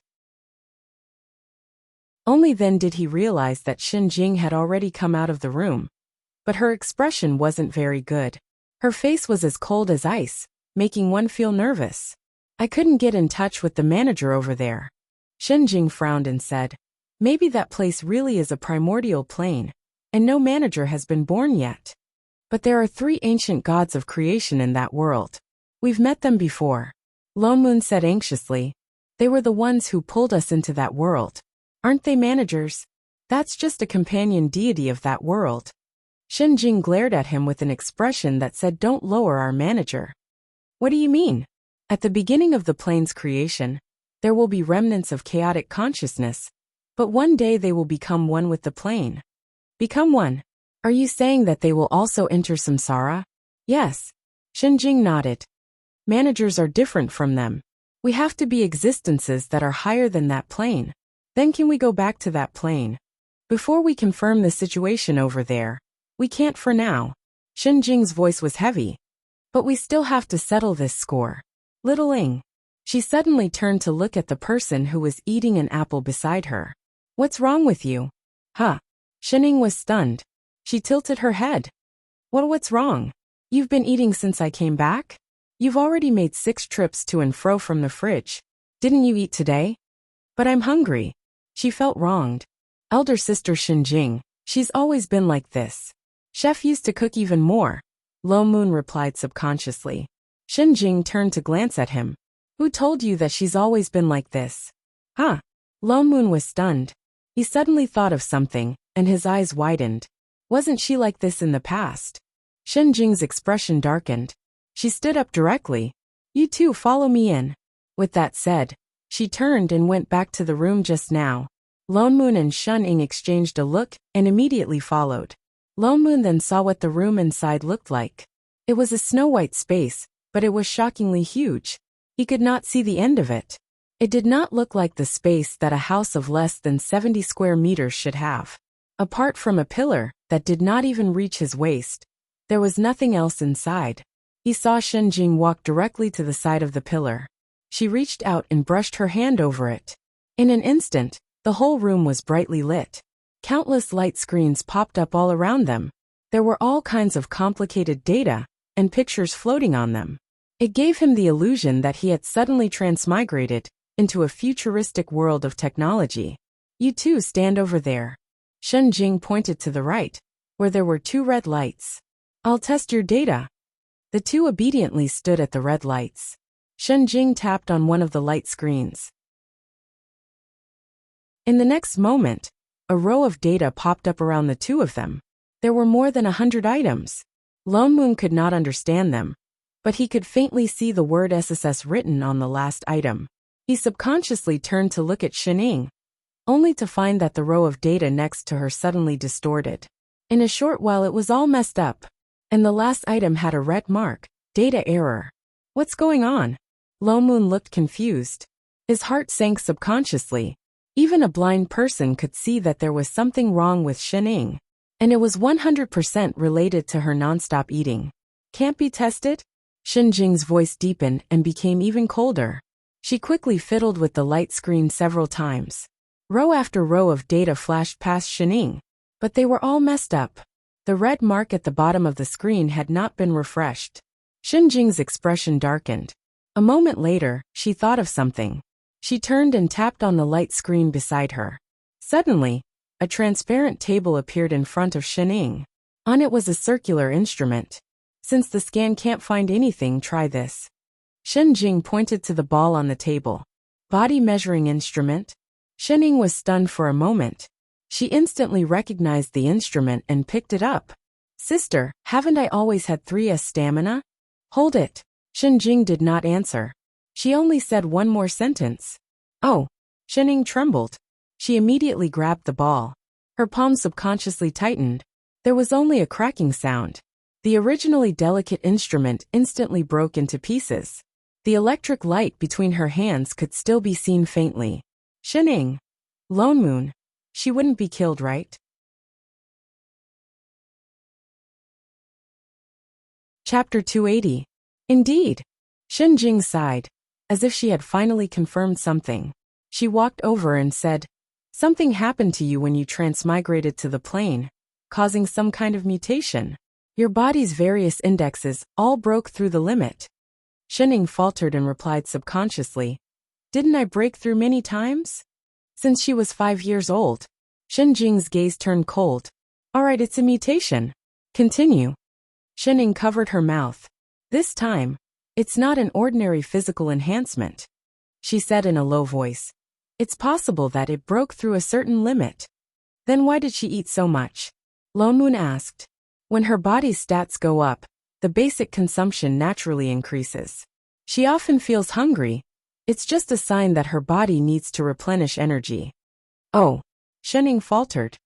Only then did he realize that Shen Jing had already come out of the room. But her expression wasn't very good. Her face was as cold as ice, making one feel nervous. I couldn't get in touch with the manager over there. Shen Jing frowned and said, maybe that place really is a primordial plane, and no manager has been born yet. But there are 3 ancient gods of creation in that world. We've met them before. Lone Moon said anxiously, They were the ones who pulled us into that world. Aren't they managers? That's just a companion deity of that world. Shenjing glared at him with an expression that said, "Don't lower our manager." What do you mean? At the beginning of the plane's creation, there will be remnants of chaotic consciousness, but one day they will become one with the plane. Become one? Are you saying that they will also enter samsara? Yes. Shenjing nodded. Managers are different from them. We have to be existences that are higher than that plane. Then can we go back to that plane? Before we confirm the situation over there, we can't for now. Shenjing's voice was heavy. But we still have to settle this score. Little Ling. She suddenly turned to look at the person who was eating an apple beside her. What's wrong with you? Huh? Shening was stunned. She tilted her head. What's wrong? You've been eating since I came back? You've already made 6 trips to and fro from the fridge. Didn't you eat today? But I'm hungry. She felt wronged. Elder sister Shenjing, she's always been like this. Chef used to cook even more. Lo Moon replied subconsciously. Shenjing turned to glance at him. Who told you that she's always been like this? Huh? Lo Moon was stunned. He suddenly thought of something, and his eyes widened. Wasn't she like this in the past? Shenjing's expression darkened. She stood up directly. You two follow me in. With that said, she turned and went back to the room just now. Lo Moon and Shun Ying exchanged a look and immediately followed. Lo Moon then saw what the room inside looked like. It was a snow-white space, but it was shockingly huge. He could not see the end of it. It did not look like the space that a house of less than 70 square meters should have. Apart from a pillar that did not even reach his waist, there was nothing else inside. He saw Shenjing walk directly to the side of the pillar. She reached out and brushed her hand over it. In an instant, the whole room was brightly lit. Countless light screens popped up all around them. There were all kinds of complicated data and pictures floating on them. It gave him the illusion that he had suddenly transmigrated into a futuristic world of technology. You two stand over there. Shenjing pointed to the right, where there were 2 red lights. I'll test your data. The 2 obediently stood at the red lights. Shenjing tapped on one of the light screens. In the next moment, a row of data popped up around the 2 of them. There were more than 100 items. Lo Moon could not understand them, but he could faintly see the word SSS written on the last item. He subconsciously turned to look at Shening, only to find that the row of data next to her suddenly distorted. In a short while it was all messed up, and the last item had a red mark, data error. What's going on? Lo Moon looked confused. His heart sank subconsciously. Even a blind person could see that there was something wrong with Shening, and it was 100% related to her nonstop eating. Can't be tested? Shenjing's voice deepened and became even colder. She quickly fiddled with the light screen several times. Row after row of data flashed past Shening, but they were all messed up. The red mark at the bottom of the screen had not been refreshed. Shenjing's expression darkened. A moment later, she thought of something. She turned and tapped on the light screen beside her. Suddenly, a transparent table appeared in front of Shening. On it was a circular instrument. Since the scan can't find anything, try this. Shenjing pointed to the ball on the table. Body measuring instrument? Shening was stunned for a moment. She instantly recognized the instrument and picked it up. Sister, haven't I always had 3S stamina? Hold it. Shenjing did not answer. She only said one more sentence. Oh. Shening trembled. She immediately grabbed the ball. Her palm subconsciously tightened. There was only a cracking sound. The originally delicate instrument instantly broke into pieces. The electric light between her hands could still be seen faintly. Shening. Lone Moon. She wouldn't be killed, right? Chapter 280. Indeed. Shenjing sighed, as if she had finally confirmed something. She walked over and said, Something happened to you when you transmigrated to the plane, causing some kind of mutation. Your body's various indexes all broke through the limit. Shening faltered and replied subconsciously, Didn't I break through many times? Since she was 5 years old. Shenjing's gaze turned cold. Alright, it's a mutation. Continue. Shening covered her mouth. This time, it's not an ordinary physical enhancement. she said in a low voice. It's possible that it broke through a certain limit. Then why did she eat so much? Lonmoon asked. When her body's stats go up, the basic consumption naturally increases. She often feels hungry. It's just a sign that her body needs to replenish energy. Oh, Shening faltered.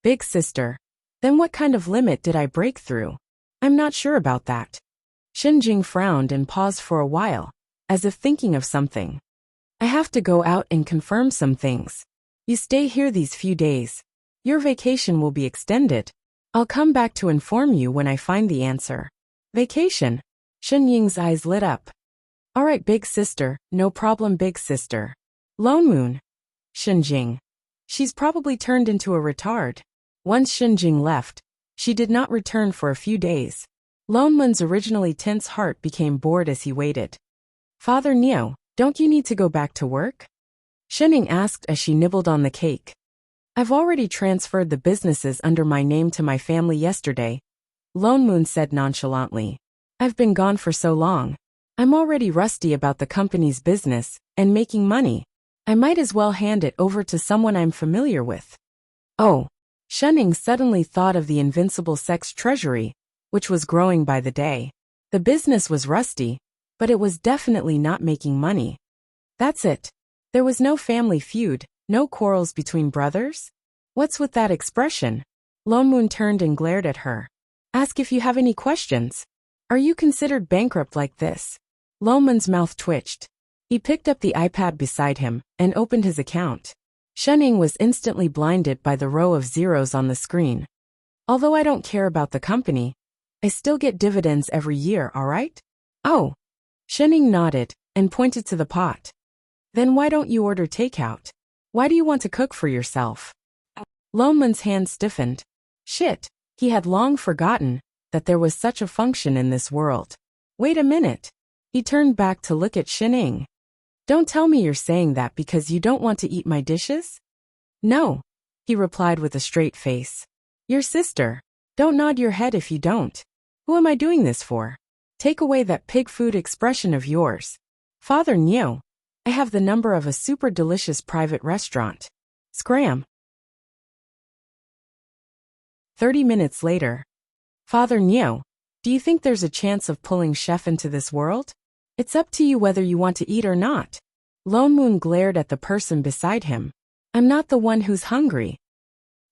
Big sister. Then what kind of limit did I break through? I'm not sure about that. Xinjing frowned and paused for a while, as if thinking of something. I have to go out and confirm some things. You stay here these few days. Your vacation will be extended. I'll come back to inform you when I find the answer. Vacation? Shenying's eyes lit up. All right, big sister, no problem, big sister. Lonmoon. Xinjing. She's probably turned into a retard. Once Xinjing left, she did not return for a few days. Lonmoon's originally tense heart became bored as he waited. Father Neo, don't you need to go back to work? Shening asked as she nibbled on the cake. I've already transferred the businesses under my name to my family yesterday, Lonmoon said nonchalantly. I've been gone for so long. I'm already rusty about the company's business and making money. I might as well hand it over to someone I'm familiar with. Oh. Shening suddenly thought of the invincible sex treasury, which was growing by the day. The business was rusty, but it was definitely not making money. That's it. There was no family feud, no quarrels between brothers? What's with that expression? Lonmoon turned and glared at her. Ask if you have any questions. Are you considered bankrupt like this? Lonmoon's mouth twitched. He picked up the iPad beside him and opened his account. Shening was instantly blinded by the row of zeros on the screen. Although I don't care about the company, I still get dividends every year, all right? Oh. Shening nodded and pointed to the pot. Then why don't you order takeout? Why do you want to cook for yourself? Lonmoon's hand stiffened. Shit, he had long forgotten that there was such a function in this world. Wait a minute. He turned back to look at Shening. Don't tell me you're saying that because you don't want to eat my dishes? No, he replied with a straight face. Your sister. Don't nod your head if you don't. Who am I doing this for? Take away that pig food expression of yours. Father Neo, I have the number of a super delicious private restaurant. Scram. 30 minutes later. Father Neo, do you think there's a chance of pulling Chef into this world? It's up to you whether you want to eat or not. Lonmoon glared at the person beside him. I'm not the one who's hungry.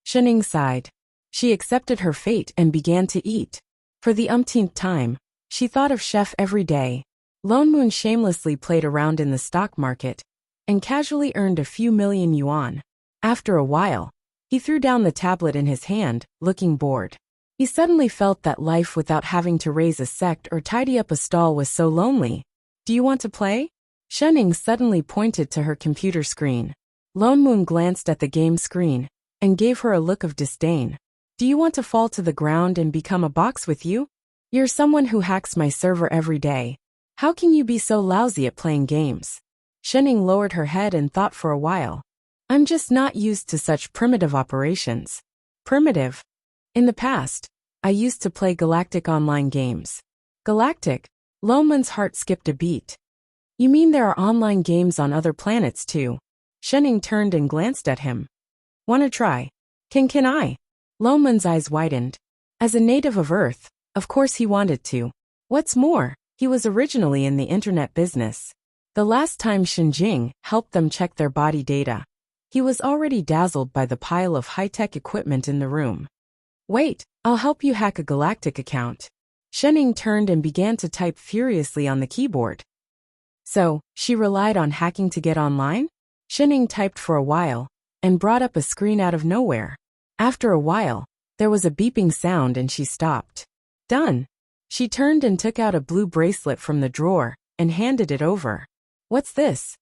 Shening sighed. She accepted her fate and began to eat. For the umpteenth time, she thought of Chef every day. Lonmoon shamelessly played around in the stock market and casually earned a few million yuan. After a while, he threw down the tablet in his hand, looking bored. He suddenly felt that life without having to raise a sect or tidy up a stall was so lonely. Do you want to play? Shening suddenly pointed to her computer screen. Lonmoon glanced at the game screen and gave her a look of disdain. Do you want to fall to the ground and become a box with you? You're someone who hacks my server every day. How can you be so lousy at playing games? Shening lowered her head and thought for a while. I'm just not used to such primitive operations. Primitive? In the past, I used to play galactic online games. Galactic? Lonmoon's heart skipped a beat. You mean there are online games on other planets too? Shening turned and glanced at him. Wanna try? Can I? Lonmoon's eyes widened. As a native of Earth, of course he wanted to. What's more, he was originally in the internet business. The last time Xinjing helped them check their body data, he was already dazzled by the pile of high-tech equipment in the room. Wait, I'll help you hack a galactic account. Shening turned and began to type furiously on the keyboard. So, she relied on hacking to get online? Shening typed for a while and brought up a screen out of nowhere. After a while, there was a beeping sound and she stopped. Done. She turned and took out a blue bracelet from the drawer and handed it over. What's this?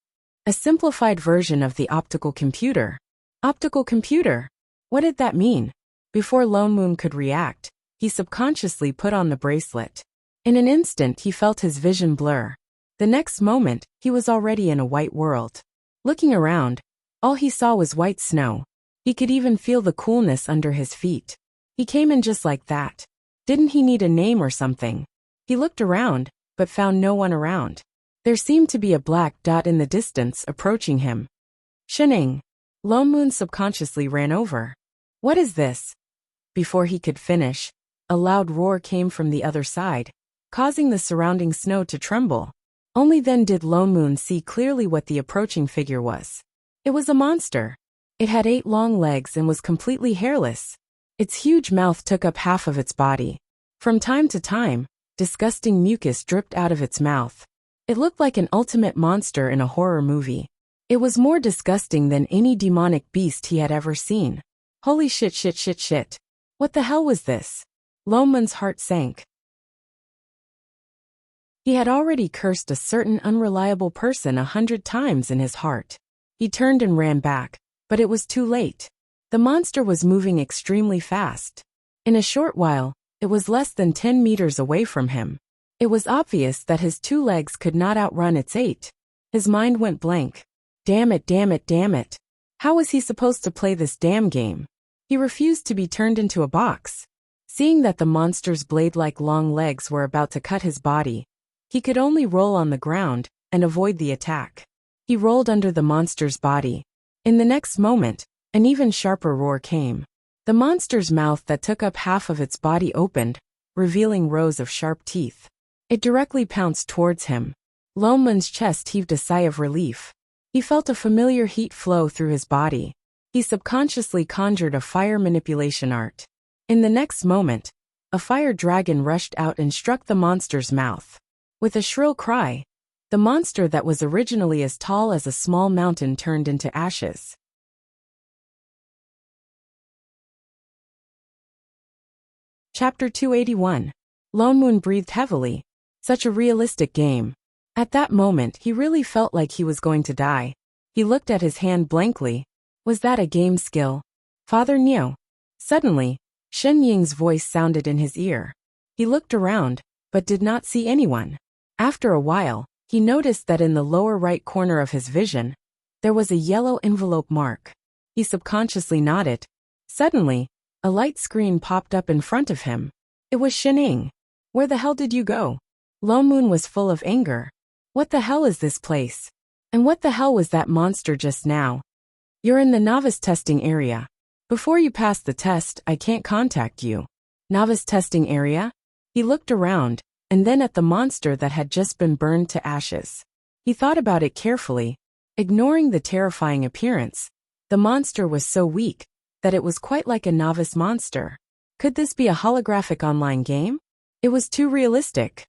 A simplified version of the optical computer. Optical computer? What did that mean? Before Lonmoon could react, he subconsciously put on the bracelet. In an instant he felt his vision blur. The next moment, he was already in a white world. Looking around, all he saw was white snow. He could even feel the coolness under his feet. He came in just like that. Didn't he need a name or something? He looked around, but found no one around. There seemed to be a black dot in the distance approaching him. Shining. Lone Moon subconsciously ran over. What is this? Before he could finish, a loud roar came from the other side, causing the surrounding snow to tremble. Only then did Lone Moon see clearly what the approaching figure was. It was a monster. It had 8 long legs and was completely hairless. Its huge mouth took up half of its body. From time to time, disgusting mucus dripped out of its mouth. It looked like an ultimate monster in a horror movie. It was more disgusting than any demonic beast he had ever seen. Holy shit. What the hell was this? Lone Moon's heart sank. He had already cursed a certain unreliable person 100 times in his heart. He turned and ran back, but it was too late. The monster was moving extremely fast. In a short while, it was less than 10 meters away from him. It was obvious that his 2 legs could not outrun its 8. His mind went blank. Damn it. How was he supposed to play this damn game? He refused to be turned into a box. Seeing that the monster's blade-like long legs were about to cut his body, he could only roll on the ground and avoid the attack. He rolled under the monster's body. In the next moment, an even sharper roar came. The monster's mouth that took up half of its body opened, revealing rows of sharp teeth. It directly pounced towards him. Lone Moon's chest heaved a sigh of relief. He felt a familiar heat flow through his body. He subconsciously conjured a fire manipulation art. In the next moment, a fire dragon rushed out and struck the monster's mouth. With a shrill cry, the monster that was originally as tall as a small mountain turned into ashes. Chapter 281. Lone Moon breathed heavily. Such a realistic game. At that moment, he really felt like he was going to die. He looked at his hand blankly. Was that a game skill? Father Neo. Suddenly, Shen Ying's voice sounded in his ear. He looked around, but did not see anyone. After a while, he noticed that in the lower right corner of his vision, there was a yellow envelope mark. He subconsciously nodded. Suddenly, a light screen popped up in front of him. It was Shen Ying. Where the hell did you go? Lone Moon was full of anger. What the hell is this place? And what the hell was that monster just now? You're in the novice testing area. Before you pass the test, I can't contact you. Novice testing area? He looked around, and then at the monster that had just been burned to ashes. He thought about it carefully. Ignoring the terrifying appearance, the monster was so weak that it was quite like a novice monster. Could this be a holographic online game? It was too realistic.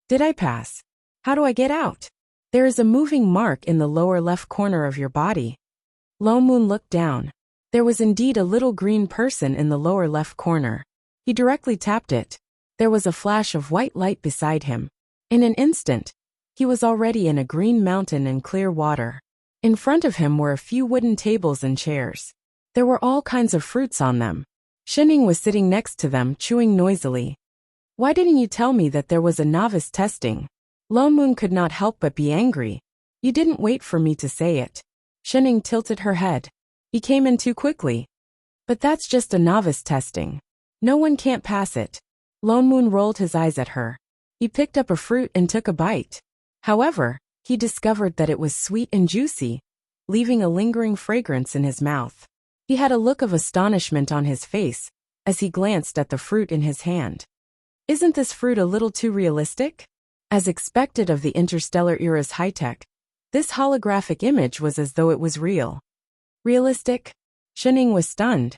Did I pass? How do I get out? There is a moving mark in the lower left corner of your body. Lone Moon looked down. There was indeed a little green person in the lower left corner. He directly tapped it. There was a flash of white light beside him. In an instant, he was already in a green mountain and clear water. In front of him were a few wooden tables and chairs. There were all kinds of fruits on them. Shen Ying was sitting next to them, chewing noisily. Why didn't you tell me that there was a novice testing? Lone Moon could not help but be angry. You didn't wait for me to say it. Shen Ying tilted her head. He came in too quickly. But that's just a novice testing. No one can't pass it. Lone Moon rolled his eyes at her. He picked up a fruit and took a bite. However, he discovered that it was sweet and juicy, leaving a lingering fragrance in his mouth. He had a look of astonishment on his face as he glanced at the fruit in his hand. Isn't this fruit a little too realistic? As expected of the interstellar era's high-tech, this holographic image was as though it was real. Realistic? Shen Ying was stunned.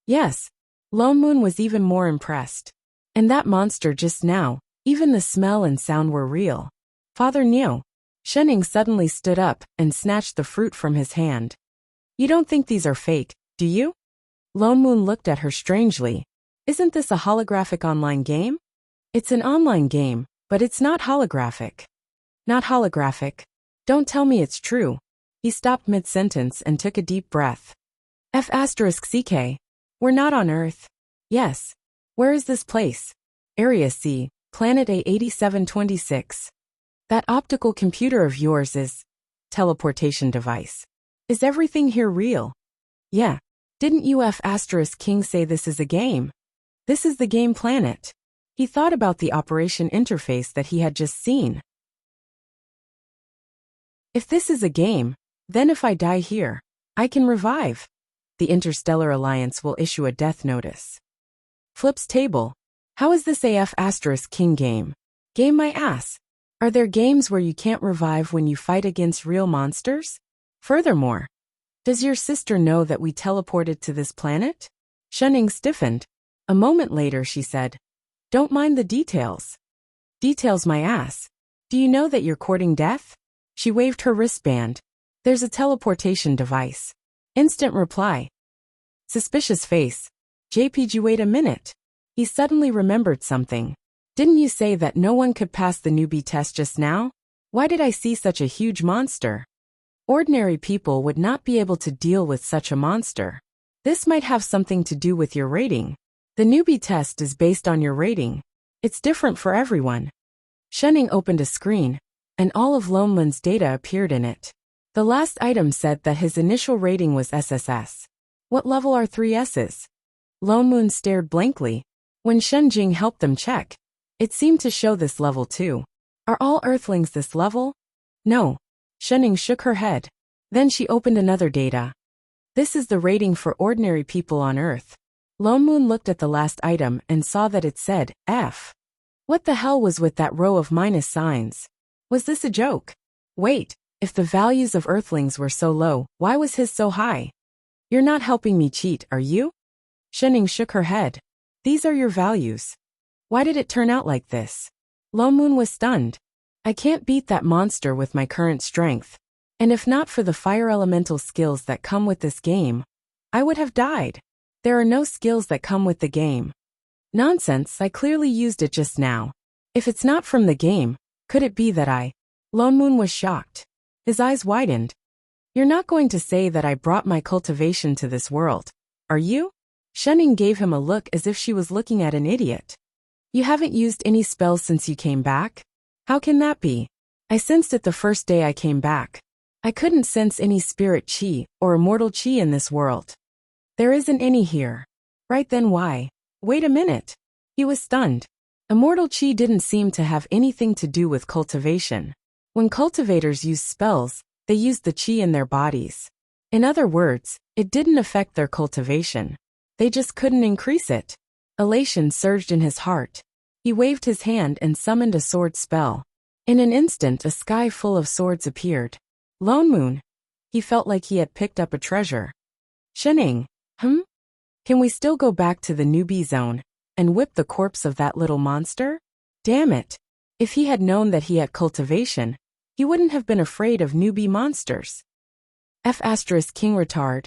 Yes. Lone Moon was even more impressed. And that monster just now, even the smell and sound were real. Father Neo. Shen Ying suddenly stood up and snatched the fruit from his hand. You don't think these are fake, do you? Lone Moon looked at her strangely. Isn't this a holographic online game? It's an online game, but it's not holographic. Not holographic. Don't tell me it's true. He stopped mid-sentence and took a deep breath. F***CK. We're not on Earth. Yes. Where is this place? Area C, Planet A8726. That optical computer of yours is... teleportation device. Is everything here real? Yeah. Didn't you F***King say this is a game? This is the game planet. He thought about the operation interface that he had just seen. If this is a game, then if I die here, I can revive. The Interstellar Alliance will issue a death notice. Flips table. How is this AF*King game? Game my ass. Are there games where you can't revive when you fight against real monsters? Furthermore, does your sister know that we teleported to this planet? Shunning stiffened. A moment later she said, don't mind the details. Details my ass. Do you know that you're courting death? She waved her wristband. There's a teleportation device. Instant reply. Suspicious face. JPG, wait a minute. He suddenly remembered something. Didn't you say that no one could pass the newbie test just now? Why did I see such a huge monster? Ordinary people would not be able to deal with such a monster. This might have something to do with your rating. The newbie test is based on your rating. It's different for everyone. Shunning opened a screen, and all of Loneman's data appeared in it. The last item said that his initial rating was SSS. What level are 3 S's? Lone Moon stared blankly. When Shenjing helped them check, it seemed to show this level too. Are all Earthlings this level? No. Shunning shook her head. Then she opened another data. This is the rating for ordinary people on Earth. Lone Moon looked at the last item and saw that it said F. What the hell was with that row of minus signs? Was this a joke? Wait, if the values of Earthlings were so low, why was his so high? You're not helping me cheat, are you? Shunning shook her head. These are your values. Why did it turn out like this? Lone Moon was stunned. I can't beat that monster with my current strength. And if not for the fire elemental skills that come with this game, I would have died. There are no skills that come with the game. Nonsense, I clearly used it just now. If it's not from the game, could it be that I? Lone Moon was shocked. His eyes widened. You're not going to say that I brought my cultivation to this world, are you? Shunning gave him a look as if she was looking at an idiot. You haven't used any spells since you came back? How can that be? I sensed it the first day I came back. I couldn't sense any spirit chi or immortal chi in this world. There isn't any here. Right then why? Wait a minute. He was stunned. Immortal chi didn't seem to have anything to do with cultivation. When cultivators use spells, they use the chi in their bodies. In other words, it didn't affect their cultivation. They just couldn't increase it. Elation surged in his heart. He waved his hand and summoned a sword spell. In an instant, a sky full of swords appeared. Lone Moon. He felt like he had picked up a treasure. Shunning. Can we still go back to the newbie zone and whip the corpse of that little monster? Damn it. If he had known that he had cultivation, he wouldn't have been afraid of newbie monsters. F*King retard.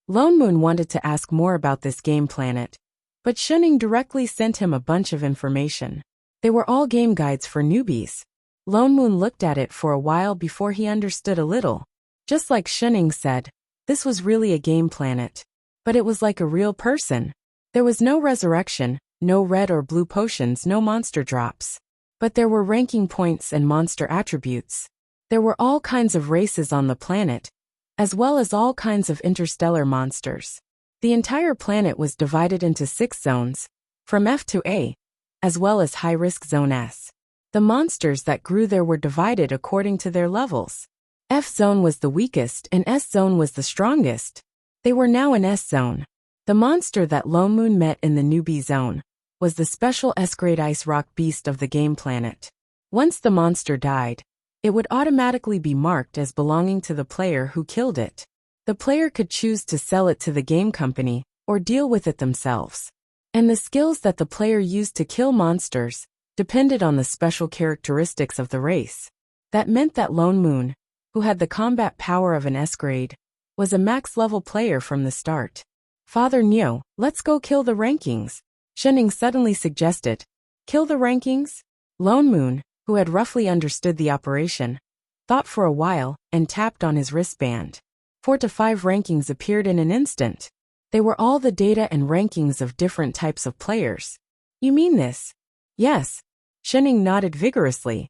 Lone Moon wanted to ask more about this game planet, but Shunning directly sent him a bunch of information. They were all game guides for newbies. Lone Moon looked at it for a while before he understood a little. Just like Shunning said, this was really a game planet. But it was like a real person. There was no resurrection, no red or blue potions, no monster drops. But there were ranking points and monster attributes. There were all kinds of races on the planet, as well as all kinds of interstellar monsters. The entire planet was divided into 6 zones, from F to A, as well as high-risk Zone S. The monsters that grew there were divided according to their levels. F zone was the weakest and S zone was the strongest. They were now in S zone. The monster that Lone Moon met in the newbie zone was the special S-grade ice rock beast of the game planet. Once the monster died, it would automatically be marked as belonging to the player who killed it. The player could choose to sell it to the game company or deal with it themselves. And the skills that the player used to kill monsters depended on the special characteristics of the race. That meant that Lone Moon, who had the combat power of an S-grade, was a max-level player from the start. Father Neo, let's go kill the rankings. Shunning suddenly suggested. Kill the rankings? Lone Moon, who had roughly understood the operation, thought for a while and tapped on his wristband. 4 to 5 rankings appeared in an instant. They were all the data and rankings of different types of players. You mean this? Yes. Shunning nodded vigorously.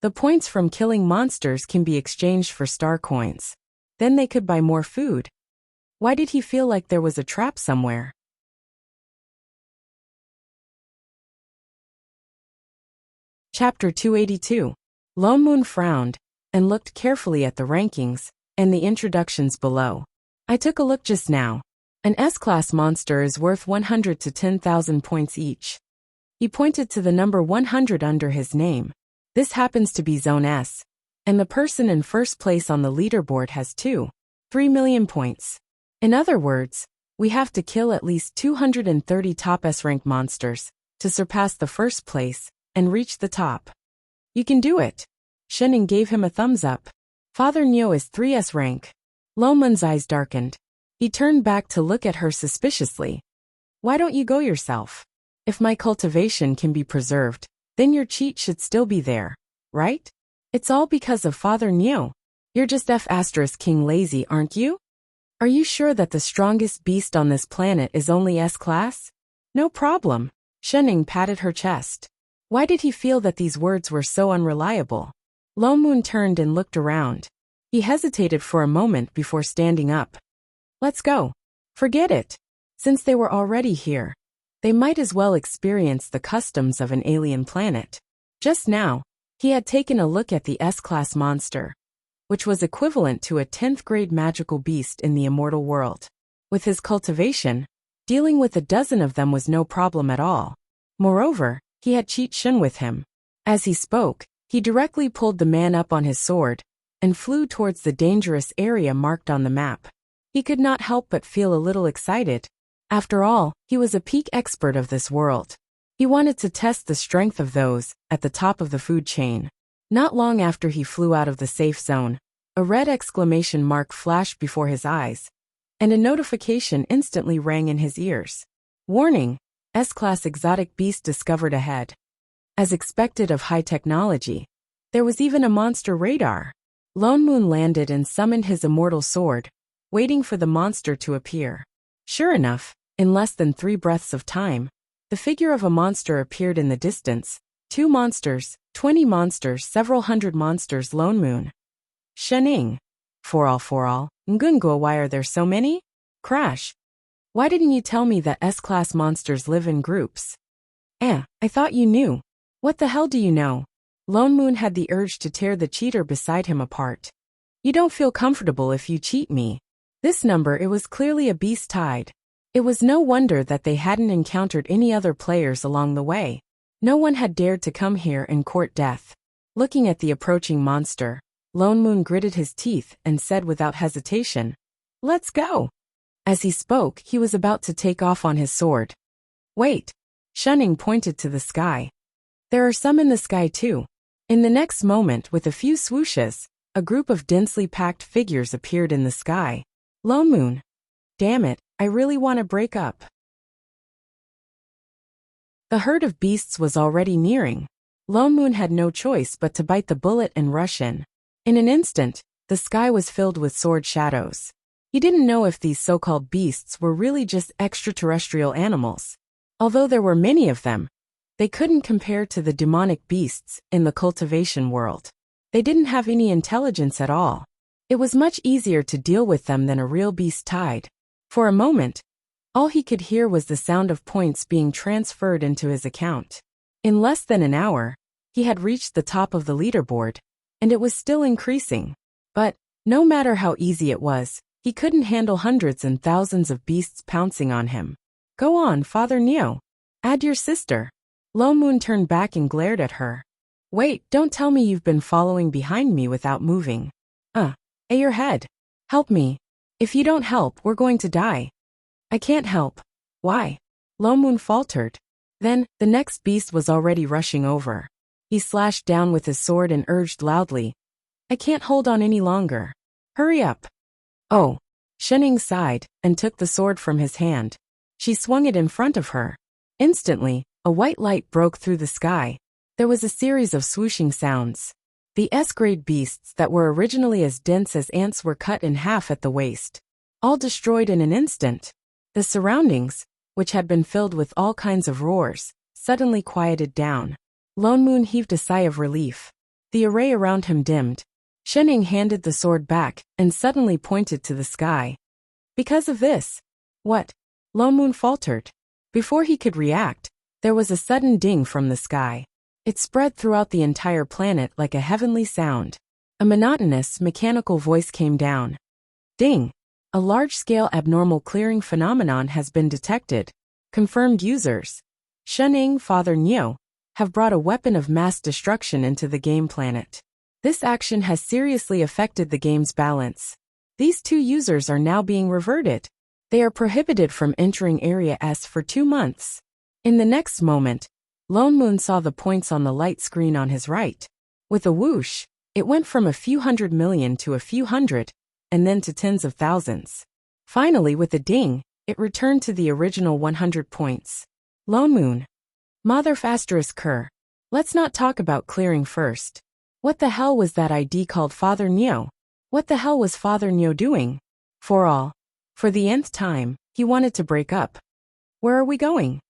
The points from killing monsters can be exchanged for star coins. Then they could buy more food. Why did he feel like there was a trap somewhere? Chapter 282. Lone Moon frowned and looked carefully at the rankings and the introductions below. I took a look just now. An S-class monster is worth 100 to 10,000 points each. He pointed to the number 100 under his name. This happens to be Zone S, and the person in first place on the leaderboard has 3 million points. In other words, we have to kill at least 230 top S-rank monsters to surpass the first place and reach the top. You can do it. Shenning gave him a thumbs up. Father Neo is 3S rank. Lone Moon's eyes darkened. He turned back to look at her suspiciously. Why don't you go yourself? If my cultivation can be preserved, then your cheat should still be there, right? It's all because of Father Neo. You're just F*King lazy, aren't you? Are you sure that the strongest beast on this planet is only S-class? No problem. Shenning patted her chest. Why did he feel that these words were so unreliable? Lone Moon turned and looked around. He hesitated for a moment before standing up. Let's go. Forget it. Since they were already here, they might as well experience the customs of an alien planet. Just now, he had taken a look at the S-class monster, which was equivalent to a 10th grade magical beast in the immortal world. With his cultivation, dealing with a dozen of them was no problem at all. Moreover, he had Cheat Shun with him. As he spoke, he directly pulled the man up on his sword and flew towards the dangerous area marked on the map. He could not help but feel a little excited. After all, he was a peak expert of this world. He wanted to test the strength of those at the top of the food chain. Not long after he flew out of the safe zone, a red exclamation mark flashed before his eyes, and a notification instantly rang in his ears. Warning! S-class exotic beast discovered ahead. As expected of high technology, there was even a monster radar. Lone Moon landed and summoned his immortal sword, waiting for the monster to appear. Sure enough, in less than 3 breaths of time, the figure of a monster appeared in the distance. 2 monsters, 20 monsters, several hundred monsters. Lone Moon. Shenning. For all. Ngungo, why are there so many? Crash. Why didn't you tell me that S-class monsters live in groups? I thought you knew. What the hell do you know? Lone Moon had the urge to tear the cheater beside him apart. You don't feel comfortable if you cheat me. This number, it was clearly a beast tide. It was no wonder that they hadn't encountered any other players along the way. No one had dared to come here and court death. Looking at the approaching monster, Lone Moon gritted his teeth and said without hesitation, "Let's go." As he spoke, he was about to take off on his sword. Wait. Shenning pointed to the sky. There are some in the sky too. In the next moment, with a few swooshes, a group of densely packed figures appeared in the sky. Lone Moon. Damn it, I really want to break up. The herd of beasts was already nearing. Lone Moon had no choice but to bite the bullet and rush in. In an instant, the sky was filled with sword shadows. He didn't know if these so-called beasts were really just extraterrestrial animals. Although there were many of them, they couldn't compare to the demonic beasts in the cultivation world. They didn't have any intelligence at all. It was much easier to deal with them than a real beast tide. For a moment, all he could hear was the sound of points being transferred into his account. In less than an hour, he had reached the top of the leaderboard, and it was still increasing. But, no matter how easy it was, he couldn't handle hundreds and thousands of beasts pouncing on him. Go on, Father Neo. Add your sister. Lone Moon turned back and glared at her. Wait, don't tell me you've been following behind me without moving. Your head. Help me. If you don't help, we're going to die. I can't help. Why? Lone Moon faltered. Then, the next beast was already rushing over. He slashed down with his sword and urged loudly. I can't hold on any longer. Hurry up. Oh. Shenning sighed and took the sword from his hand. She swung it in front of her. Instantly, a white light broke through the sky. There was a series of swooshing sounds. The S-grade beasts that were originally as dense as ants were cut in half at the waist. All destroyed in an instant. The surroundings, which had been filled with all kinds of roars, suddenly quieted down. Lone Moon heaved a sigh of relief. The array around him dimmed. Shenning handed the sword back and suddenly pointed to the sky. Because of this. What? Lone Moon faltered. Before he could react, there was a sudden ding from the sky. It spread throughout the entire planet like a heavenly sound. A monotonous, mechanical voice came down. Ding! A large-scale abnormal clearing phenomenon has been detected. Confirmed users, Shenning, Father Neo, have brought a weapon of mass destruction into the game planet. This action has seriously affected the game's balance. These 2 users are now being reverted. They are prohibited from entering Area S for 2 months. In the next moment, Lone Moon saw the points on the light screen on his right. With a whoosh, it went from a few 100 million to a few hundred, and then to tens of thousands. Finally, with a ding, it returned to the original 100 points. Lone Moon. Mother Asterisk Cur. Let's not talk about clearing first. What the hell was that ID called Father Neo? What the hell was Father Neo doing? For the nth time, he wanted to break up. Where are we going?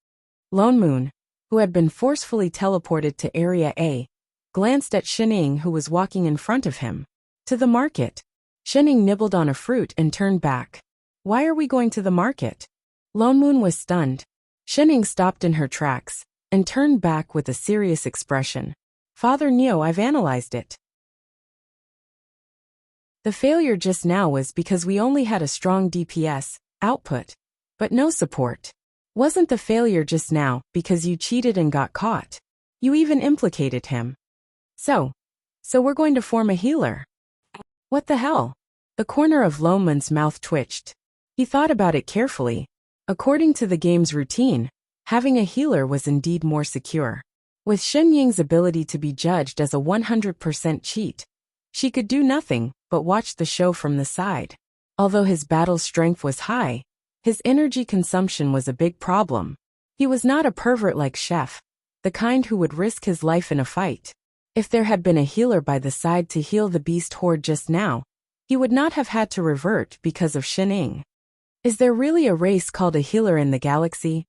Lone Moon, who had been forcefully teleported to Area A, glanced at Shenning, who was walking in front of him. To the market. Shenning nibbled on a fruit and turned back. Why are we going to the market? Lone Moon was stunned. Shenning stopped in her tracks and turned back with a serious expression. Father Neo, I've analyzed it. The failure just now was because we only had a strong DPS output, but no support. Wasn't the failure just now because you cheated and got caught? You even implicated him. So we're going to form a healer. What the hell? The corner of Lone Moon's mouth twitched. He thought about it carefully. According to the game's routine, having a healer was indeed more secure. With Shen Ying's ability to be judged as a 100% cheat, she could do nothing but watch the show from the side. Although his battle strength was high, his energy consumption was a big problem. He was not a pervert like Chef, the kind who would risk his life in a fight. If there had been a healer by the side to heal the beast horde just now, he would not have had to revert because of Shen Ying. Is there really a race called a healer in the galaxy?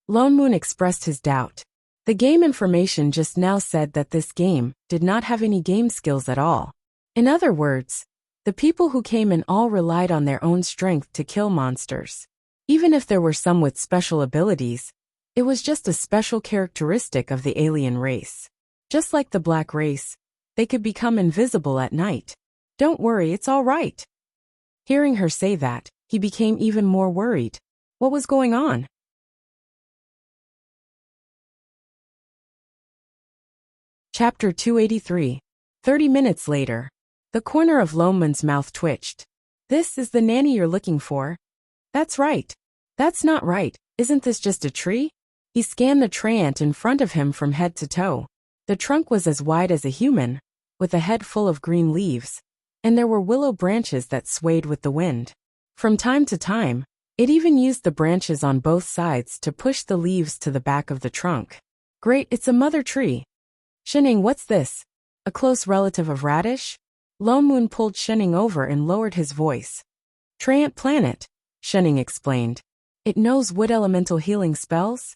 Lone Moon expressed his doubt. The game information just now said that this game did not have any game skills at all. In other words, the people who came in all relied on their own strength to kill monsters. Even if there were some with special abilities, it was just a special characteristic of the alien race. Just like the black race, they could become invisible at night. Don't worry, it's all right. Hearing her say that, he became even more worried. What was going on? Chapter 283. 30 minutes later. The corner of Lone Moon's mouth twitched. This is the nanny you're looking for? That's right. That's not right. Isn't this just a tree? He scanned the treant in front of him from head to toe. The trunk was as wide as a human, with a head full of green leaves, and there were willow branches that swayed with the wind. From time to time, it even used the branches on both sides to push the leaves to the back of the trunk. Great, it's a mother tree. Shenning, what's this? A close relative of Radish? Lone Moon pulled Shenning over and lowered his voice. Treant planet, Shenning explained. It knows wood elemental healing spells?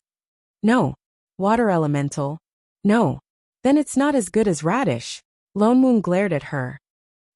No. Water elemental? No. Then it's not as good as Radish. Lone Moon glared at her.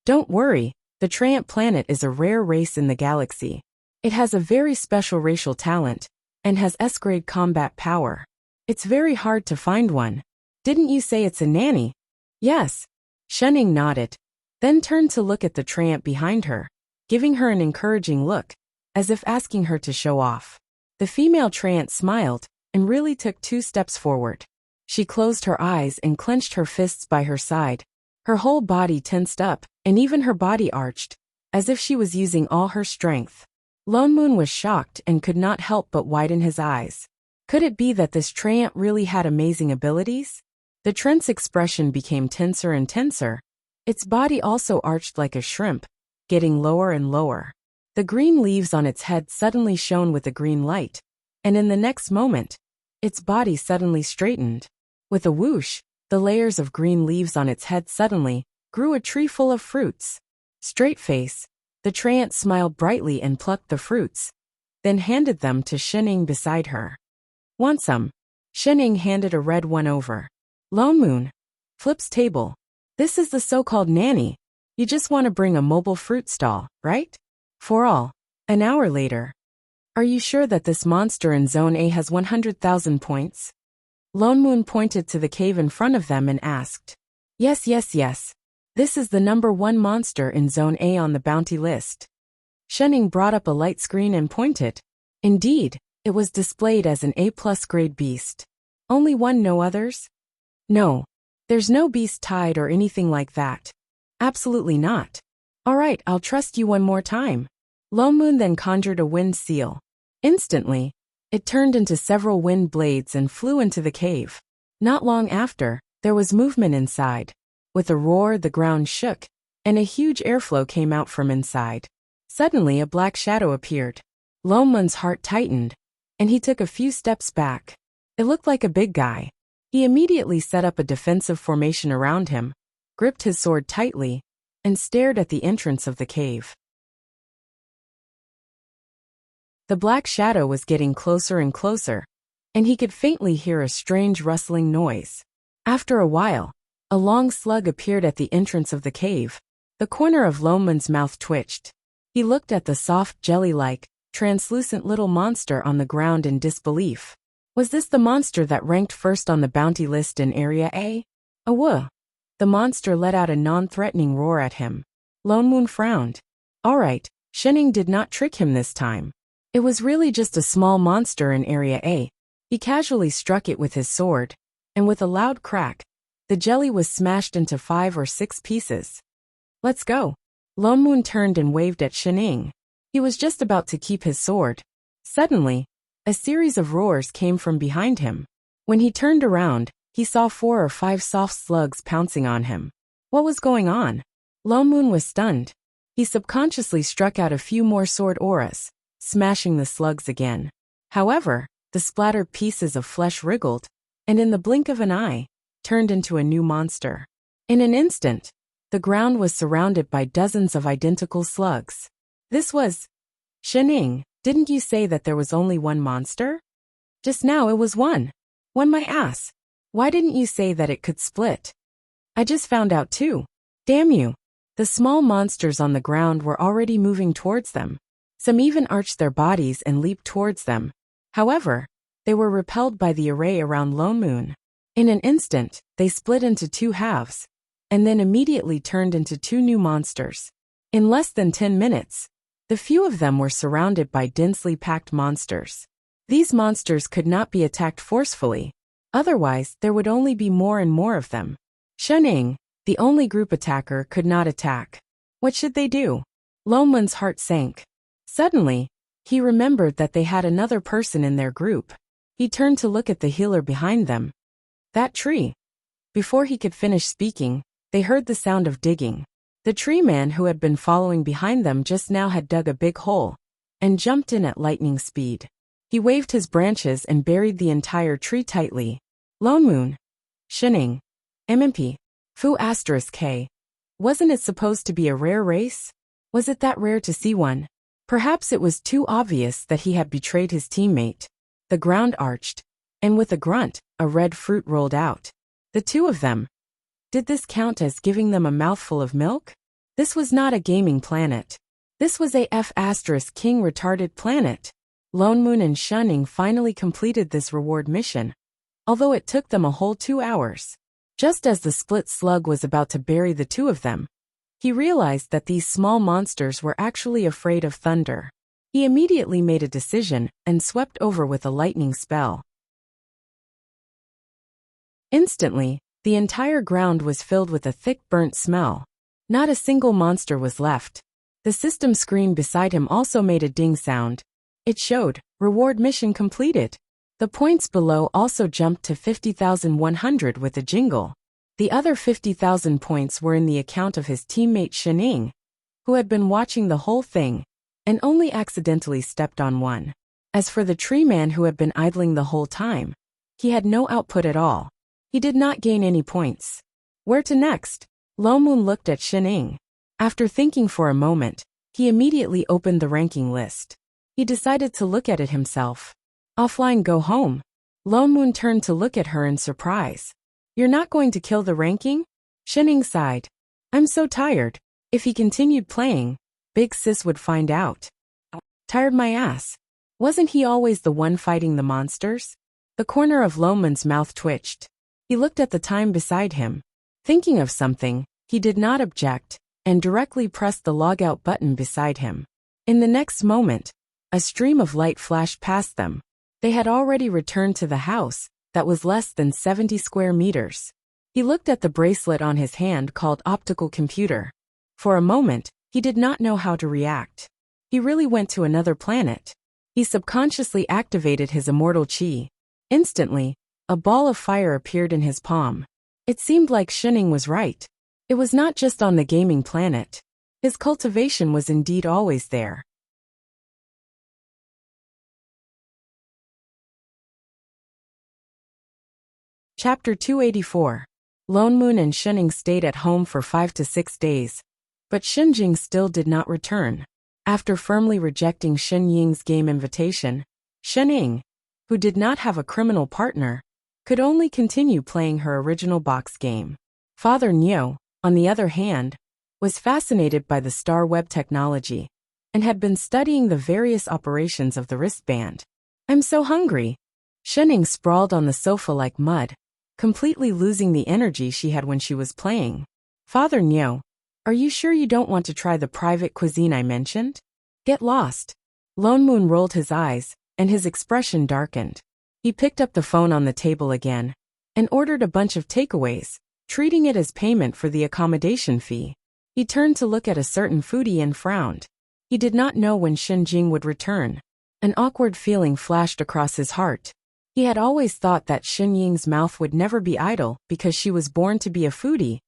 Don't worry, the Treant planet is a rare race in the galaxy. It has a very special racial talent, and has S-grade combat power. It's very hard to find one. Didn't you say it's a nanny? Yes. Shenning nodded, then turned to look at the Treant behind her, giving her an encouraging look, as if asking her to show off. The female Treant smiled, and really took 2 steps forward. She closed her eyes and clenched her fists by her side. Her whole body tensed up, and even her body arched, as if she was using all her strength. Lone Moon was shocked and could not help but widen his eyes. Could it be that this Treant really had amazing abilities? The Treant's expression became tenser and tenser. Its body also arched like a shrimp, getting lower and lower. The green leaves on its head suddenly shone with a green light, and in the next moment, its body suddenly straightened. With a whoosh, the layers of green leaves on its head suddenly grew a tree full of fruits. Straight face, the Treant smiled brightly and plucked the fruits, then handed them to Shenning beside her. Want some? Shenning handed a red one over. Lone Moon. Flip's table. This is the so-called nanny. You just want to bring a mobile fruit stall, right? For all. An hour later. Are you sure that this monster in Zone A has 100,000 points? Lone Moon pointed to the cave in front of them and asked. Yes, yes, yes. This is the #1 monster in Zone A on the bounty list. Shenning brought up a light screen and pointed. Indeed, it was displayed as an A+ grade beast. Only one, no others? No. There's no beast tied or anything like that. Absolutely not. Alright, I'll trust you one more time. Lone Moon then conjured a wind seal. Instantly, it turned into several wind blades and flew into the cave. Not long after, there was movement inside. With a roar, the ground shook, and a huge airflow came out from inside. Suddenly, a black shadow appeared. Lone Moon's heart tightened, and he took a few steps back. It looked like a big guy. He immediately set up a defensive formation around him, gripped his sword tightly, and stared at the entrance of the cave. The black shadow was getting closer and closer, and he could faintly hear a strange rustling noise. After a while, a long slug appeared at the entrance of the cave. The corner of Lone Moon's mouth twitched. He looked at the soft, jelly-like, translucent little monster on the ground in disbelief. Was this the monster that ranked first on the bounty list in Area A? Awooh! The monster let out a non-threatening roar at him. Lone Moon frowned. Alright, Shenning did not trick him this time. It was really just a small monster in Area A. He casually struck it with his sword, and with a loud crack, the jelly was smashed into 5 or 6 pieces. Let's go. Lone Moon turned and waved at Shenning. He was just about to keep his sword. Suddenly, a series of roars came from behind him. When he turned around, he saw 4 or 5 soft slugs pouncing on him. What was going on? Lone Moon was stunned. He subconsciously struck out a few more sword auras, smashing the slugs again. However, the splattered pieces of flesh wriggled, and in the blink of an eye, turned into a new monster. In an instant, the ground was surrounded by dozens of identical slugs. This was... Shenning, didn't you say that there was only one monster? Just now it was one. One my ass. Why didn't you say that it could split? I just found out too. Damn you. The small monsters on the ground were already moving towards them. Some even arched their bodies and leaped towards them. However, they were repelled by the array around Lone Moon. In an instant, they split into 2 halves, and then immediately turned into 2 new monsters. In less than 10 minutes, the few of them were surrounded by densely packed monsters. These monsters could not be attacked forcefully, otherwise there would only be more and more of them. Shenning, the only group attacker, could not attack. What should they do? Lone Moon's heart sank. Suddenly, he remembered that they had another person in their group. He turned to look at the healer behind them. That tree. Before he could finish speaking, they heard the sound of digging. The tree man who had been following behind them just now had dug a big hole and jumped in at lightning speed. He waved his branches and buried the entire tree tightly. Lone Moon. Shenning. MMP. Fu *K. Wasn't it supposed to be a rare race? Was it that rare to see one? Perhaps it was too obvious that he had betrayed his teammate. The ground arched, and with a grunt, a red fruit rolled out. The 2 of them. Did this count as giving them a mouthful of milk? This was not a gaming planet. This was a F***king retarded planet. Lone Moon and Shenning finally completed this reward mission, although it took them a whole 2 hours. Just as the split slug was about to bury the 2 of them, he realized that these small monsters were actually afraid of thunder. He immediately made a decision and swept over with a lightning spell. Instantly, the entire ground was filled with a thick burnt smell. Not a single monster was left. The system screen beside him also made a ding sound. It showed, reward mission completed. The points below also jumped to 50,100 with a jingle. The other 50,000 points were in the account of his teammate Shenning, who had been watching the whole thing, and only accidentally stepped on one. As for the tree man who had been idling the whole time, he had no output at all. He did not gain any points. Where to next? Lone Moon looked at Shenning. After thinking for a moment, he immediately opened the ranking list. He decided to look at it himself. Offline, go home. Lone Moon turned to look at her in surprise. You're not going to kill the ranking? Shenning sighed. I'm so tired. If he continued playing, Big Sis would find out. Tired my ass. Wasn't he always the one fighting the monsters? The corner of Loman's mouth twitched. He looked at the time beside him. Thinking of something, he did not object, and directly pressed the logout button beside him. In the next moment, a stream of light flashed past them. They had already returned to the house, that was less than 70 square meters. He looked at the bracelet on his hand called optical computer. For a moment, he did not know how to react. He really went to another planet. He subconsciously activated his immortal chi. Instantly, a ball of fire appeared in his palm. It seemed like Shining was right. It was not just on the gaming planet. His cultivation was indeed always there. Chapter 284. Lone Moon and Shining stayed at home for 5 to 6 days. But Xinjing still did not return. After firmly rejecting Xin Ying's game invitation, Shining, who did not have a criminal partner, could only continue playing her original box game. Father Niu, on the other hand, was fascinated by the star web technology and had been studying the various operations of the wristband. "I'm so hungry." Shining sprawled on the sofa like mud, completely losing the energy she had when she was playing. "Father Niu, are you sure you don't want to try the private cuisine I mentioned?" "Get lost." Lone Moon rolled his eyes, and his expression darkened. He picked up the phone on the table again and ordered a bunch of takeaways, treating it as payment for the accommodation fee. He turned to look at a certain foodie and frowned. He did not know when Xinjing would return. An awkward feeling flashed across his heart. He had always thought that Xinying's mouth would never be idle because she was born to be a foodie,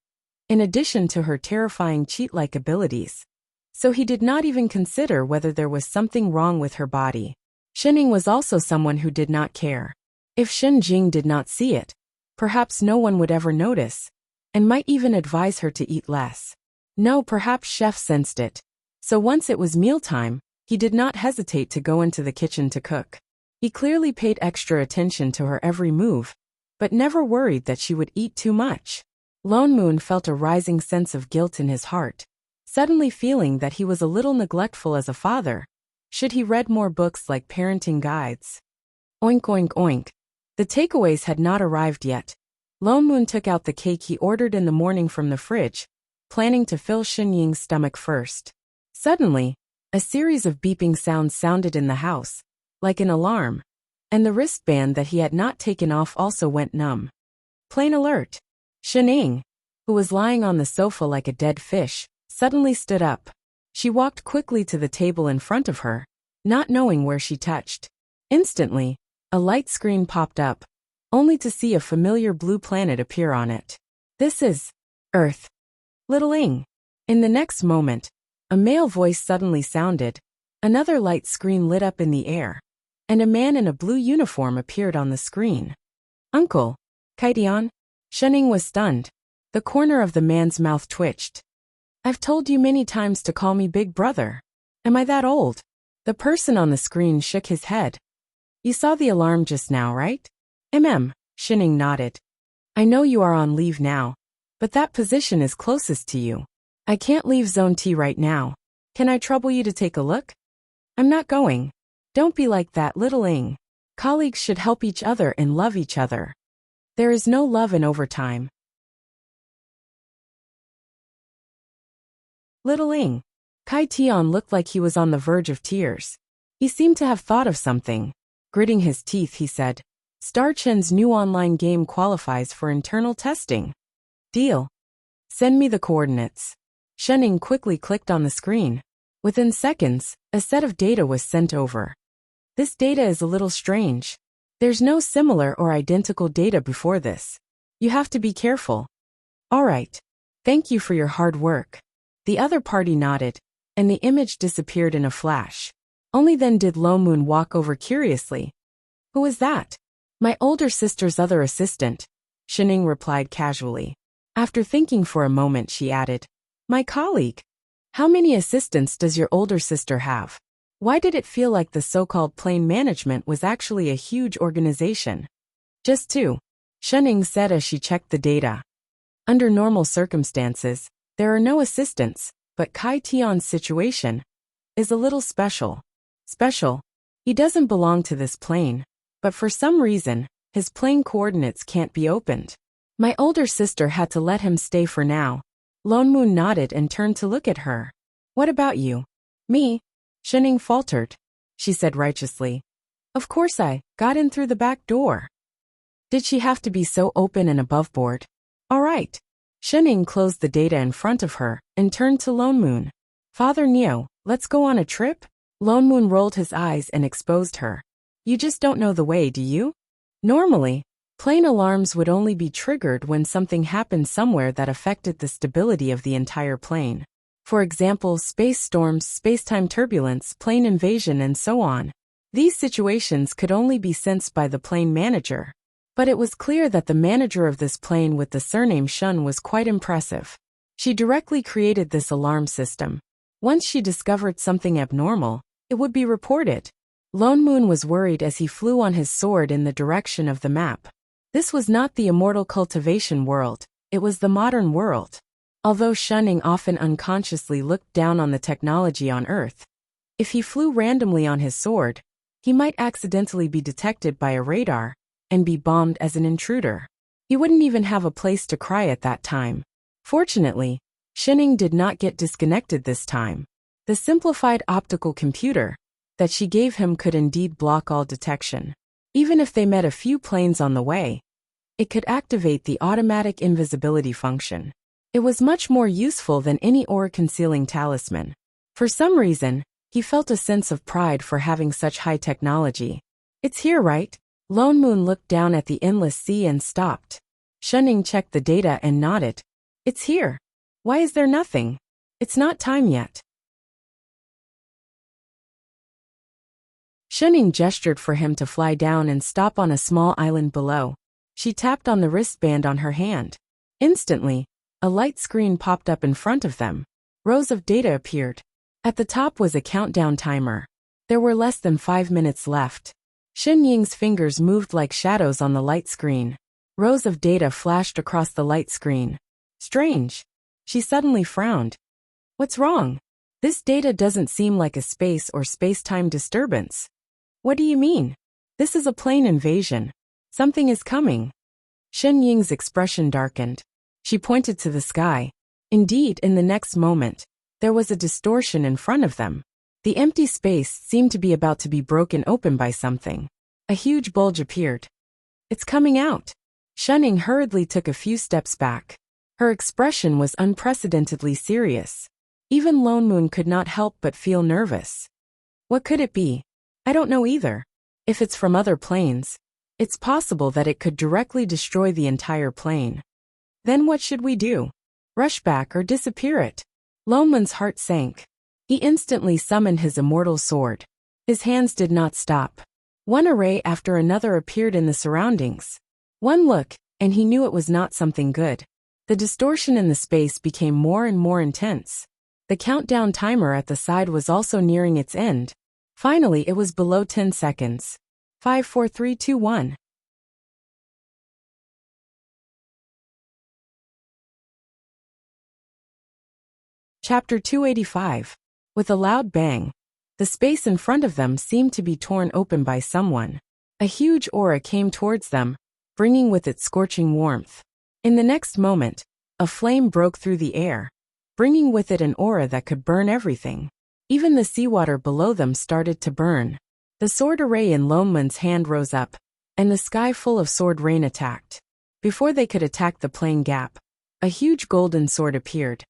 in addition to her terrifying cheat-like abilities. So he did not even consider whether there was something wrong with her body. Shining was also someone who did not care. If Xinjing did not see it, perhaps no one would ever notice, and might even advise her to eat less. No, perhaps Chef sensed it. So once it was mealtime, he did not hesitate to go into the kitchen to cook. He clearly paid extra attention to her every move, but never worried that she would eat too much. Lone Moon felt a rising sense of guilt in his heart, suddenly feeling that he was a little neglectful as a father. Should he read more books like parenting guides? Oink oink oink. The takeaways had not arrived yet. Lone Moon took out the cake he ordered in the morning from the fridge, planning to fill Xinying's stomach first. Suddenly, a series of beeping sounds sounded in the house, like an alarm, and the wristband that he had not taken off also went numb. Plain alert. Shining, who was lying on the sofa like a dead fish, suddenly stood up. She walked quickly to the table in front of her, not knowing where she touched. Instantly, a light screen popped up, only to see a familiar blue planet appear on it. "This is Earth, Little Ing." In the next moment, a male voice suddenly sounded, another light screen lit up in the air, and a man in a blue uniform appeared on the screen. "Uncle, Kaitian?" Shining was stunned. The corner of the man's mouth twitched. "I've told you many times to call me Big Brother. Am I that old?" The person on the screen shook his head. "You saw the alarm just now, right?" Shining nodded. "I know you are on leave now, but that position is closest to you. I can't leave Zone T right now. Can I trouble you to take a look?" "I'm not going." "Don't be like that, Little Ing. Colleagues should help each other and love each other. There is no love in overtime." Little Ing. Kai Tian looked like he was on the verge of tears. He seemed to have thought of something. Gritting his teeth, he said, "Star Chen's new online game qualifies for internal testing." "Deal. Send me the coordinates." Shining quickly clicked on the screen. Within seconds, a set of data was sent over. "This data is a little strange. There's no similar or identical data before this. You have to be careful." "All right. Thank you for your hard work." The other party nodded, and the image disappeared in a flash. Only then did Lone Moon walk over curiously. "Who is that?" "My older sister's other assistant," Shining replied casually. After thinking for a moment, she added, "My colleague. How many assistants does your older sister have?" Why did it feel like the so-called plain management was actually a huge organization? "Just 2, Shining said as she checked the data. Under normal circumstances, there are no assistants, but Kai Tian's situation is a little special. Special? He doesn't belong to this plane, but for some reason, His plane coordinates can't be opened. My older sister had to let him stay for now. Lone Moon nodded and turned to look at her. What about you? Me? Shining faltered. She said righteously. Of course I got in through the back door. Did she have to be so open and aboveboard? All right. Shining closed the data in front of her and turned to Lone Moon. Father Neo, let's go on a trip? Lone Moon rolled his eyes and exposed her. You just don't know the way, do you? Normally, plane alarms would only be triggered when something happened somewhere that affected the stability of the entire plane. For example, space storms, space-time turbulence, plane invasion, and so on. These situations could only be sensed by the plane manager. But it was clear that the manager of this plane with the surname Shun was quite impressive. She directly created this alarm system. Once she discovered something abnormal, it would be reported. Lone Moon was worried as he flew on his sword in the direction of the map. This was not the immortal cultivation world, it was the modern world. Although Shunning often unconsciously looked down on the technology on Earth, if he flew randomly on his sword, he might accidentally be detected by a radar and be bombed as an intruder. He wouldn't even have a place to cry at that time. Fortunately, Shining did not get disconnected this time. The simplified optical computer that she gave him could indeed block all detection. Even if they met a few planes on the way, it could activate the automatic invisibility function. It was much more useful than any aura-concealing talisman. For some reason, he felt a sense of pride for having such high technology. It's here, right? Lone Moon looked down at the endless sea and stopped. Shunning checked the data and nodded. It's here. Why is there nothing? It's not time yet. Shunning gestured for him to fly down and stop on a small island below. She tapped on the wristband on her hand. Instantly, a light screen popped up in front of them. Rows of data appeared. At the top was a countdown timer. There were less than 5 minutes left. Shen Ying's fingers moved like shadows on the light screen. Rows of data flashed across the light screen. Strange. She suddenly frowned. What's wrong? This data doesn't seem like a space or space-time disturbance. What do you mean? This is a plane invasion. Something is coming. Shen Ying's expression darkened. She pointed to the sky. Indeed, in the next moment, there was a distortion in front of them. The empty space seemed to be about to be broken open by something. A huge bulge appeared. It's coming out. Shunning hurriedly took a few steps back. Her expression was unprecedentedly serious. Even Lone Moon could not help but feel nervous. What could it be? I don't know either. If it's from other planes, it's possible that it could directly destroy the entire plane. Then what should we do? Rush back or disappear it? Lone Moon's heart sank. He instantly summoned his immortal sword. His hands did not stop. One array after another appeared in the surroundings. One look, and he knew it was not something good. The distortion in the space became more and more intense. The countdown timer at the side was also nearing its end. Finally, it was below 10 seconds. 5, 4, 3, 2, 1. Chapter 285. With a loud bang, the space in front of them seemed to be torn open by someone. A huge aura came towards them, bringing with it scorching warmth. In the next moment, a flame broke through the air, bringing with it an aura that could burn everything. Even the seawater below them started to burn. The sword array in Lone Moon's hand rose up, and the sky full of sword rain attacked. Before they could attack the plane gap, a huge golden sword appeared,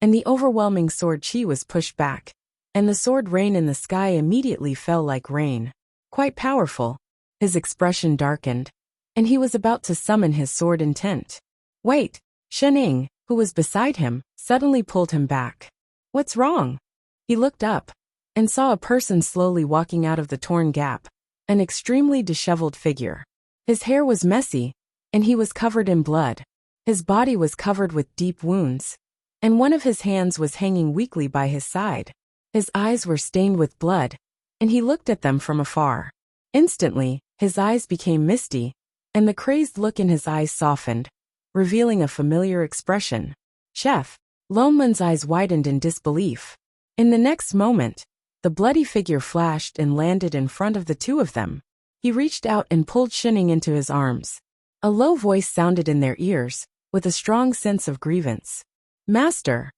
and the overwhelming sword chi was pushed back, and the sword rain in the sky immediately fell like rain. Quite powerful. His expression darkened, and he was about to summon his sword intent. Wait! Shen Ying, who was beside him, suddenly pulled him back. What's wrong? He looked up and saw a person slowly walking out of the torn gap, an extremely disheveled figure. His hair was messy, and he was covered in blood. His body was covered with deep wounds, and one of his hands was hanging weakly by his side. His eyes were stained with blood, and he looked at them from afar. Instantly, his eyes became misty, and the crazed look in his eyes softened, revealing a familiar expression. Chef. Lone Moon's eyes widened in disbelief. In the next moment, the bloody figure flashed and landed in front of the two of them. He reached out and pulled Shining into his arms. A low voice sounded in their ears, with a strong sense of grievance. Master.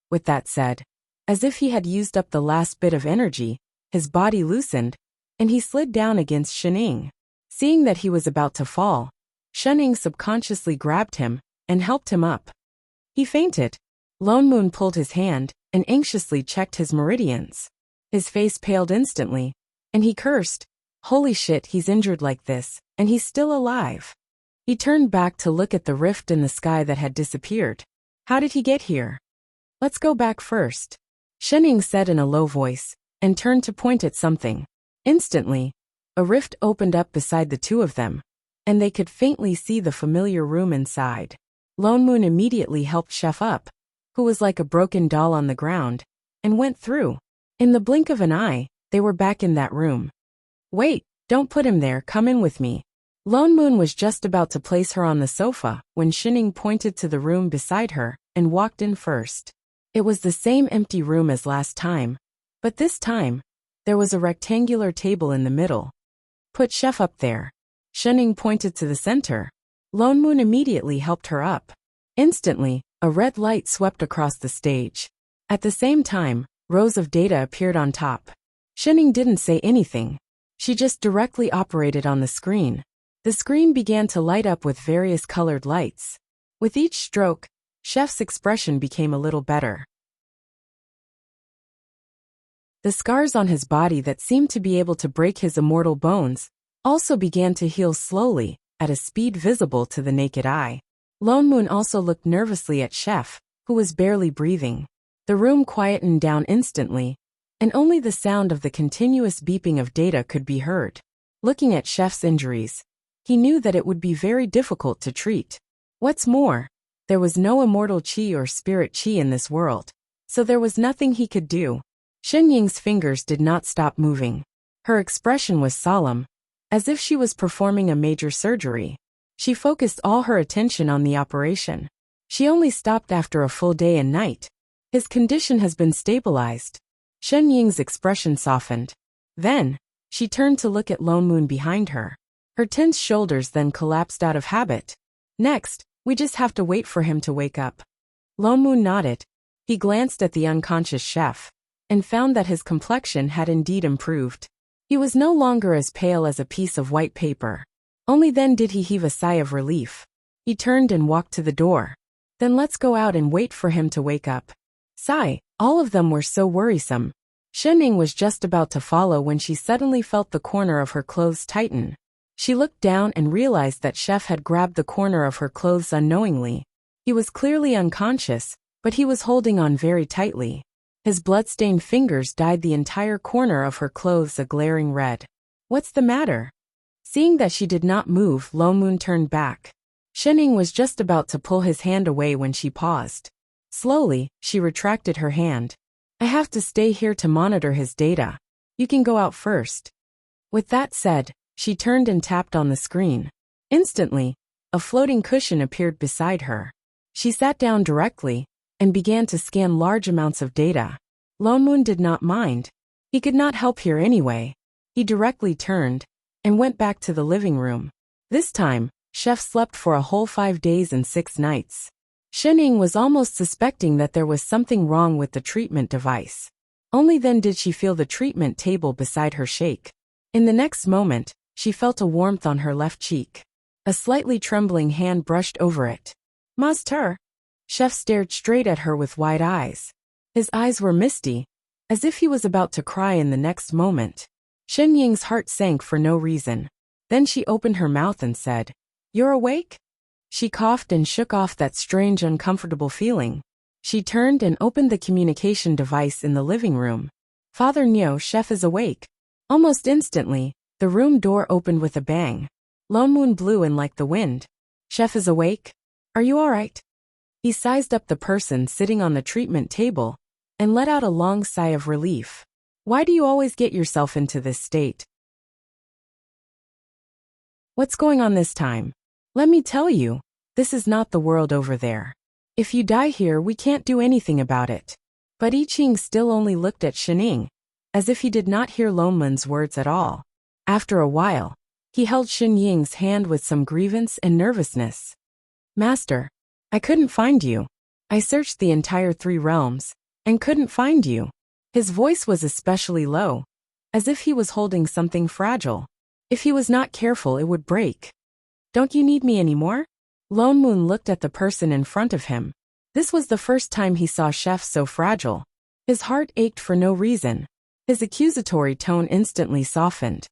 With that said, as if he had used up the last bit of energy, his body loosened, and he slid down against Shining. Seeing that he was about to fall, Shining subconsciously grabbed him and helped him up. He fainted. Lone Moon pulled his hand and anxiously checked his meridians. His face paled instantly, and he cursed. Holy shit, he's injured like this, and he's still alive. He turned back to look at the rift in the sky that had disappeared. How did he get here? Let's go back first, Shining said in a low voice, and turned to point at something. Instantly, a rift opened up beside the two of them, and they could faintly see the familiar room inside. Lone Moon immediately helped Chef up, who was like a broken doll on the ground, and went through. In the blink of an eye, they were back in that room. Wait, don't put him there, come in with me. Lone Moon was just about to place her on the sofa when Shining pointed to the room beside her and walked in first. It was the same empty room as last time, but this time, there was a rectangular table in the middle. Put Chef up there. Shining pointed to the center. Lone Moon immediately helped her up. Instantly, a red light swept across the stage. At the same time, rows of data appeared on top. Shining didn't say anything. She just directly operated on the screen. The screen began to light up with various colored lights. With each stroke, Chef's expression became a little better. The scars on his body that seemed to be able to break his immortal bones also began to heal slowly, at a speed visible to the naked eye. Lone Moon also looked nervously at Chef, who was barely breathing. The room quietened down instantly, and only the sound of the continuous beeping of data could be heard. Looking at Chef's injuries, he knew that it would be very difficult to treat. What's more, there was no immortal chi or spirit chi in this world, so there was nothing he could do. Shenying's fingers did not stop moving. Her expression was solemn, as if she was performing a major surgery. She focused all her attention on the operation. She only stopped after a full day and night. His condition has been stabilized. Shenying's expression softened. Then, she turned to look at Lone Moon behind her. Her tense shoulders then collapsed out of habit. Next, we just have to wait for him to wake up. Lone Moon nodded. He glanced at the unconscious Chef, and found that his complexion had indeed improved. He was no longer as pale as a piece of white paper. Only then did he heave a sigh of relief. He turned and walked to the door. Then let's go out and wait for him to wake up. Sigh, all of them were so worrisome. Shenying was just about to follow when she suddenly felt the corner of her clothes tighten. She looked down and realized that Chef had grabbed the corner of her clothes unknowingly. He was clearly unconscious, but he was holding on very tightly. His blood-stained fingers dyed the entire corner of her clothes a glaring red. What's the matter? Seeing that she did not move, Lone Moon turned back. Shenying was just about to pull his hand away when she paused. Slowly, she retracted her hand. I have to stay here to monitor his data. You can go out first. With that said, she turned and tapped on the screen. Instantly, a floating cushion appeared beside her. She sat down directly and began to scan large amounts of data. Lone Moon did not mind. He could not help here anyway. He directly turned and went back to the living room. This time, Chef slept for a whole 5 days and 6 nights. Shenying was almost suspecting that there was something wrong with the treatment device. Only then did she feel the treatment table beside her shake. In the next moment, she felt a warmth on her left cheek. A slightly trembling hand brushed over it. Master. Chef stared straight at her with wide eyes. His eyes were misty, as if he was about to cry in the next moment. Shenying's heart sank for no reason. Then she opened her mouth and said, "You're awake?" She coughed and shook off that strange uncomfortable feeling. She turned and opened the communication device in the living room. Father Nyo, Chef is awake. Almost instantly, the room door opened with a bang. Lone Moon blew in like the wind. Chef is awake? Are you all right? He sized up the person sitting on the treatment table and let out a long sigh of relief. Why do you always get yourself into this state? What's going on this time? Let me tell you, this is not the world over there. If you die here, we can't do anything about it. But I Ching still only looked at Shenying, as if he did not hear Lone Moon's words at all. After a while, He held Xun Ying's hand with some grievance and nervousness. Master, I couldn't find you. I searched the entire 3 realms, and couldn't find you. His voice was especially low, as if he was holding something fragile. If he was not careful, it would break. Don't you need me anymore? Lone Moon looked at the person in front of him. This was the first time he saw Chef so fragile. His heart ached for no reason. His accusatory tone instantly softened.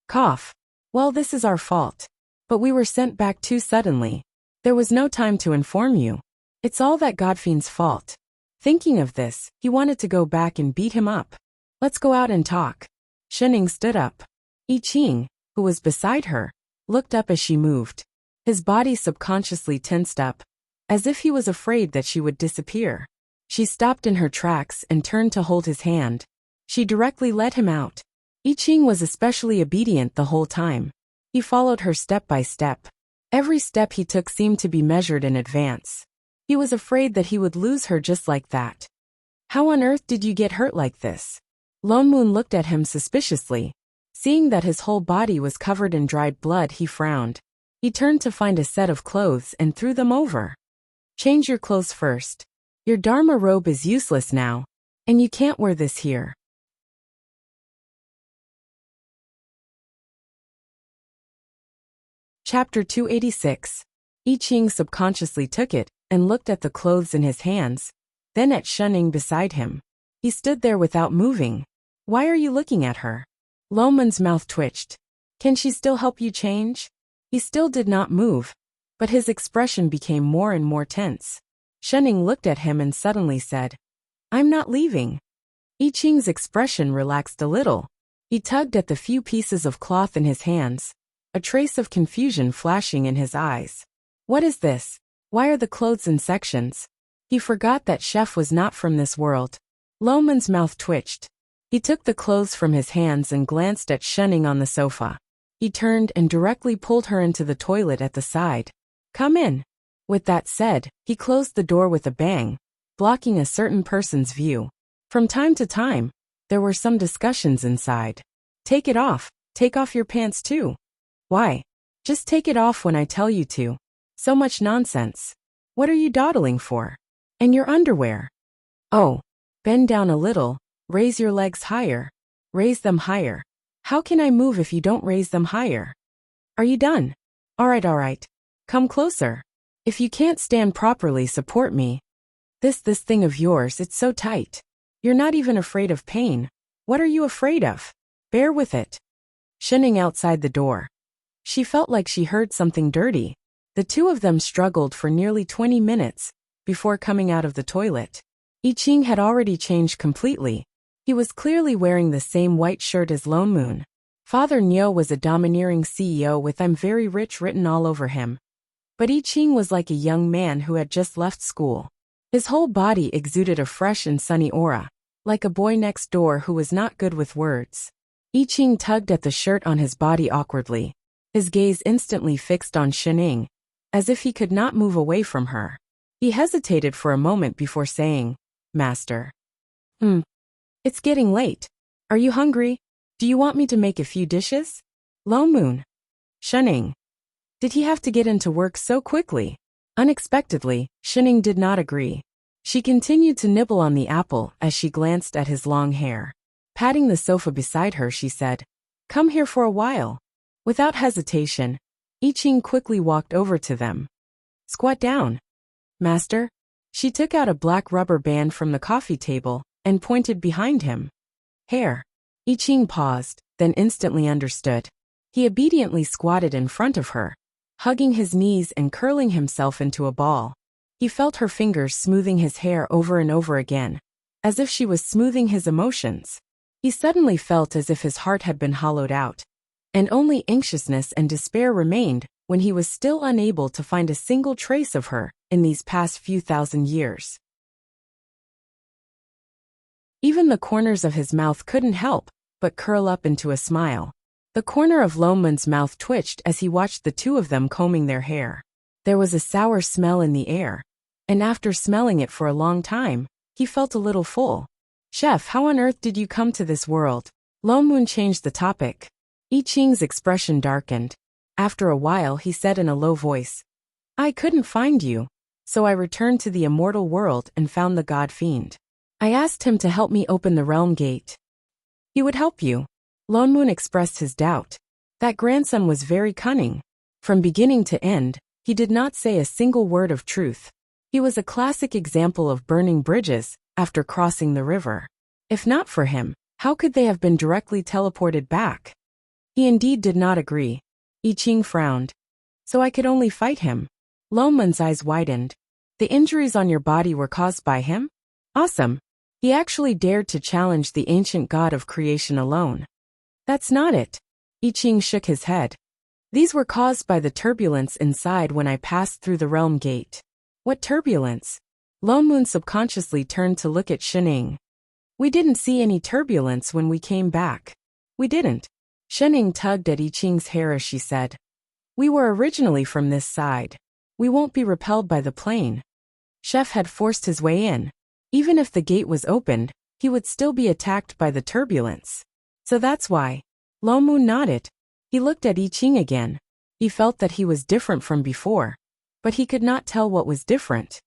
Cough. Well, this is our fault. But we were sent back too suddenly. There was no time to inform you. It's all that Godfiend's fault. Thinking of this, he wanted to go back and beat him up. Let's go out and talk. Shening stood up. I Ching, who was beside her, looked up as she moved. His body subconsciously tensed up, as if he was afraid that she would disappear. She stopped in her tracks and turned to hold his hand. She directly led him out. I Ching was especially obedient the whole time. He followed her step by step. Every step he took seemed to be measured in advance. He was afraid that he would lose her just like that. How on earth did you get hurt like this? Lone Moon looked at him suspiciously. Seeing that his whole body was covered in dried blood, he frowned. He turned to find a set of clothes and threw them over. Change your clothes first. Your Dharma robe is useless now, and you can't wear this here. Chapter 286. I Ching subconsciously took it and looked at the clothes in his hands, then at Shening beside him. He stood there without moving. Why are you looking at her? Loman's mouth twitched. Can she still help you change? He still did not move, but his expression became more and more tense. Shening looked at him and suddenly said, I'm not leaving. I Ching's expression relaxed a little. He tugged at the few pieces of cloth in his hands, a trace of confusion flashing in his eyes. What is this? Why are the clothes in sections? He forgot that Chef was not from this world. Loman's mouth twitched. He took the clothes from his hands and glanced at Shening on the sofa. He turned and directly pulled her into the toilet at the side. Come in. With that said, he closed the door with a bang, blocking a certain person's view. From time to time, there were some discussions inside. Take it off. Take off your pants too. Why? Just take it off when I tell you to. So much nonsense. What are you dawdling for? And your underwear? Oh. Bend down a little. Raise your legs higher. Raise them higher. How can I move if you don't raise them higher? Are you done? All right. Come closer. If you can't stand properly, support me. This thing of yours, it's so tight. You're not even afraid of pain. What are you afraid of? Bear with it. Shening outside the door. She felt like she heard something dirty. The two of them struggled for nearly 20 minutes before coming out of the toilet. I Ching had already changed completely. He was clearly wearing the same white shirt as Lone Moon. Father Nyo was a domineering CEO with "I'm very rich" written all over him. But I Ching was like a young man who had just left school. His whole body exuded a fresh and sunny aura, like a boy next door who was not good with words. I Ching tugged at the shirt on his body awkwardly. His gaze instantly fixed on Shening, as if he could not move away from her. He hesitated for a moment before saying, Master. It's getting late. Are you hungry? Do you want me to make a few dishes? Lone Moon. Shening. Did he have to get into work so quickly? Unexpectedly, Shening did not agree. She continued to nibble on the apple as she glanced at his long hair. Patting the sofa beside her, she said, Come here for a while. Without hesitation, I Ching quickly walked over to them. Squat down. Master. She took out a black rubber band from the coffee table and pointed behind him. Hair. I Ching paused, then instantly understood. He obediently squatted in front of her, hugging his knees and curling himself into a ball. He felt her fingers smoothing his hair over and over again, as if she was smoothing his emotions. He suddenly felt as if his heart had been hollowed out, and only anxiousness and despair remained when he was still unable to find a single trace of her in these past few thousand years. Even the corners of his mouth couldn't help but curl up into a smile. The corner of Loman's mouth twitched as he watched the two of them combing their hair. There was a sour smell in the air, and after smelling it for a long time, he felt a little full. Chef, how on earth did you come to this world? Lone Moon changed the topic. I Ching's expression darkened. After a while he said in a low voice, I couldn't find you, so I returned to the immortal world and found the god fiend. I asked him to help me open the realm gate. He would help you. Lone Moon expressed his doubt. That grandson was very cunning. From beginning to end, he did not say a single word of truth. He was a classic example of burning bridges after crossing the river. If not for him, how could they have been directly teleported back? He indeed did not agree. I Ching frowned. So I could only fight him. Lone Moon's eyes widened. The injuries on your body were caused by him? Awesome. He actually dared to challenge the ancient god of creation alone. That's not it. I Ching shook his head. These were caused by the turbulence inside when I passed through the realm gate. What turbulence? Lone Moon subconsciously turned to look at Shening. We didn't see any turbulence when we came back. We didn't. Shening tugged at I Ching's hair as she said. We were originally from this side. We won't be repelled by the plane. Chef had forced his way in. Even if the gate was opened, he would still be attacked by the turbulence. So that's why. Lone Moon nodded. He looked at I Ching again. He felt that he was different from before. But he could not tell what was different.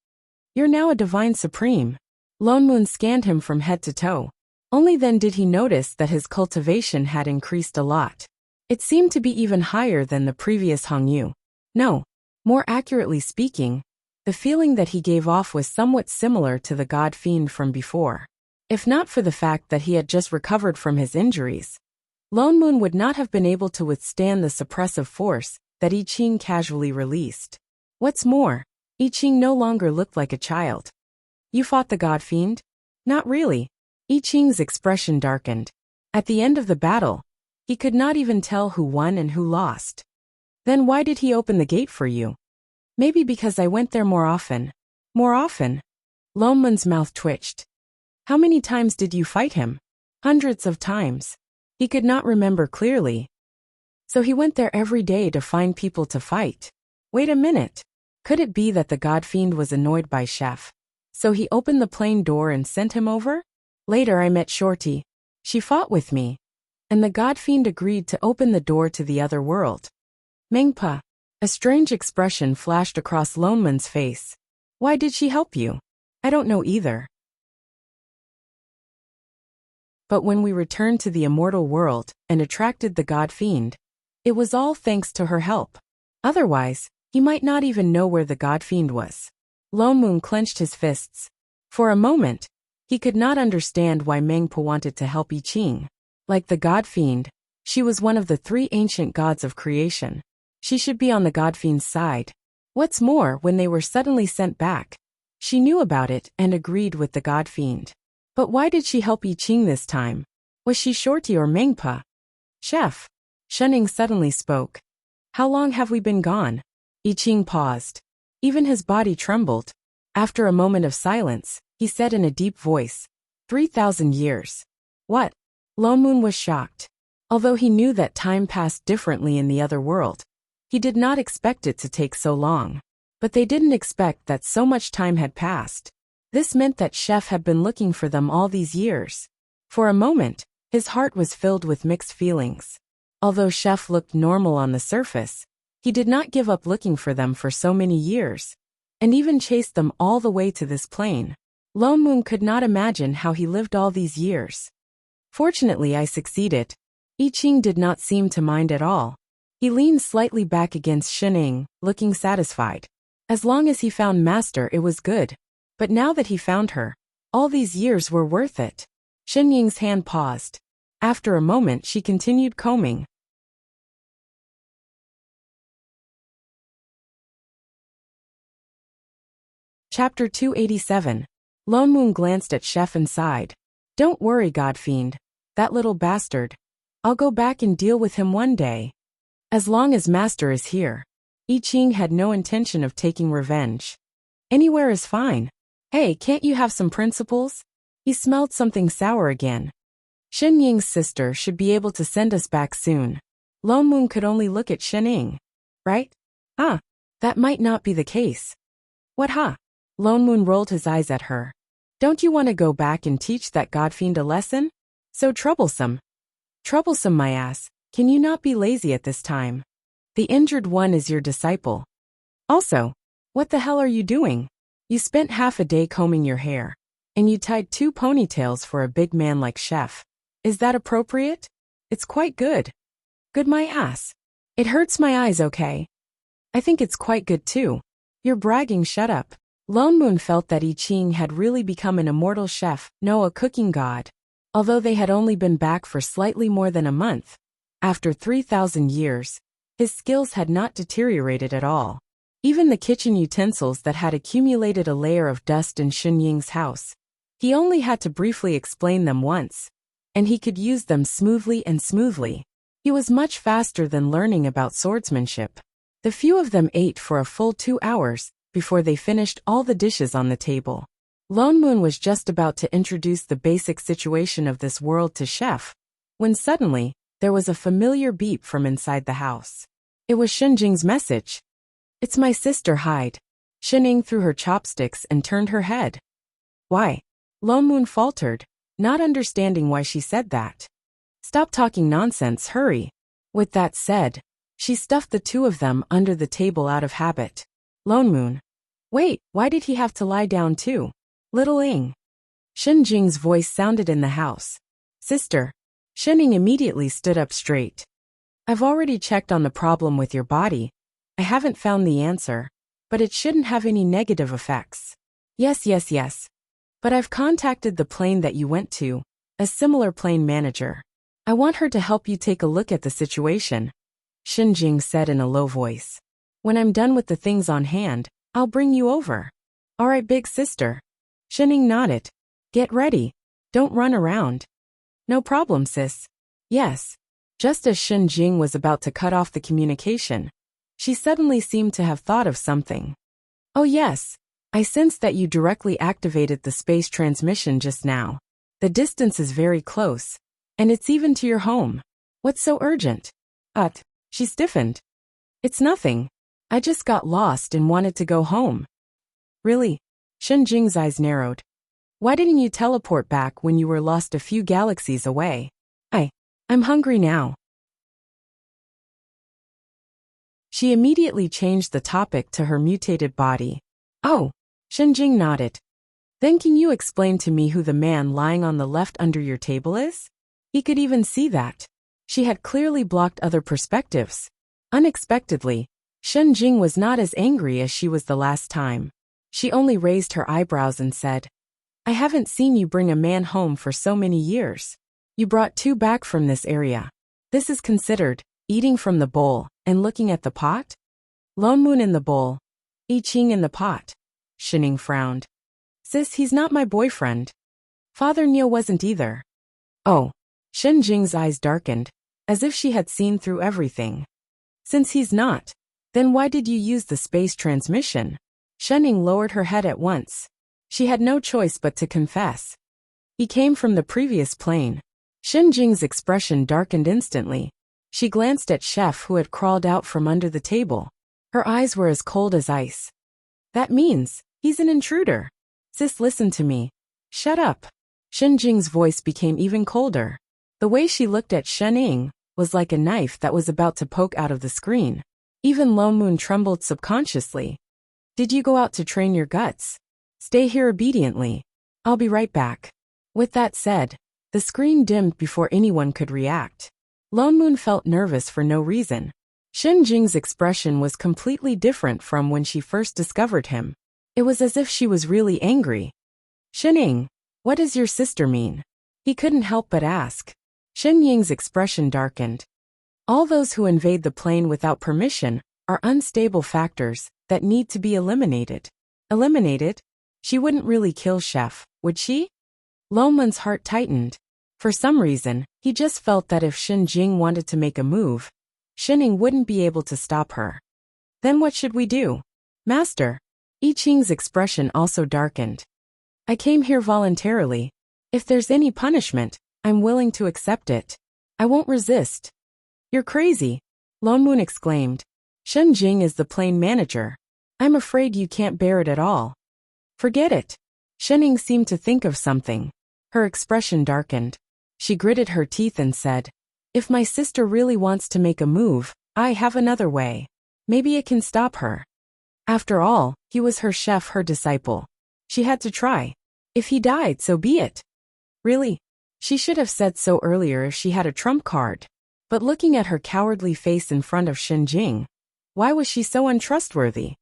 You're now a divine supreme. Lone Moon scanned him from head to toe. Only then did he notice that his cultivation had increased a lot. It seemed to be even higher than the previous Hongyu. No. More accurately speaking, the feeling that he gave off was somewhat similar to the god fiend from before. If not for the fact that he had just recovered from his injuries, Lone Moon would not have been able to withstand the suppressive force that I Ching casually released. What's more, I Ching no longer looked like a child. You fought the god fiend? Not really. I Ching's expression darkened. At the end of the battle, he could not even tell who won and who lost. Then why did he open the gate for you? Maybe because I went there more often. More often? Lone Moon's mouth twitched. How many times did you fight him? Hundreds of times. He could not remember clearly. So he went there every day to find people to fight. Wait a minute. Could it be that the god fiend was annoyed by Chef? So he opened the plane door and sent him over? Later I met Shorty. She fought with me. And the god fiend agreed to open the door to the other world. Mengpa. A strange expression flashed across Lone Moon's face. Why did she help you? I don't know either. But when we returned to the immortal world and attracted the god fiend, it was all thanks to her help. Otherwise, he might not even know where the god fiend was. Lone Moon clenched his fists. For a moment, he could not understand why Mengpa wanted to help I Ching. Like the god fiend, she was one of the three ancient gods of creation. She should be on the god fiend's side. What's more, when they were suddenly sent back, she knew about it and agreed with the god fiend. But why did she help I Ching this time? Was she Shorty or Mengpa? Chef. Shening suddenly spoke. How long have we been gone? I Ching paused. Even his body trembled. After a moment of silence, he said in a deep voice, 3,000 years. What? Lone Moon was shocked. Although he knew that time passed differently in the other world, he did not expect it to take so long. But they didn't expect that so much time had passed. This meant that Chef had been looking for them all these years. For a moment, his heart was filled with mixed feelings. Although Chef looked normal on the surface, he did not give up looking for them for so many years, and even chased them all the way to this plane. Lone Moon could not imagine how he lived all these years. Fortunately, I succeeded. I Ching did not seem to mind at all. He leaned slightly back against Shening, looking satisfied. As long as he found Master, it was good. But now that he found her, all these years were worth it. Shenying's hand paused. After a moment, she continued combing. Chapter 287. Lone Moon glanced at Chef and sighed. Don't worry, God Fiend. That little bastard. I'll go back and deal with him one day. As long as Master is here. I Ching had no intention of taking revenge. Anywhere is fine. Hey, can't you have some principles? He smelled something sour again. Shenying's sister should be able to send us back soon. Lone Moon could only look at Shening. Right? That might not be the case. What Lone Moon rolled his eyes at her. Don't you want to go back and teach that godfiend a lesson? So troublesome. Troublesome my ass. Can you not be lazy at this time? The injured one is your disciple. Also, what the hell are you doing? You spent half a day combing your hair, and you tied 2 ponytails for a big man like Chef. Is that appropriate? It's quite good. Good my ass. It hurts my eyes, okay? I think it's quite good too. You're bragging, shut up. Lone Moon felt that I Ching had really become an immortal chef, no a cooking god. Although they had only been back for slightly more than a month. After 3,000 years, his skills had not deteriorated at all. Even the kitchen utensils that had accumulated a layer of dust in Xunying's house. He only had to briefly explain them once, and he could use them smoothly and smoothly. He was much faster than learning about swordsmanship. The few of them ate for a full 2 hours before they finished all the dishes on the table. Lone Moon was just about to introduce the basic situation of this world to Chef, when suddenly, there was a familiar beep from inside the house. It was Shinjing's message. It's my sister Hyde. Shining threw her chopsticks and turned her head. Why? Lone Moon faltered, not understanding why she said that. Stop talking nonsense, hurry. With that said, she stuffed the 2 of them under the table out of habit. Lone Moon. Wait, why did he have to lie down too? Little Ing. Shinjing's voice sounded in the house. Sister. Shining immediately stood up straight. I've already checked on the problem with your body. I haven't found the answer, but it shouldn't have any negative effects. Yes. But I've contacted the plane that you went to, a similar plane manager. I want her to help you take a look at the situation, Shinjing said in a low voice. When I'm done with the things on hand, I'll bring you over. All right, big sister. Shining nodded. Get ready. Don't run around. No problem, sis. Yes. Just as Shinjing was about to cut off the communication, she suddenly seemed to have thought of something. Oh yes. I sensed that you directly activated the space transmission just now. The distance is very close, and it's even to your home. What's so urgent? She stiffened. It's nothing. I just got lost and wanted to go home. Really? Shinjing's eyes narrowed. Why didn't you teleport back when you were lost a few galaxies away? I'm hungry now. She immediately changed the topic to her mutated body. Oh, Shinjing nodded. Then can you explain to me who the man lying on the left under your table is? He could even see that. She had clearly blocked other perspectives. Unexpectedly, Shinjing was not as angry as she was the last time. She only raised her eyebrows and said, I haven't seen you bring a man home for so many years. You brought 2 back from this area. This is considered eating from the bowl and looking at the pot? Lone Moon in the bowl, I Ching in the pot. Shining frowned. Sis, he's not my boyfriend. Father Neo wasn't either. Oh. Shinjing's eyes darkened, as if she had seen through everything. Since he's not, then why did you use the space transmission? Shining lowered her head at once. She had no choice but to confess. He came from the previous plane. Shinjing's expression darkened instantly. She glanced at Chef who had crawled out from under the table. Her eyes were as cold as ice. That means, he's an intruder. Sis, listen to me. Shut up. Shinjing's voice became even colder. The way she looked at Shining was like a knife that was about to poke out of the screen. Even Lone Moon trembled subconsciously. Did you go out to train your guts? Stay here obediently. I'll be right back. With that said, the screen dimmed before anyone could react. Lone Moon felt nervous for no reason. Shinjing's expression was completely different from when she first discovered him. It was as if she was really angry. Shining, what does your sister mean? He couldn't help but ask. Shinying's expression darkened. All those who invade the plane without permission are unstable factors that need to be eliminated. Eliminated? She wouldn't really kill Chef, would she? Lone Moon's heart tightened. For some reason, he just felt that if Shinjing wanted to make a move, Shining wouldn't be able to stop her. Then what should we do? Master. I Ching's expression also darkened. I came here voluntarily. If there's any punishment, I'm willing to accept it. I won't resist. You're crazy, Lone Moon exclaimed. Shinjing is the plane manager. I'm afraid you can't bear it at all. Forget it. Shining seemed to think of something. Her expression darkened. She gritted her teeth and said, If my sister really wants to make a move, I have another way. Maybe it can stop her. After all, he was her chef, her disciple. She had to try. If he died, so be it. Really? She should have said so earlier if she had a trump card. But looking at her cowardly face in front of Xinjing, why was she so untrustworthy?